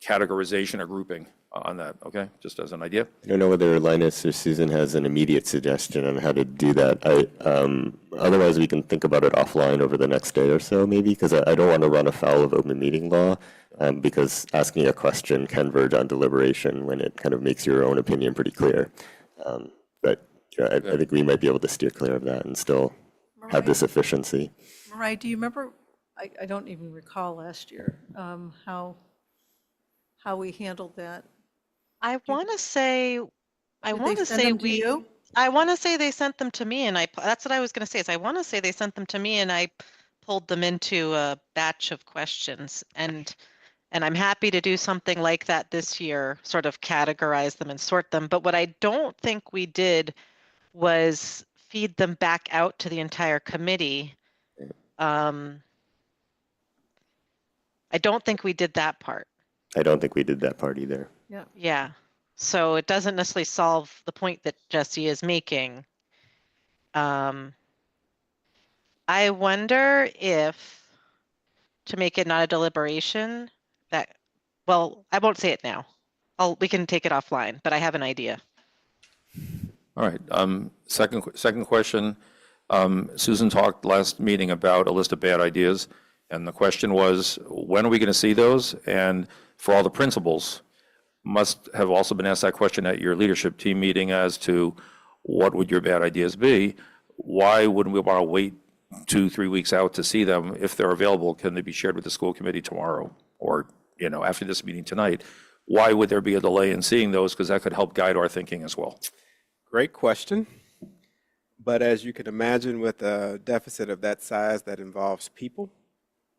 categorization or grouping on that, okay? Just as an idea. I don't know whether Linus or Susan has an immediate suggestion on how to do that. Otherwise, we can think about it offline over the next day or so, maybe, because I don't want to run afoul of open meeting law, because asking a question can verge on deliberation when it kind of makes your own opinion pretty clear. But you know, I think we might be able to steer clear of that and still have this efficiency. Mariah, do you remember, I don't even recall last year, how we handled that? I want to say, I Did want they to send say them to you? I want to say they sent them to me, and that's what I was going to say, is I want to say they sent them to me, and I pulled them into a batch of questions, and I'm happy to do something like that this year, sort of categorize them and sort them. But what I don't think we did was feed them back out to the entire committee. I don't think we did that part. I don't think we did that part either. Yeah. Yeah. So it doesn't necessarily solve the point that Jesse is making. I wonder if, to make it not a deliberation, that, well, I won't say it now. We can take it offline, but I have an idea. All right, second question. Susan talked last meeting about a list of bad ideas, and the question was, when are we going to see those? And for all the principals, must have also been asked that question at your leadership team meeting as to what would your bad ideas be? Why wouldn't we want to wait 2-3 weeks out to see them? If they're available, can they be shared with the school committee tomorrow, or, you know, after this meeting tonight? Why would there be a delay in seeing those? Because that could help guide our thinking as well. Great question. But as you can imagine, with a deficit of that size, that involves people.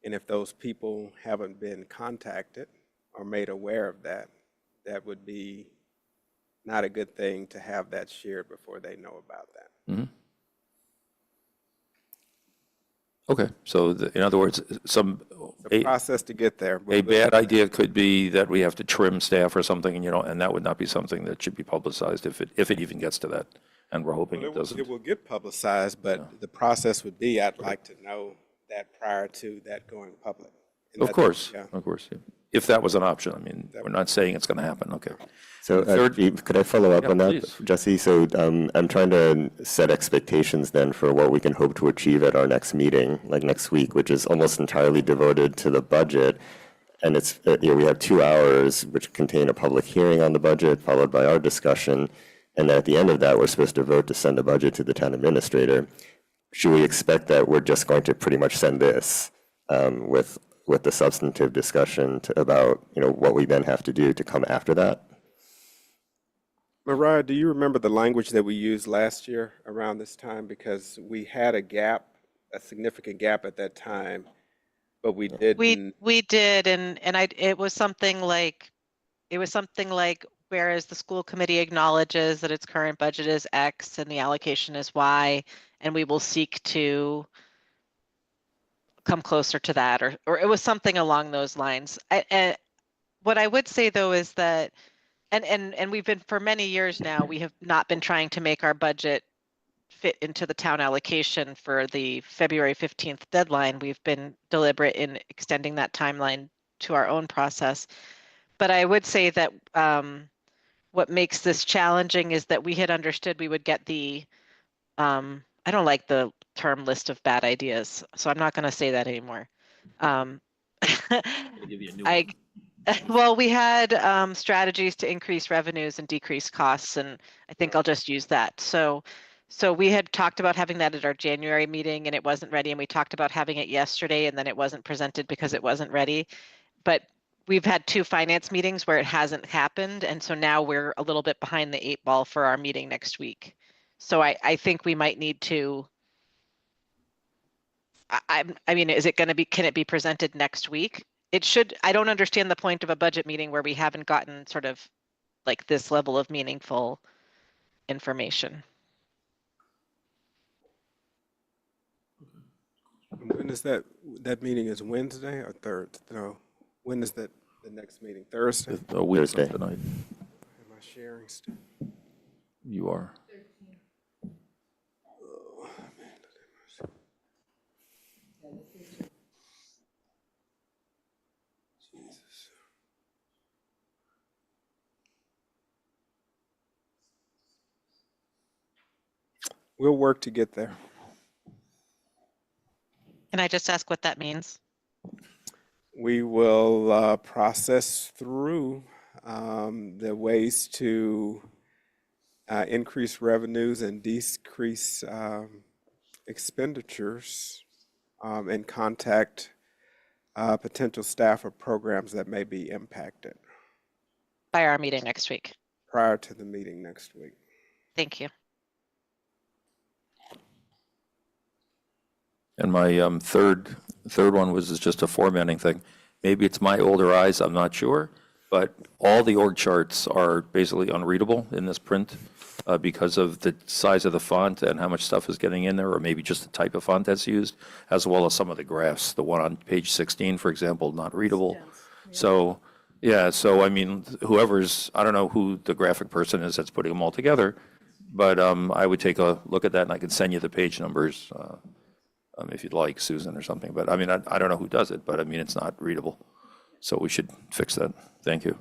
And if those people haven't been contacted or made aware of that, that would be not a good thing to have that shared before they know about that. Mm-hmm. Okay, so in other words, It's a process to get there. A bad idea could be that we have to trim staff or something, and, you know, and that would not be something that should be publicized if it even gets to that. and we're hoping Well, it doesn't. it will get publicized, but the process would be, I'd like to know that prior to that going public. And Of course, yeah. of course. Yeah. If that was an option, I mean, we're not saying it's going to happen, okay. So Third- could I follow up Yeah, on that, please. Jesse? So I'm trying to set expectations then for what we can hope to achieve at our next meeting, like next week, which is almost entirely devoted to the budget. And it's, we have 2 hours, which contain a public hearing on the budget, followed by our discussion. And then at the end of that, we're supposed to vote to send the budget to the town administrator. Should we expect that we're just going to pretty much send this with the substantive discussion about, what we then have to do to come after that? Mariah, do you remember the language that we used last year around this time? Because we had a gap, a significant gap at that time, but we didn't. We did, and it was something like, whereas the school committee acknowledges that its current budget is X and the allocation is Y, and we will seek to come closer to that, or it was something along those lines. What I would say though is that, and we've been, for many years now, we have not been trying to make our budget fit into the town allocation for the February 15th deadline. We've been deliberate in extending that timeline to our own process. But I would say that what makes this challenging is that we had understood we would get the, I don't like the term list of bad ideas, so I'm not going to say that anymore. Well, we had strategies to increase revenues and decrease costs, and I think I'll just use that. So we had talked about having that at our January meeting, and it wasn't ready, and we talked about having it yesterday, and then it wasn't presented because it wasn't ready. But we've had 2 finance meetings where it hasn't happened, and so now we're a little bit behind the 8 ball for our meeting next week. So I think we might need to, I mean, is it going to be, can it be presented next week? It should. I don't understand the point of a budget meeting where we haven't gotten sort of like this level of meaningful information. When is that meeting is Wednesday or Thursday? No, when is that, the next meeting? Thursday? A week from Thursday. tonight, Am I sharing still? you are. Oh, man. Jesus. We'll work to get there. Can I just ask what that means? We will process through the ways to increase revenues and decrease expenditures, and contact potential staff or programs that may be impacted By our meeting next week. prior to the meeting next week. Thank you. And my third one was just a formatting thing. Maybe it's my older eyes, I'm not sure, but all the org charts are basically unreadable in this print because of the size of the font and how much stuff is getting in there, or maybe just the type of font that's used, as well as some of the graphs. The one on page 16, for example, not readable. So, yeah, so I mean, I don't know who the graphic person is that's putting them all together, but I would take a look at that and I can send you the page numbers. If you'd like, Susan, or something. But I mean, I don't know who does it, but I mean, it's not readable. So we should fix that. Thank you.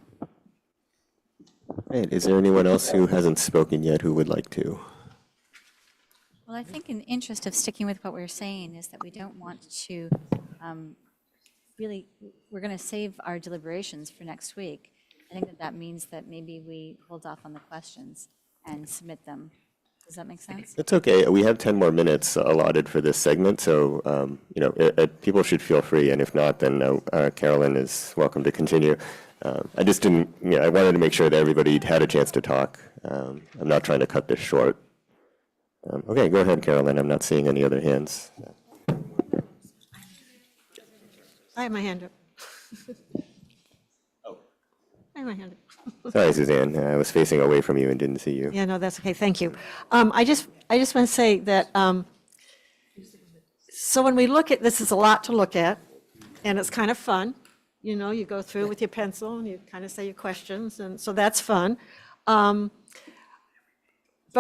Right. Is there anyone else who hasn't spoken yet who would like to? Well, I think in the interest of sticking with what we're saying is that we don't want to really, we're going to save our deliberations for next week. I think that means that maybe we hold off on the questions and submit them. Does that make sense? It's okay. We have 10 more minutes allotted for this segment, so people should feel free, and if not, then Carolyn is welcome to continue. I just didn't, I wanted to make sure that everybody had a chance to talk. I'm not trying to cut this short. Okay, go ahead, Carolyn. I'm not seeing any other hands. I have my hand up. I have my hand up. Sorry, Suzanne. I was facing away from you and didn't see you. Yeah, no, that's okay. Thank you. I just want to say that, so when we look at, this is a lot to look at, and it's kind of fun. You go through with your pencil and you kind of say your questions, and so that's fun. But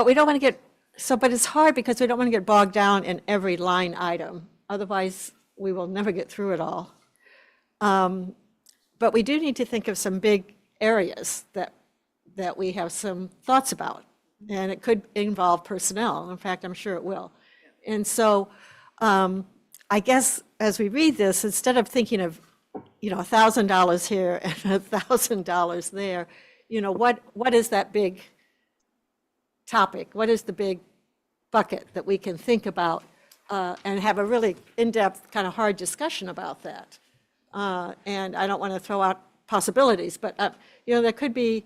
we don't want to get So, but it's hard because we don't want to get bogged down in every line item. Otherwise, we will never get through it all. But we do need to think of some big areas that we have some thoughts about. And it could involve personnel. In fact, I'm sure it will. And so I guess as we read this, instead of thinking of, $1,000 here and $1,000 there, what is that big topic? What is the big bucket that we can think about and have a really in-depth, kind of hard discussion about that? And I don't want to throw out possibilities, but there could be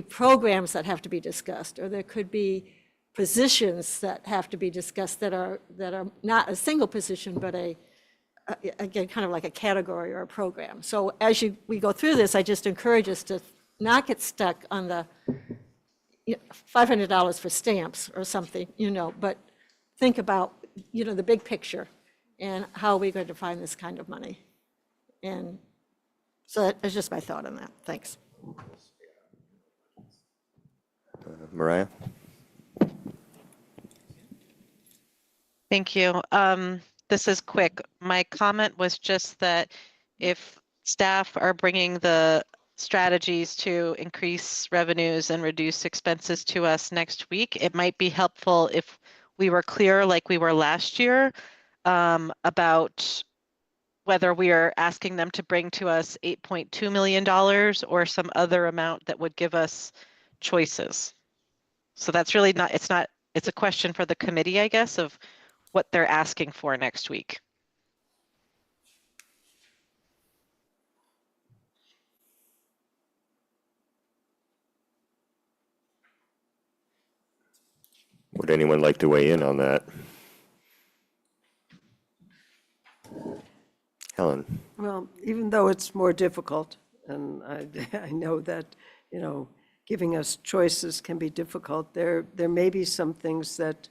programs that have to be discussed, or there could be positions that have to be discussed that are not a single position, but again, kind of like a category or a program. So as we go through this, I just encourage us to not get stuck on the $500 for stamps or something, but think about, the big picture and how we're going to find this kind of money. And so that's just my thought on that. Thanks. Mariah? Thank you. This is quick. My comment was just that if staff are bringing the strategies to increase revenues and reduce expenses to us next week, it might be helpful if we were clear, like we were last year, about whether we are asking them to bring to us $8.2 million or some other amount that would give us choices. So that's really not, it's a question for the committee, I guess, of what they're asking for next week. Would anyone like to weigh in on that? Helen? Well, even though it's more difficult, and I know that, giving us choices can be difficult, there may be some things that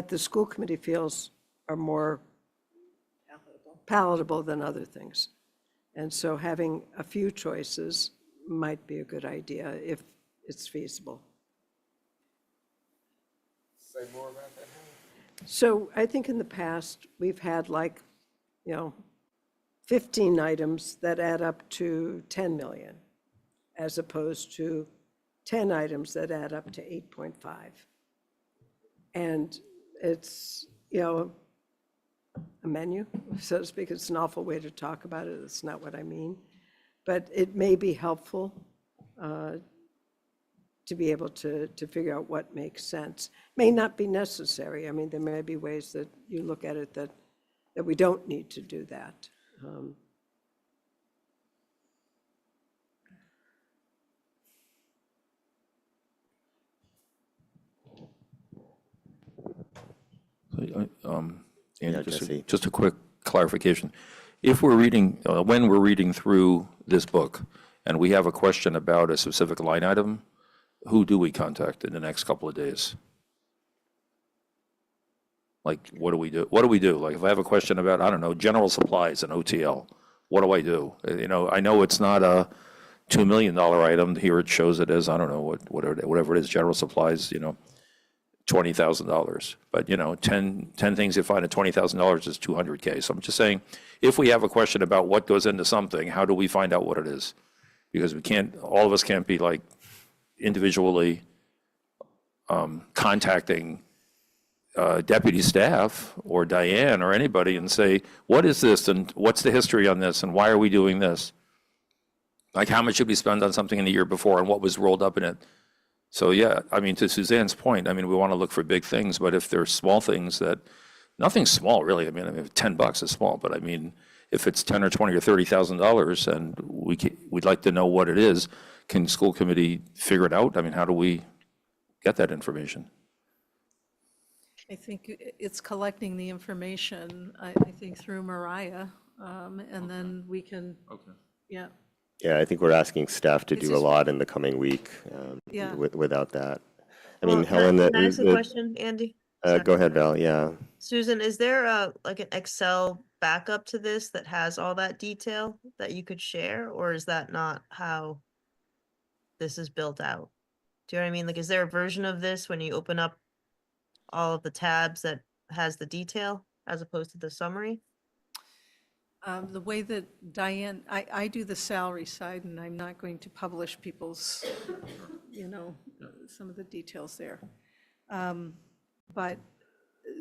the school committee feels are more palatable than other things. And so having a few choices might be a good idea if it's feasible. Say more about that. So I think in the past, we've had 15 items that add up to 10 million, as opposed to 10 items that add up to 8.5. And it's, a menu, so to speak. It's an awful way to talk about it. That's not what I mean. But it may be helpful to be able to figure out what makes sense. May not be necessary. I mean, there may be ways that you look at it that we don't need to do that. Yeah, Andy, just a quick clarification. If we're reading, when we're reading through this book and we have a question about a specific line item, who do we contact in the next couple of days? Like, what do we do? What do we do? Like, if I have a question about, I don't know, general supplies and OTL, what do I do? I know it's not a $2 million item. Here it shows it as, I don't know, whatever it is, general supplies, $20,000. But, 10 things you find at $20,000 is $200K. So I'm just saying, if we have a question about what goes into something, how do we find out what it is? Because all of us can't be like individually contacting deputy staff or Diane or anybody and say, what is this and what's the history on this and why are we doing this? Like, how much should we spend on something in the year before and what was rolled up in it? So yeah, I mean, to Suzanne's point, I mean, we want to look for big things, but if there's small things nothing's small really. I mean, $10 is small, but I mean, if it's $10 or $20 or $30,000 and we'd like to know what it is, can school committee figure it out? I mean, how do we get that information? I think it's collecting the information, I think, through Mariah, and then we can, yeah. Yeah, I think we're asking staff to It's do a just- lot in the coming week Yeah. without that. I Well, mean, Helen, can I ask a question, Andy? go ahead, Val, yeah. Susan, is there like an Excel backup to this that has all that detail that you could share, or is that not how this is built out? Do you know what I mean? Like, is there a version of this when you open up all of the tabs that has the detail as opposed to the summary? The way that Diane, I do the salary side, and I'm not going to publish people's, some of the details there. But,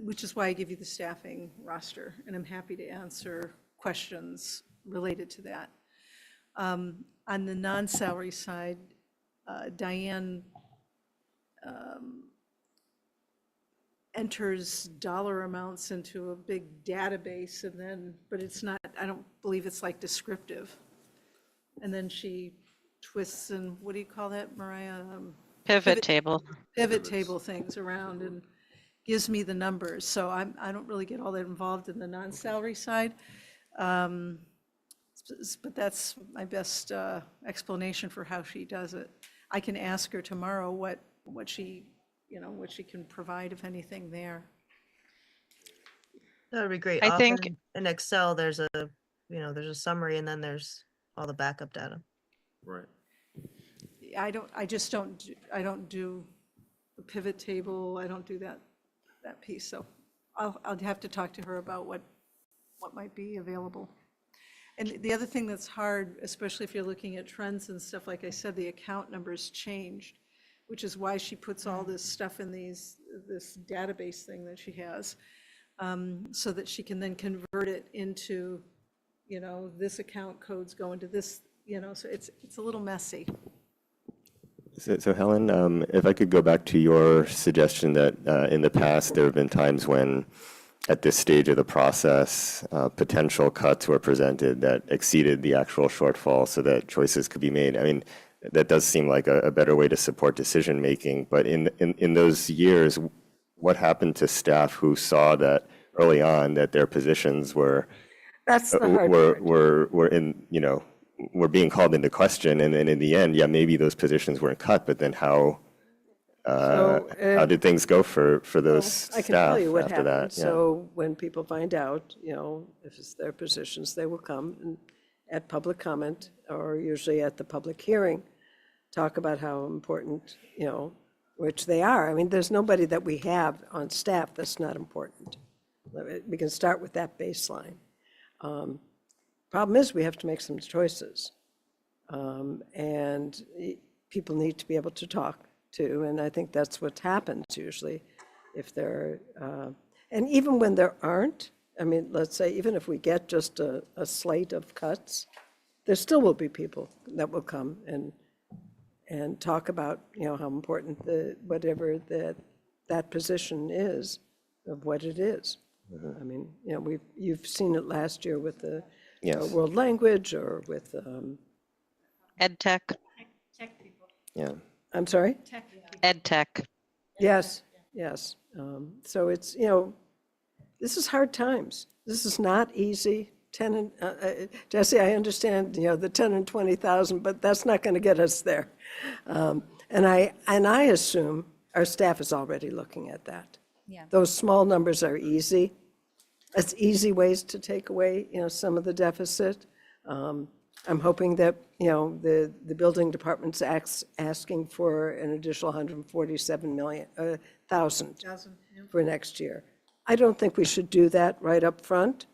which is why I give you the staffing roster, and I'm happy to answer questions related to that. On the non-salary side, Diane enters dollar amounts into a big database, and then, but it's not, I don't believe it's like descriptive. And then she twists and, what do you call that, Mariah? Pivot table. Pivot table things around and gives me the numbers. So I don't really get all that involved in the non-salary side. But that's my best explanation for how she does it. I can ask her tomorrow what she can provide, if anything, there. That would be great. I think Often in Excel, there's a summary and then there's all the backup data. Right. I don't do the pivot table. I don't do that piece. So I'll have to talk to her about what might be available. And the other thing that's hard, especially if you're looking at trends and stuff, like I said, the account numbers changed, which is why she puts all this stuff in this database thing that she has, so that she can then convert it into, this account codes go into this, so it's a little messy. So Helen, if I could go back to your suggestion that in the past there have been times when at this stage of the process, potential cuts were presented that exceeded the actual shortfall so that choices could be made. I mean, that does seem like a better way to support decision making. But in those years, what happened to staff who saw that early on that their positions were That's the hard part. were in, were being called into question, and then in the end, yeah, maybe those positions weren't cut, but then how did things go for those I can tell staff you what after happened. that? Yeah. So when people find out, if it's their positions, they will come and at public comment, or usually at the public hearing, talk about how important, which they are. I mean, there's nobody that we have on staff that's not important. We can start with that baseline. Problem is, we have to make some choices. And people need to be able to talk to, and I think that's what happens usually if there and even when there aren't, I mean, let's say even if we get just a slate of cuts, there still will be people that will come and talk about, how important whatever that position is, of what it is. I mean, you've seen it last year with the world language, or with ed tech. Yeah. I'm sorry? Ed tech. Yes, yes. So it's, this is hard times. This is not easy. Jesse, I understand, the 10 and 20,000, but that's not going to get us there. And I assume our staff is already looking at that. Yeah. Those small numbers are easy. It's easy ways to take away, some of the deficit. I'm hoping that, the building department's asking for an additional 147,000 for next year. I don't think we should do that right up front.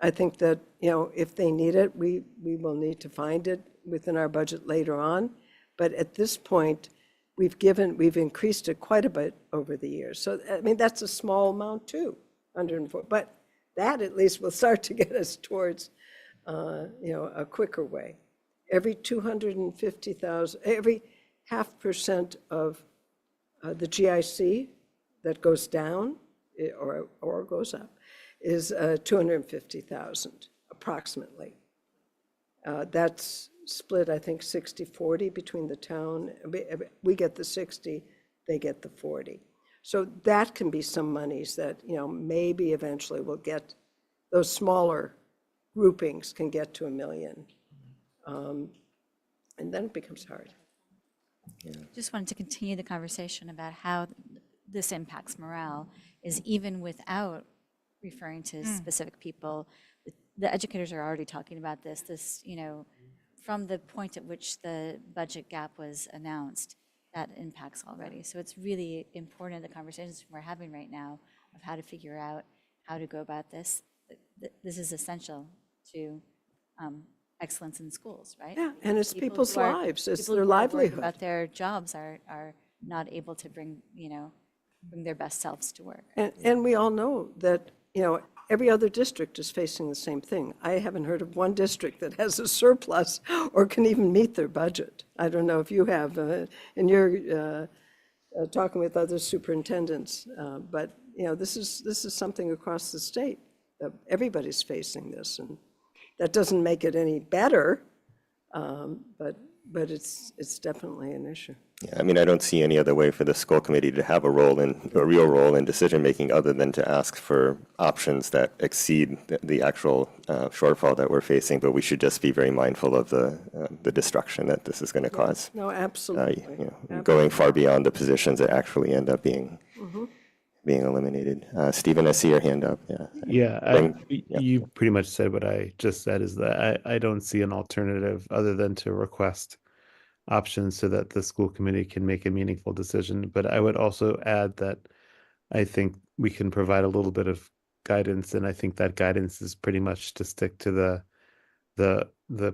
I think that, if they need it, we will need to find it within our budget later on. But at this point, we've increased it quite a bit over the years. So, I mean, that's a small amount too, 104. But that at least will start to get us towards, a quicker way. Every 250,000, every 0.5% of the GIC that goes down or goes up is 250,000 approximately. That's split, I think, 60-40 between the town. We get the 60, they get the 40. So that can be some monies that, maybe eventually we'll get, those smaller groupings can get to $1 million. And then it becomes hard. Just wanted to continue the conversation about how this impacts morale, is even without referring to specific people, the educators are already talking about this, from the point at which the budget gap was announced. that impacts already. So it's really important, the conversations we're having right now of how to figure out how to go about this. This is essential to excellence in schools, right? Yeah, and it's People people's who are- lives, it's people their who are worried livelihood. about their jobs are not able to bring their best selves to work. And we all know that, every other district is facing the same thing. I haven't heard of one district that has a surplus or can even meet their budget. I don't know if you have, and you're talking with other superintendents, but, this is something across the state. Everybody's facing this, and that doesn't make it any better, but it's definitely an issue. Yeah, I mean, I don't see any other way for the school committee to have a real role in decision-making other than to ask for options that exceed the actual shortfall that we're facing, but we should just be very mindful of the destruction that this is going to cause. No, absolutely. Going far beyond the positions that actually end up being eliminated. Stephen, I see your hand up. You pretty much said what I just said, is that I don't see an alternative other than to request options so that the school committee can make a meaningful decision. But I would also add that I think we can provide a little bit of guidance, and I think that guidance is pretty much to stick to the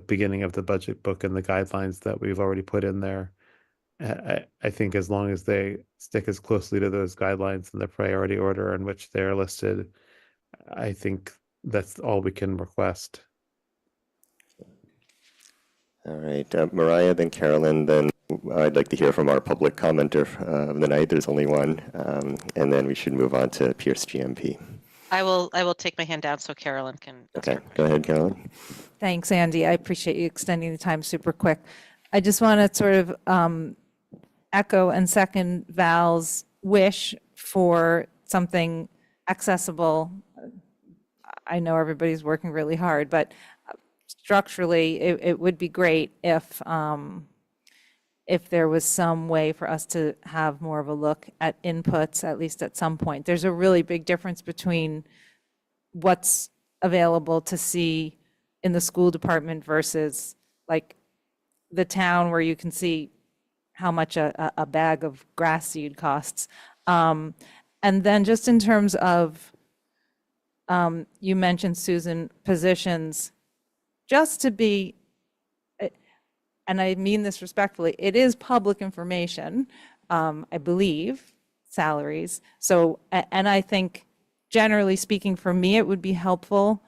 beginning of the budget book and the guidelines that we've already put in there. I think as long as they stick as closely to those guidelines and the priority order in which they're listed, I think that's all we can request. All right, Mariah, then Carolyn, then I'd like to hear from our public commenter of the night. There's only one, and then we should move on to Pierce GMP. I will take my hand down so Carolyn can. Okay, go ahead, Carolyn. Thanks, Andy. I appreciate you extending the time super quick. I just want to sort of echo and second Val's wish for something accessible. I know everybody's working really hard, but structurally, it would be great if there was some way for us to have more of a look at inputs, at least at some point. There's a really big difference between what's available to see in the school department versus like the town where you can see how much a bag of grass seed costs. And then just in terms of, you mentioned, Susan, positions, just to be, and I mean this respectfully, it is public information, I believe, salaries. So, and I think generally speaking, for me, it would be helpful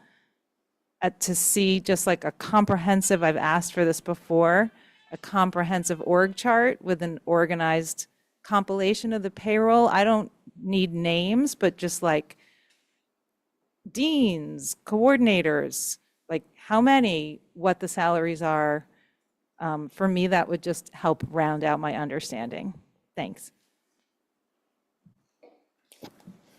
to see just like a comprehensive, I've asked for this before, a comprehensive org chart with an organized compilation of the payroll. I don't need names, but just like deans, coordinators, like how many, what the salaries are. For me, that would just help round out my understanding. Thanks.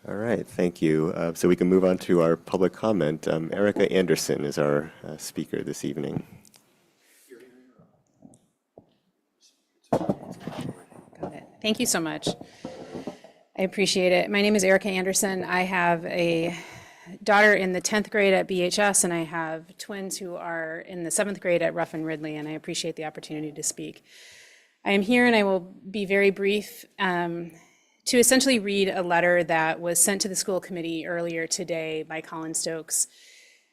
All right, thank you. So we can move on to our public comment. Erica Anderson is our speaker this evening. Thank you so much. I appreciate it. My name is Erica Anderson. I have a daughter in the 10th grade at BHS, and I have twins who are in the 7th grade at Ruffin Ridley, and I appreciate the opportunity to speak. I am here, and I will be very brief, to essentially read a letter that was sent to the school committee earlier today by Colin Stokes.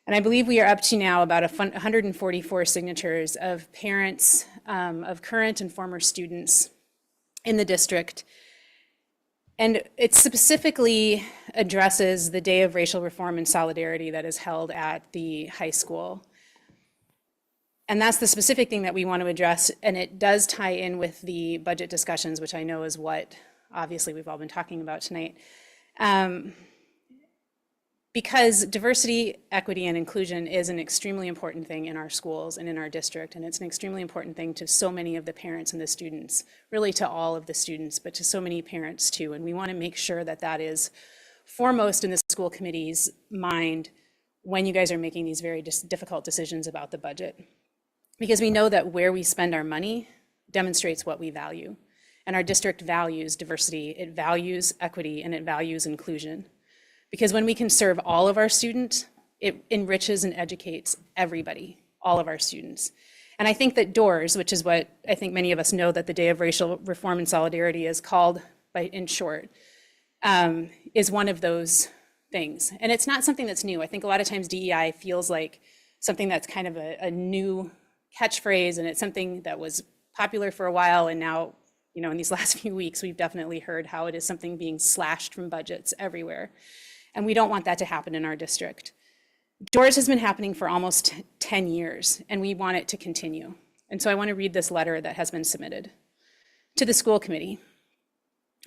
And I believe we are up to now about 144 signatures of parents of current and former students in the district. And it specifically addresses the Day of Racial Reform and Solidarity that is held at the high school. And that's the specific thing that we want to address. And it does tie in with the budget discussions, which I know is what obviously we've all been talking about tonight. Because diversity, equity, and inclusion is an extremely important thing in our schools and in our district, and it's an extremely important thing to so many of the parents and the students, really to all of the students, but to so many parents too. And we want to make sure that that is foremost in the school committee's mind when you guys are making these very difficult decisions about the budget. Because we know that where we spend our money demonstrates what we value. And our district values diversity, it values equity, and it values inclusion. Because when we can serve all of our students, it enriches and educates everybody, all of our students. And I think that DOORS, which is what I think many of us know that the Day of Racial Reform and Solidarity is called in short, is one of those things. And it's not something that's new. I think a lot of times DEI feels like something that's kind of a new catchphrase, and it's something that was popular for a while, and now, you know, in these last few weeks, we've definitely heard how it is something being slashed from budgets everywhere. And we don't want that to happen in our district. DOORS has been happening for almost 10 years, and we want it to continue. And so I want to read this letter that has been submitted. To the school committee.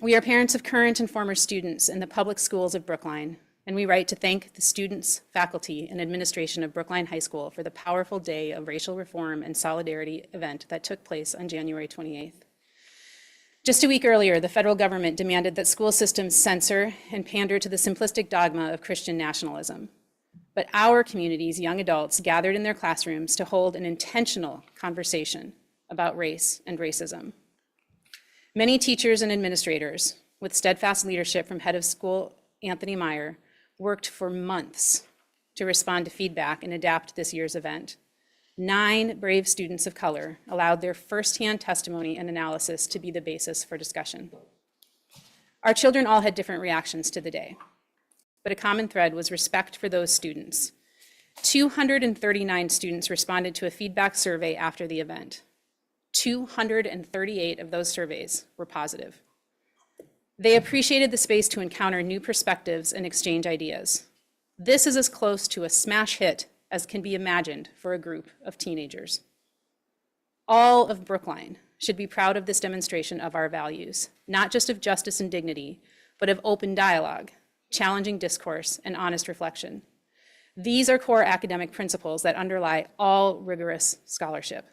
We are parents of current and former students in the public schools of Brookline, and we write to thank the students, faculty, and administration of Brookline High School for the powerful Day of Racial Reform and Solidarity event that took place on January 28th. Just a week earlier, the federal government demanded that school systems censor and pander to the simplistic dogma of Christian nationalism. But our community's young adults gathered in their classrooms to hold an intentional conversation about race and racism. Many teachers and administrators, with steadfast leadership from head of school Anthony Meyer, worked for months to respond to feedback and adapt this year's event. 9 brave students of color allowed their firsthand testimony and analysis to be the basis for discussion. Our children all had different reactions to the day, but a common thread was respect for those students. 239 students responded to a feedback survey after the event. 238 of those surveys were positive. They appreciated the space to encounter new perspectives and exchange ideas. This is as close to a smash hit as can be imagined for a group of teenagers. All of Brookline should be proud of this demonstration of our values, not just of justice and dignity, but of open dialogue, challenging discourse, and honest reflection. These are core academic principles that underlie all rigorous scholarship.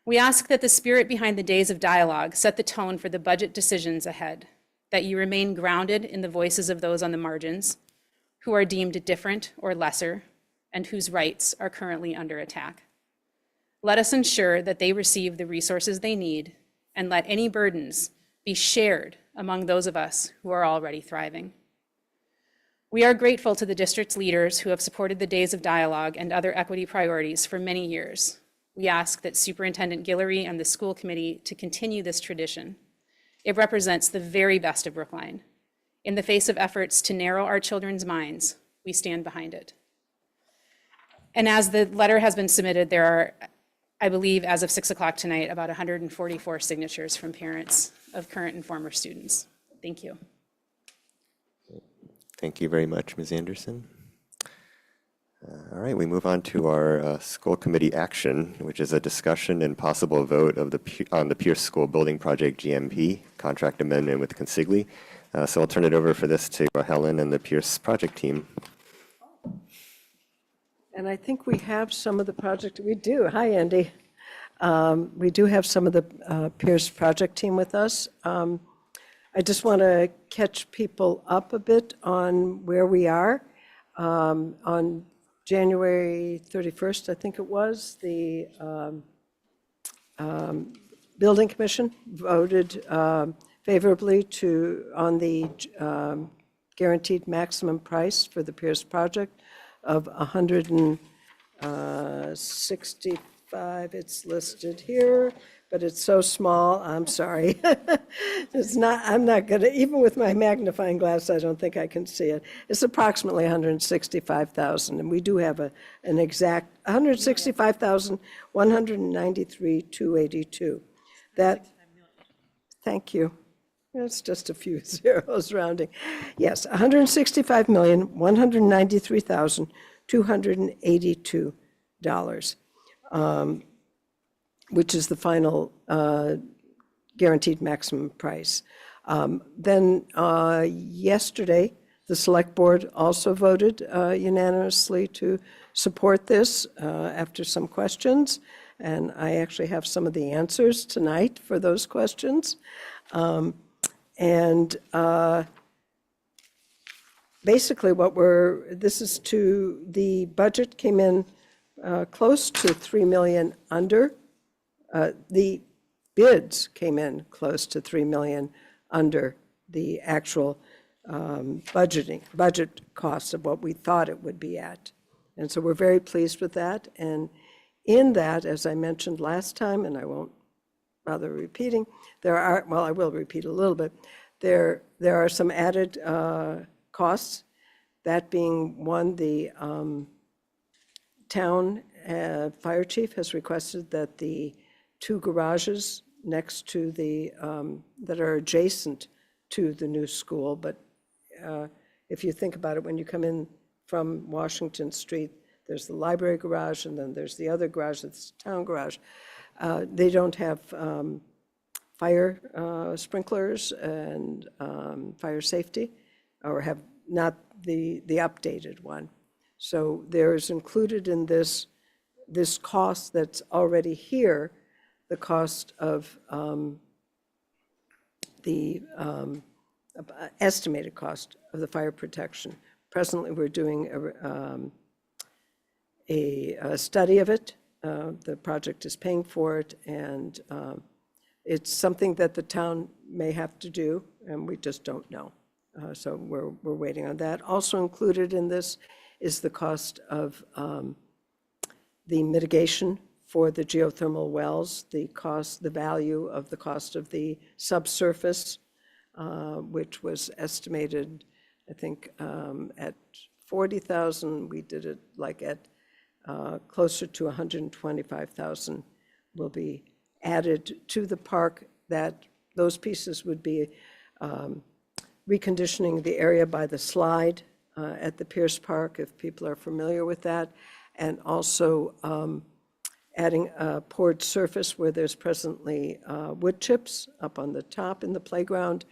We ask that the spirit behind the days of dialogue set the tone for the budget decisions ahead, that you remain grounded in the voices of those on the margins, who are deemed different or lesser, and whose rights are currently under attack. Let us ensure that they receive the resources they need, and let any burdens be shared among those of us who are already thriving. We are grateful to the district's leaders who have supported the days of dialogue and other equity priorities for many years. We ask that Superintendent Guillory and the school committee to continue this tradition. It represents the very best of Brookline. In the face of efforts to narrow our children's minds, we stand behind it. And as the letter has been submitted, there are, I believe, as of 6 o'clock tonight, about 144 signatures from parents of current and former students. Thank you. Thank you very much, Ms. Anderson. All right, we move on to our school committee action, which is a discussion and possible vote of on the Pierce School Building Project GMP contract amendment with Consigli. So I'll turn it over for this to Helen and the Pierce project team. And I think we have some of the project, we do. Hi, Andy. We do have some of the Pierce project team with us. I just want to catch people up a bit on where we are. On January 31st, I think it was, the Building Commission voted favorably on the guaranteed maximum price for the Pierce project of $165. It's listed here, but it's so small, I'm sorry. I'm not gonna, even with my magnifying glass, I don't think I can see it. It's approximately $165,000, and we do have an exact, $165,193,282. That, thank you. It's just a few zeros rounding. Yes, $165,193,282, which is the final guaranteed maximum price. Then yesterday, the select board also voted unanimously to support this after some questions. And I actually have some of the answers tonight for those questions. Basically this is the budget came in close to 3 million under. The bids came in close to 3 million under the actual budget costs of what we thought it would be at. And so we're very pleased with that. And In that, as I mentioned last time, and I won't bother repeating, well, I will repeat a little bit. There are some added costs, that being one, the town fire chief has requested that the 2 garages next to that are adjacent to the new school, but if you think about it, when you come in from Washington Street, there's the library garage, and then there's the other garage, that's the town garage. They don't have fire sprinklers and fire safety, or have not the updated one. So there's included in this cost that's already here, the cost of the estimated cost of the fire protection. Presently, we're doing a study of it. The project is paying for it, and it's something that the town may have to do, and we just don't know. So we're waiting on that. Also included in this is the cost of the mitigation for the geothermal wells, the value of the cost of the subsurface, which was estimated, I think, at 40,000. We did it like at closer to 125,000 will be added to the park. That those pieces would be reconditioning the area by the slide at the Pierce Park, if people are familiar with that, and also adding a poured surface where there's presently wood chips up on the top in the playground,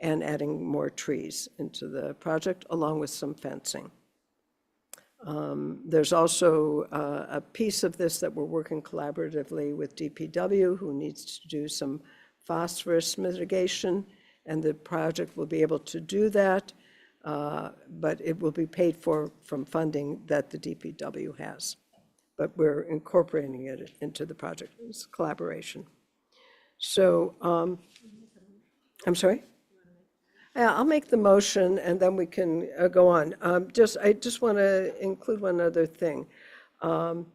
and adding more trees into the project, along with some fencing. There's also a piece of this that we're working collaboratively with DPW, who needs to do some phosphorus mitigation, and the project will be able to do that, but it will be paid for from funding that the DPW has. But we're incorporating it into the project. It's a collaboration. So, I'm sorry? Yeah, I'll make the motion, and then we can go on. I just want to include one other thing. There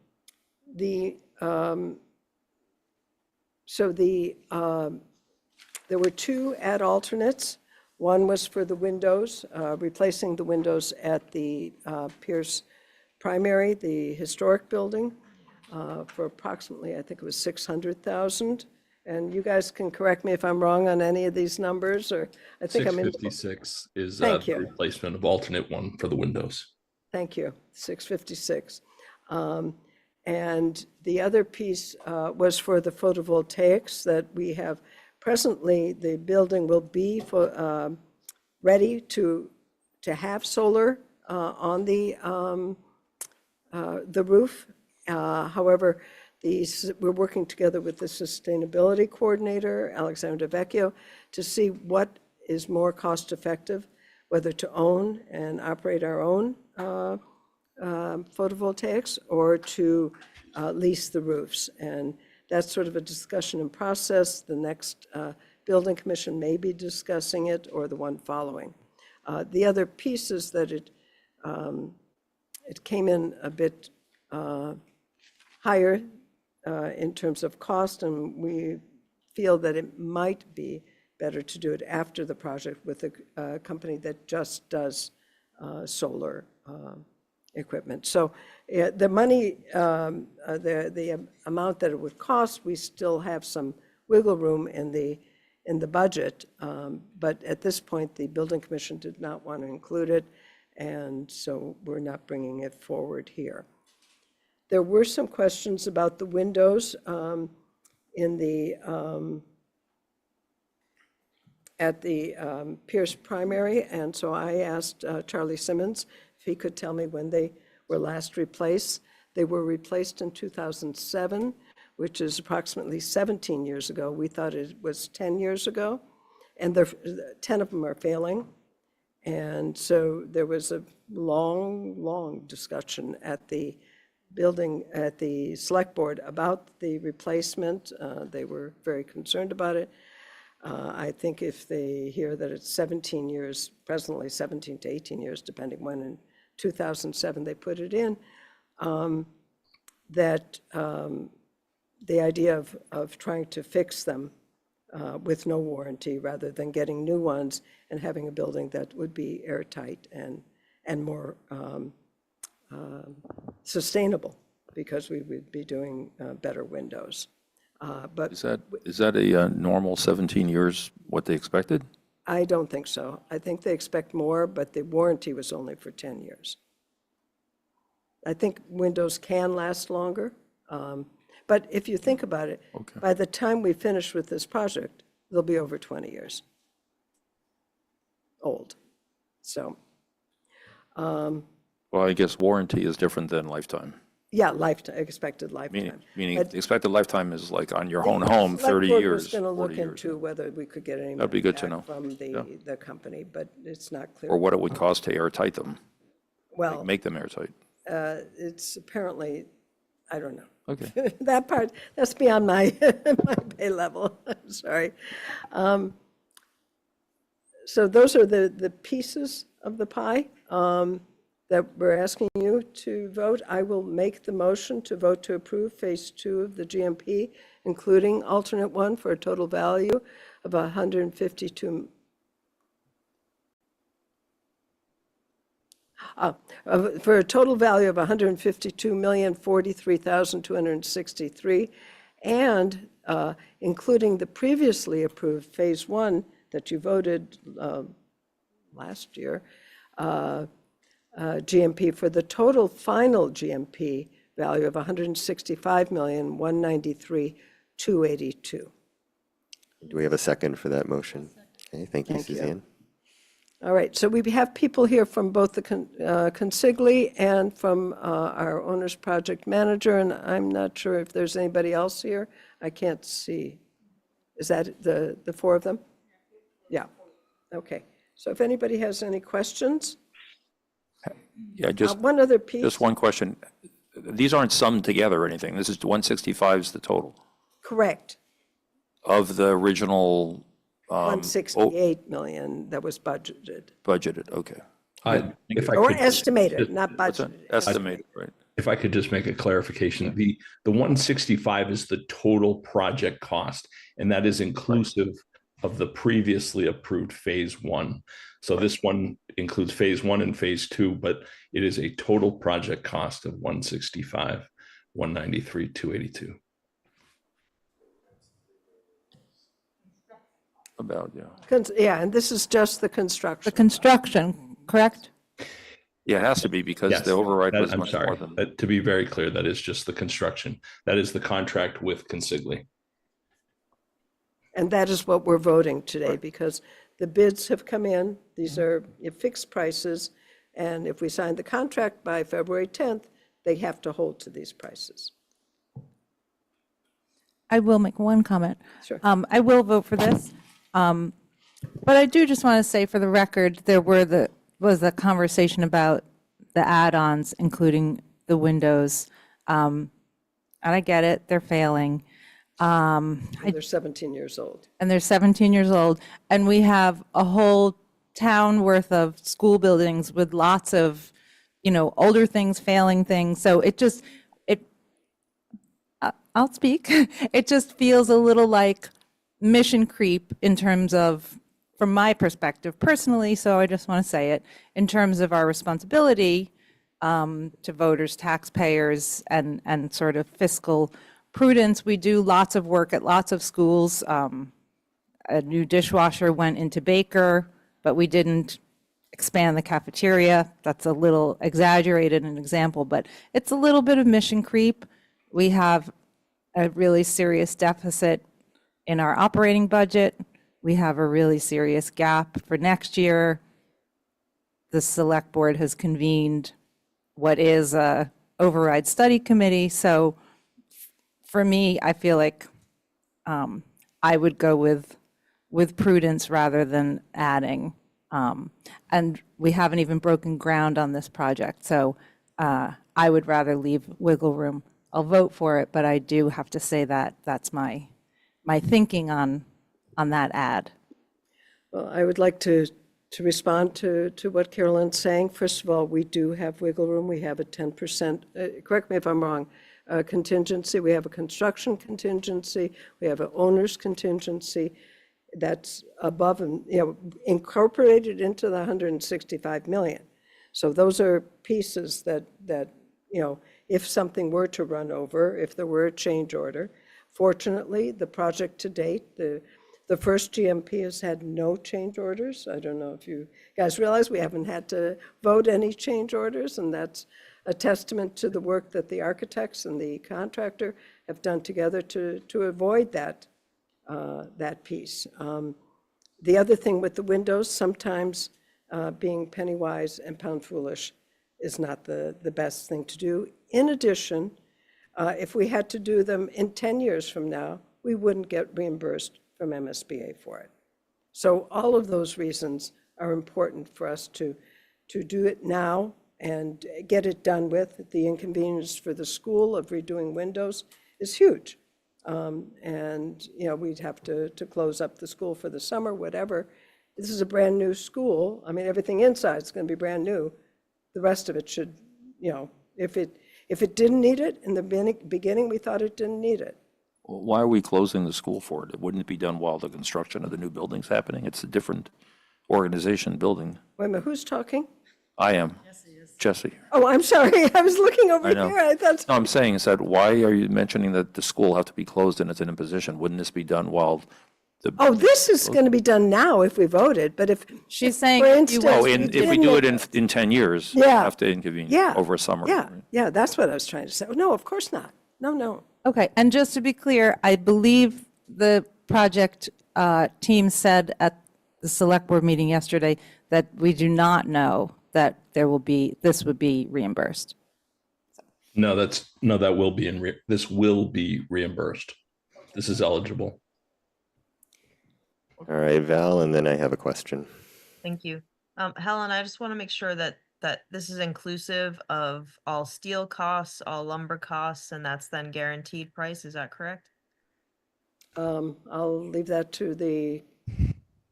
were 2 add alternates. One was for the windows, replacing the windows at the Pierce Primary, the historic building, for approximately, I think it was 600,000. And you guys can correct me if I'm wrong on any of these numbers, or I think I'm in. 656 is Thank the you. replacement of alternate one for the windows. Thank you, 656. And the other piece was for the photovoltaics that we have. Presently, the building will be ready to have solar on the roof. However, we're working together with the sustainability coordinator, Alexander Vecchio, to see what is more cost effective, whether to own and operate our own photovoltaics or to lease the roofs. And that's sort of a discussion in process. The next building commission may be discussing it, or the one following. The other piece is that it came in a bit higher in terms of cost, and we feel that it might be better to do it after the project with a company that just does solar equipment. So the money, the amount that it would cost, we still have some wiggle room in the budget, but at this point, the building commission did not want to include it, and so we're not bringing it forward here. There were some questions about the windows in at the Pierce Primary, and so I asked Charlie Simmons if he could tell me when they were last replaced. They were replaced in 2007, which is approximately 17 years ago. We thought it was 10 years ago, and 10 of them are failing. And so there was a long discussion at the building, at the select board, about the replacement. They were very concerned about it. I think if they hear that it's 17 years, presently 17 to 18 years, depending when in 2007 they put it in, that the idea of trying to fix them with no warranty rather than getting new ones and having a building that would be airtight and more sustainable, because we would be doing better windows. But Is that a normal 17 years, what they expected? I don't think so. I think they expect more, but the warranty was only for 10 years. I think windows can last longer. But if you think about it, by the time we finish with this project, they'll be over 20 years old. So, Well, I guess warranty is different than lifetime. yeah, lifetime, expected lifetime. Meaning But the expected lifetime is like on your the own home, select 30 board years, was going to look 40 years. into whether we could get any That'd be money good to back know. from Yeah. the company, but it's not clear. Or what it would cost to airtight them, Well, make them airtight. it's apparently, I don't know. Okay. That part, that's beyond my, my pay level. I'm sorry. So those are the pieces of the pie that we're asking you to vote. I will make the motion to vote to approve Phase 2 of the GMP, including alternate 1, for a total value of 152, for a total value of $152,043,263, and including the previously approved Phase 1 that you voted last year, GMP, for the total final GMP value of $165,193,282. Do we have a second for that motion? Okay, thank you, Thank you. Suzanne. All right, so we have people here from both the consigli and from our owner's project manager, and I'm not sure if there's anybody else here. I can't see. Is that the 4 of them? Yeah, okay. So if anybody has any questions? Yeah, just One other piece. Just one question. These aren't summed together or anything. This is 165 is the total Correct. of the original 168 million that was budgeted. budgeted. Okay. If I Or could estimated, not What's that? budgeted. Estimated, right? If I could just make a clarification, the 165 is the total project cost, and that is inclusive of the previously approved Phase 1. So this one includes Phase 1 and Phase 2, but it is a total project cost of 165, 193, 282. About, yeah. Yeah, and this is just the construction. The construction, correct? Yeah, it has to be because Yes, the override was I'm much sorry. more than. To be very clear, that is just the construction. That is the contract with Consigli. And that is what we're voting today, because the bids have come in. These are fixed prices, and if we sign the contract by February 10th, they have to hold to these prices. I will make one comment. Sure. I will vote for this. But I do just want to say for the record, there was a conversation about the add-ons, including the windows. And I get it, they're failing. They're 17 years old. And they're 17 years old. And we have a whole town worth of school buildings with lots of, older things, failing things. So I'll speak. It just feels a little like mission creep in terms of, from my perspective personally, so I just want to say it, in terms of our responsibility to voters, taxpayers, and sort of fiscal prudence. We do lots of work at lots of schools. A new dishwasher went into Baker, but we didn't expand the cafeteria. That's a little exaggerated an example, but it's a little bit of mission creep. We have a really serious deficit in our operating budget. We have a really serious gap for next year. The select board has convened what is a override study committee. So for me, I feel like I would go with prudence rather than adding. And we haven't even broken ground on this project. So I would rather leave wiggle room. I'll vote for it, but I do have to say that that's my thinking on that ad. Well, I would like to respond to what Carolyn's saying. First of all, we do have wiggle room. We have a 10%, correct me if I'm wrong, contingency, we have a construction contingency, we have an owner's contingency that's above and, incorporated into the 165 million. So those are pieces that, if something were to run over, if there were a change order. Fortunately, the project to date, the first GMP has had no change orders. I don't know if you guys realize we haven't had to vote any change orders, and that's a testament to the work that the architects and the contractor have done together to avoid that piece. The other thing with the windows, sometimes being penny wise and pound foolish is not the best thing to do. In addition, if we had to do them in 10 years from now, we wouldn't get reimbursed from MSBA for it. So all of those reasons are important for us to do it now and get it done with. The inconvenience for the school of redoing windows is huge. And, we'd have to close up the school for the summer, whatever. This is a brand new school. I mean, everything inside is going to be brand new. The rest of it should, if it didn't need it, in the beginning, we thought it didn't need it. Why are we closing the school for it? Wouldn't it be done while the construction of the new building's happening? It's a different organization building. Wait a minute, who's talking? I am. Jesse. Oh, I'm sorry. I was looking over I know. here. I thought. No, I'm saying is that why are you mentioning that the school have to be closed and it's in a position? Wouldn't this be done while the? Oh, this is going to be done now if we voted, but if. She's saying For if you instance, Oh, if we do it in 10 years, we Yeah. have to inconvene Yeah. over a summer. Yeah, that's what I was trying to say. No, of course not. No. Okay, and just to be clear, I believe the project team said at the select board meeting yesterday that we do not know that this would be reimbursed. That will be this will be reimbursed. This is eligible. All right, Val, and then I have a question. Thank you. Helen, I just want to make sure that this is inclusive of all steel costs, all lumber costs, and that's then guaranteed price. Is that correct? I'll leave that to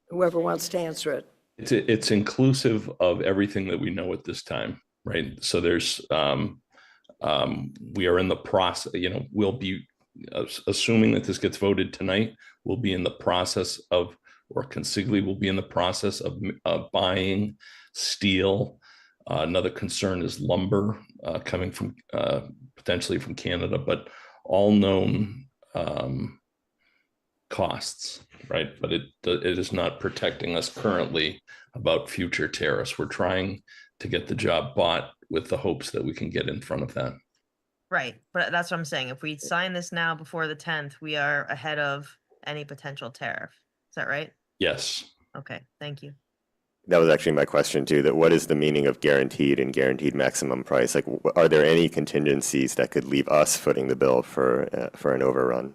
whoever wants to answer it. It's inclusive of everything that we know at this time, right? So there's we are in the process. We'll be assuming that this gets voted tonight. We'll be in the process of, or Consigli will be in the process of buying steel. Another concern is lumber coming from potentially from Canada, but all known costs, right? But it is not protecting us currently about future tariffs. We're trying to get the job bought with the hopes that we can get in front of that. Right, but that's what I'm saying. If we sign this now before the 10th, we are ahead of any potential tariff. Is that right? Yes. Okay, thank you. That was actually my question too, that what is the meaning of guaranteed and guaranteed maximum price? Like, are there any contingencies that could leave us footing the bill for an overrun?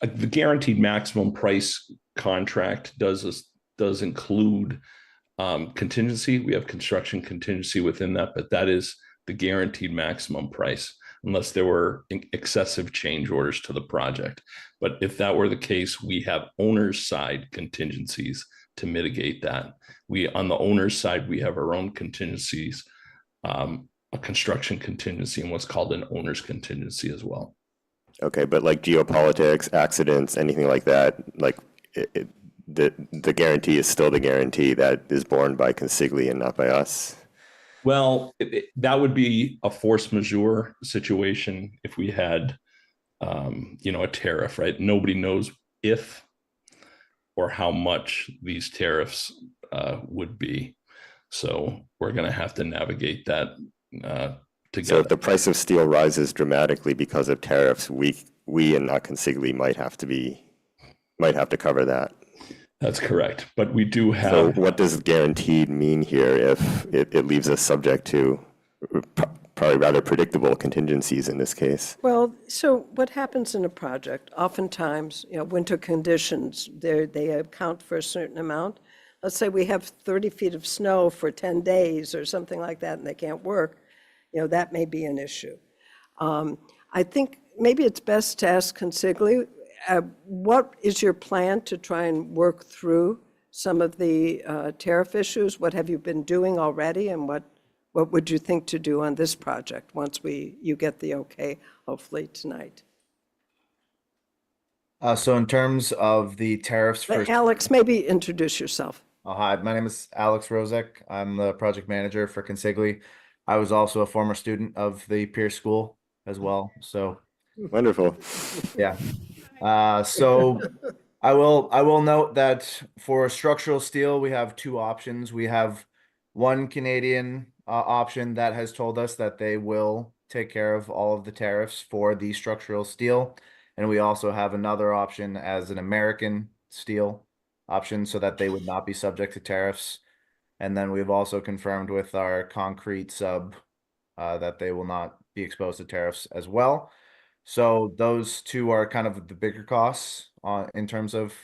The guaranteed maximum price contract does include contingency. We have construction contingency within that, but that is the guaranteed maximum price, unless there were excessive change orders to the project. But if that were the case, we have owner's side contingencies to mitigate that. On the owner's side, we have our own contingencies, a construction contingency and what's called an owner's contingency as well. Okay, but like geopolitics, accidents, anything like that, like the guarantee is still the guarantee that is borne by Consigli and not by us? Well, that would be a force majeure situation if we had, a tariff, right? Nobody knows if or how much these tariffs would be. So we're going to have to navigate that together. So if the price of steel rises dramatically because of tariffs, we and not Consigli might have to cover that. That's correct. But we do have. So what does guaranteed mean here if it leaves us subject to probably rather predictable contingencies in this case? Well, so what happens in a project, oftentimes, winter conditions, they account for a certain amount. Let's say we have 30 feet of snow for 10 days or something like that, and they can't work. That may be an issue. I think maybe it's best to ask Consigli, what is your plan to try and work through some of the tariff issues? What have you been doing already, and what would you think to do on this project once you get the okay, hopefully tonight? So in terms of the tariffs for Alex, maybe introduce yourself. Hi, my name is Alex Rozek. I'm the project manager for Consigli. I was also a former student of the Pierce School as well. So Wonderful. yeah. So I will note that for structural steel, we have two options. We have one Canadian option that has told us that they will take care of all of the tariffs for the structural steel. And we also have another option as an American steel option so that they would not be subject to tariffs. And then we've also confirmed with our concrete sub that they will not be exposed to tariffs as well. So those two are kind of the bigger costs in terms of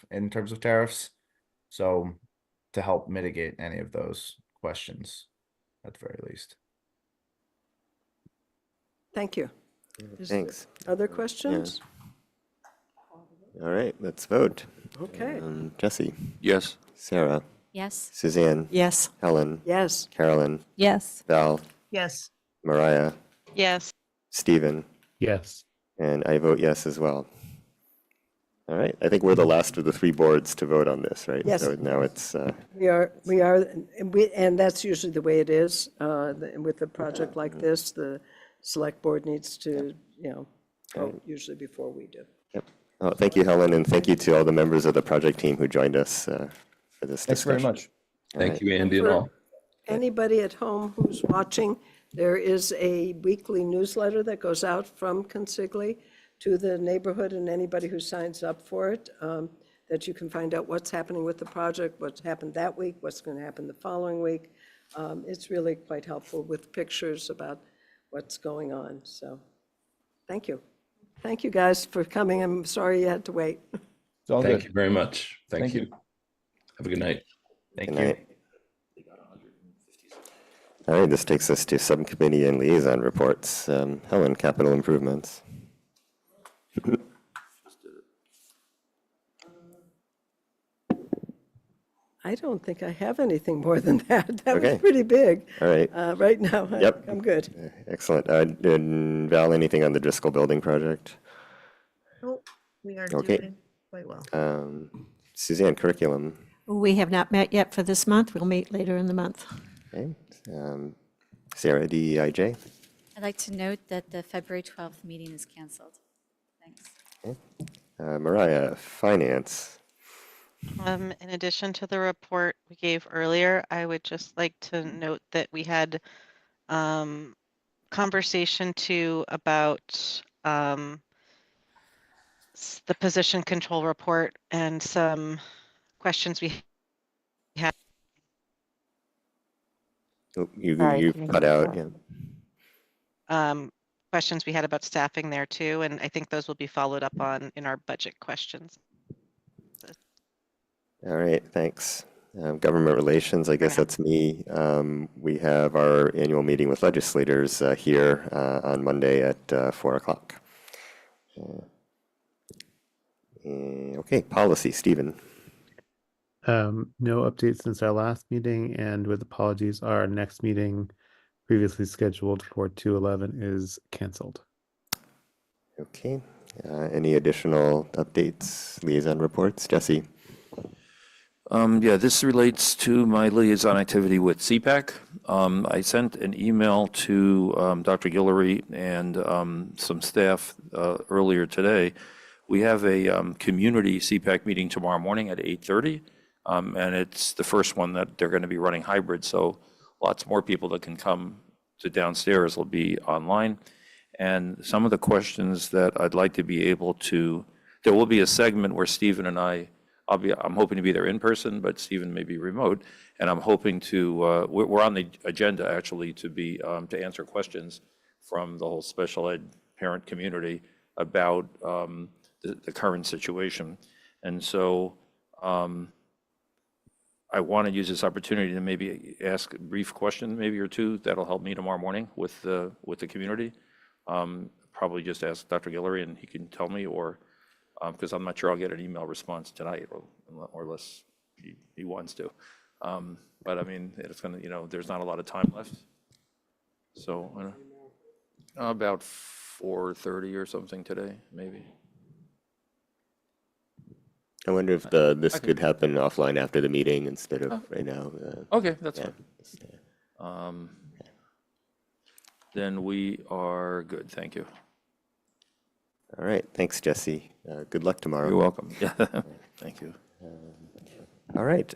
tariffs. So to help mitigate any of those questions at the very least. Thank you. Thanks. Other questions? All right, let's vote. Okay. Jesse? Yes. Sarah? Yes. Suzanne? Yes. Helen? Yes. Carolyn? Yes. Val? Yes. Mariah? Yes. Stephen? Yes. And I vote yes as well. All right, I think we're the last of the three boards to vote on this, right? Yes. So now it's, We are, and that's usually the way it is. With a project like this, the select board needs to, vote usually before we do. yep. Well, thank you, Helen, and thank you to all the members of the project team who joined us for this Thanks very discussion. much. All Thank right. you, Andy, and For all. Anybody at home who's watching, there is a weekly newsletter that goes out from Consigli to the neighborhood and anybody who signs up for it, that you can find out what's happening with the project, what's happened that week, what's going to happen the following week. It's really quite helpful with pictures about what's going on. So thank you. Thank you, guys, for coming. I'm sorry you had to wait. It's all Thank you very much. Thank you. you. Have a good night. Thank Good you. night. All right, this takes us to subcommittee and liaison reports. Helen, capital improvements. I don't think I have anything more than that. That was Okay. pretty big. All right. Right now, Yep. I'm good. Excellent. And Val, anything on the Driscoll building project? Nope, we are Okay. doing quite well. Suzanne, curriculum. We have not met yet for this month. We'll meet later in the month. Okay. Sarah, DEIJ. I'd like to note that the February 12th meeting is canceled. Thanks. Okay. Mariah, finance. In addition to the report we gave earlier, I would just like to note that we had conversation too about the position control report and some questions we had. Oh, you Sorry, cut out. Yeah. Questions we had about staffing there too, and I think those will be followed up on in our budget questions. All right, thanks. Government relations, I guess that's me. We have our annual meeting with legislators here on Monday at 4 o'clock. Okay, policy, Stephen. No updates since our last meeting, and with apologies, our next meeting previously scheduled for 2/11 is canceled. Okay, any additional updates, liaison reports? Jesse? Yeah, this relates to my liaison activity with CPAC. I sent an email to Dr. Guillory and some staff earlier today. We have a community CPAC meeting tomorrow morning at 8:30, and it's the first one that they're going to be running hybrid, so lots more people that can come to downstairs will be online. And some of the questions that I'd like to be able to, there will be a segment where Stephen and I'm hoping to be there in person, but Stephen may be remote, and I'm hoping to, we're on the agenda actually to answer questions from the whole special ed parent community about the current situation. And so I want to use this opportunity to maybe ask a brief question, maybe or two, that'll help me tomorrow morning with the community. Probably just ask Dr. Guillory and he can tell me, or because I'm not sure I'll get an email response tonight or unless he wants to. But I mean, it's gonna, there's not a lot of time left. So, about 4:30 or something today, maybe. I wonder if this could happen offline after the meeting instead of right now. Okay, that's yeah. fine. Then we are good, thank you. All right, thanks, Jesse. Good luck tomorrow. You're welcome. Yeah, thank you. All right.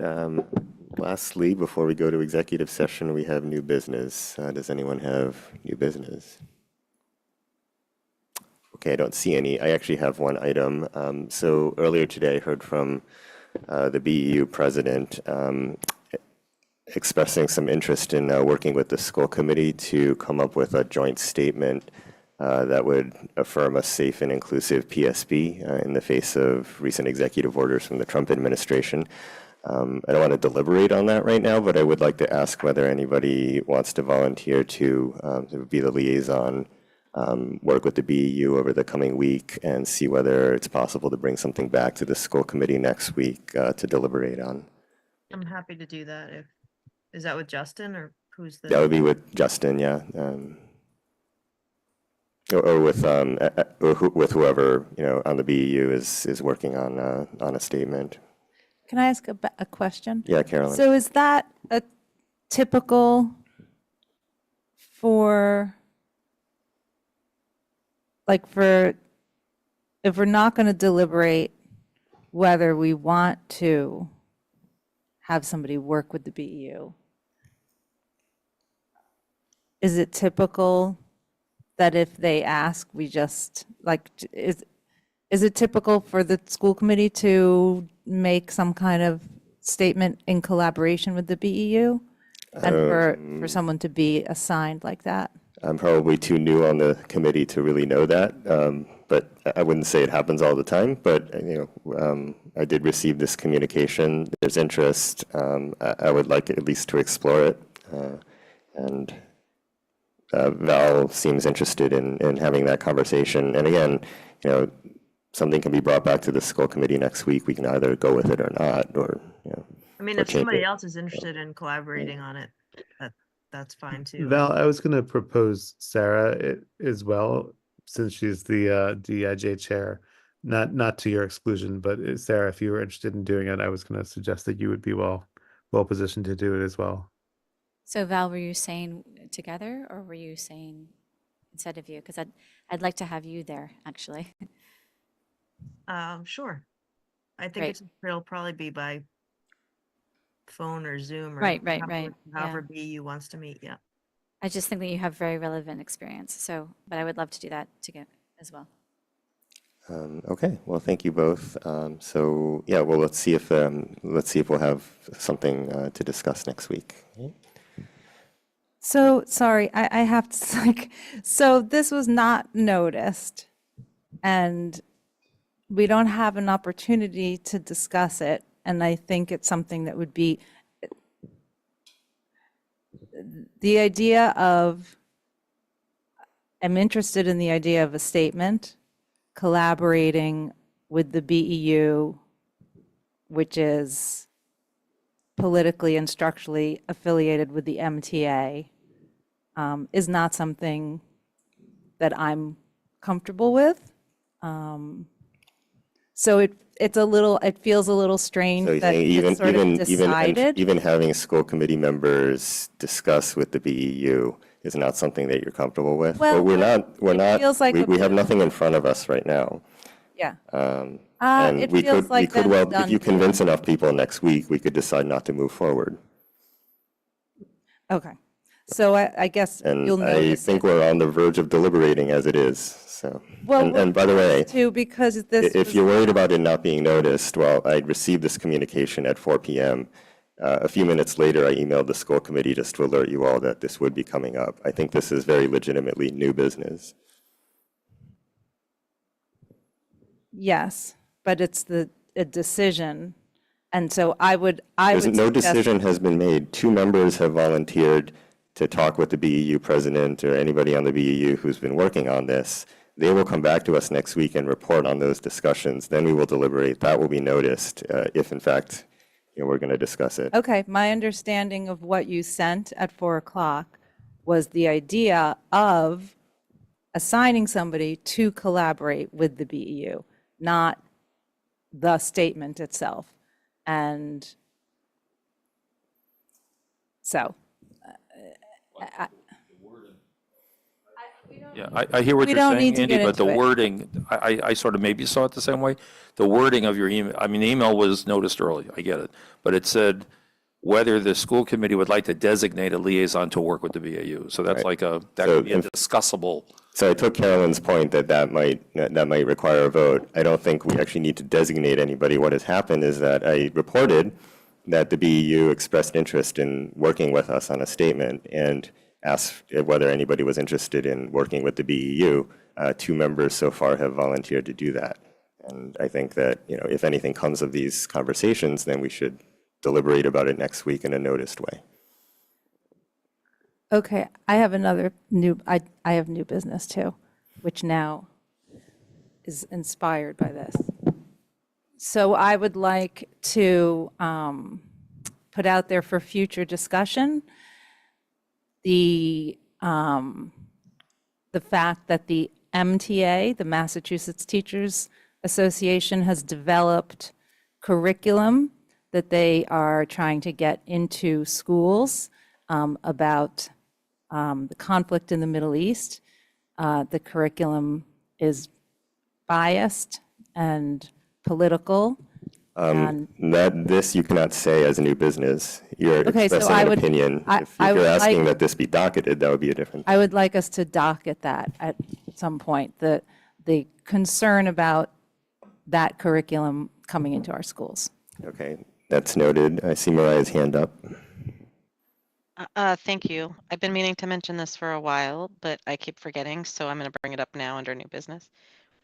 Lastly, before we go to executive session, we have new business. Does anyone have new business? Okay, I don't see any. I actually have one item. So earlier today, I heard from the BEU president expressing some interest in working with the school committee to come up with a joint statement that would affirm a safe and inclusive PSB in the face of recent executive orders from the Trump administration. I don't want to deliberate on that right now, but I would like to ask whether anybody wants to volunteer to be the liaison, work with the BEU over the coming week and see whether it's possible to bring something back to the school committee next week to deliberate on. I'm happy to do that. Is that with Justin or who's the? That would be with Justin, yeah. Or with whoever, on the BEU is working on a statement. Can I ask a question? Yeah, Carolyn. So is that a typical for, if we're not going to deliberate whether we want to have somebody work with the BEU, is it typical that if they ask, we just, is it typical for the school committee to make some kind of statement in collaboration with the BEU? And for someone to be assigned like that? I'm probably too new on the committee to really know that, but I wouldn't say it happens all the time. But I did receive this communication. There's interest. I would like at least to explore it, and Val seems interested in having that conversation. And again, something can be brought back to the school committee next week. We can either go with it or not, or I mean, or if change somebody it. else is interested in collaborating on it, that's fine too. Val, I was going to propose Sarah as well, since she's the DIJ chair. Not to your exclusion, but Sarah, if you were interested in doing it, I was going to suggest that you would be well positioned to do it as well. So Val, were you saying together or were you saying instead of you? Because I'd like to have you there, actually. Sure. I think it'll probably be by phone or Zoom or Right. however BU wants to meet. Yeah. I just think that you have very relevant experience. So, but I would love to do that together as well. Okay. Well, thank you both. So yeah, well, let's see if we'll have something to discuss next week. So, sorry, I have to, so this was not noticed, and we don't have an opportunity to discuss it, and I think it's something that would be, the idea of, I'm interested in the idea of a statement, collaborating with the BEU, which is politically and structurally affiliated with the MTA, is not something that I'm comfortable with. So it feels a little strange So you that think it's sort of decided. even having school committee members discuss with the BEU is not something that you're comfortable with? Well, we're not, feels like we have nothing in front of us right now. Yeah. And it we feels like could, that's well, done if you convince enough people next week, we could decide not to move forward. Okay. So I guess And you'll I notice think it. we're on the verge of deliberating as it is, so. Well, And by the way, too, because this if was you're worried about it not being noticed, well, I received this communication at 4 p.m. A few minutes later, I emailed the school committee just to alert you all that this would be coming up. I think this is very legitimately new business. Yes, but it's a decision. And so I would No suggest- decision has been made. 2 members have volunteered to talk with the BEU president or anybody on the BEU who's been working on this. They will come back to us next week and report on those discussions. Then we will deliberate. That will be noticed if, in fact, we're going to discuss it. Okay, my understanding of what you sent at 4 o'clock was the idea of assigning somebody to collaborate with the BEU, not the statement itself. And so, Yeah, I hear what We you're don't saying, need to Andy, get but the into it. wording, I sort of maybe saw it the same way. The wording of your email, I mean, the email was noticed early, I get it, but it said whether the school committee would like to designate a liaison to work with the BAU. So that's Right. that could be a discussable. So I took Carolyn's point that might require a vote. I don't think we actually need to designate anybody. What has happened is that I reported that the BEU expressed interest in working with us on a statement and asked whether anybody was interested in working with the BEU. 2 members so far have volunteered to do that. And I think that, if anything comes of these conversations, then we should deliberate about it next week in a noticed way. okay, I have I have new business too, which now is inspired by this. So I would like to put out there for future discussion the fact that the MTA, the Massachusetts Teachers Association, has developed curriculum that they are trying to get into schools about the conflict in the Middle East. The curriculum is biased and political. And This you cannot say as a new business. You're Okay, so expressing I an would- opinion. I- If I you're would asking like- that this be docketed, that would be a different. I would like us to docket that at some point, the concern about that curriculum coming into our schools. Okay, that's noted. I see Mariah's hand up. Thank you. I've been meaning to mention this for a while, but I keep forgetting, so I'm going to bring it up now under new business,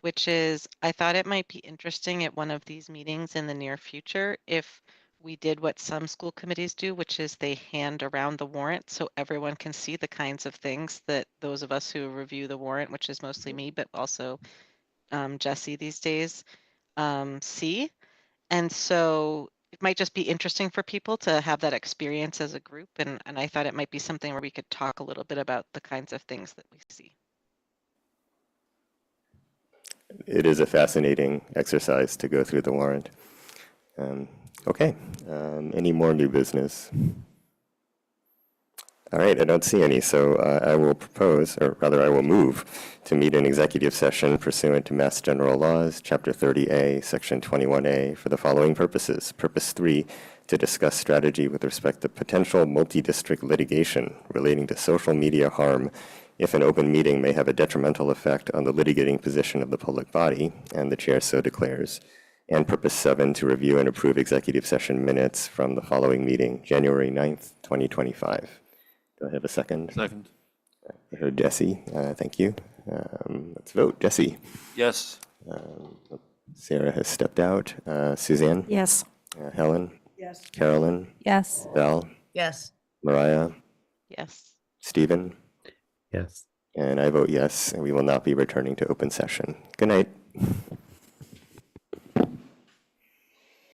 which is I thought it might be interesting at one of these meetings in the near future if we did what some school committees do, which is they hand around the warrant so everyone can see the kinds of things that those of us who review the warrant, which is mostly me, but also Jesse these days, see. And so it might just be interesting for people to have that experience as a group. And I thought it might be something where we could talk a little bit about the kinds of things that we see. It is a fascinating exercise to go through the warrant. Okay, any more new business? All right, I don't see any, so I will propose, or rather I will move to meet in executive session pursuant to Mass General Laws, Chapter 30A, Section 21A, for the following purposes. Purpose 3, to discuss strategy with respect to potential multi-district litigation relating to social media harm if an open meeting may have a detrimental effect on the litigating position of the public body, and the chair so declares. And purpose 7, to review and approve executive session minutes from the following meeting, January 9th, 2025. Do I have a second? Second. I heard Jesse. Thank you. Let's vote. Jesse. Yes. Sarah has stepped out. Suzanne? Yes. Helen? Yes. Carolyn? Yes. Val? Yes. Mariah? Yes. Stephen? Yes. And I vote yes, and we will not be returning to open session. Good night.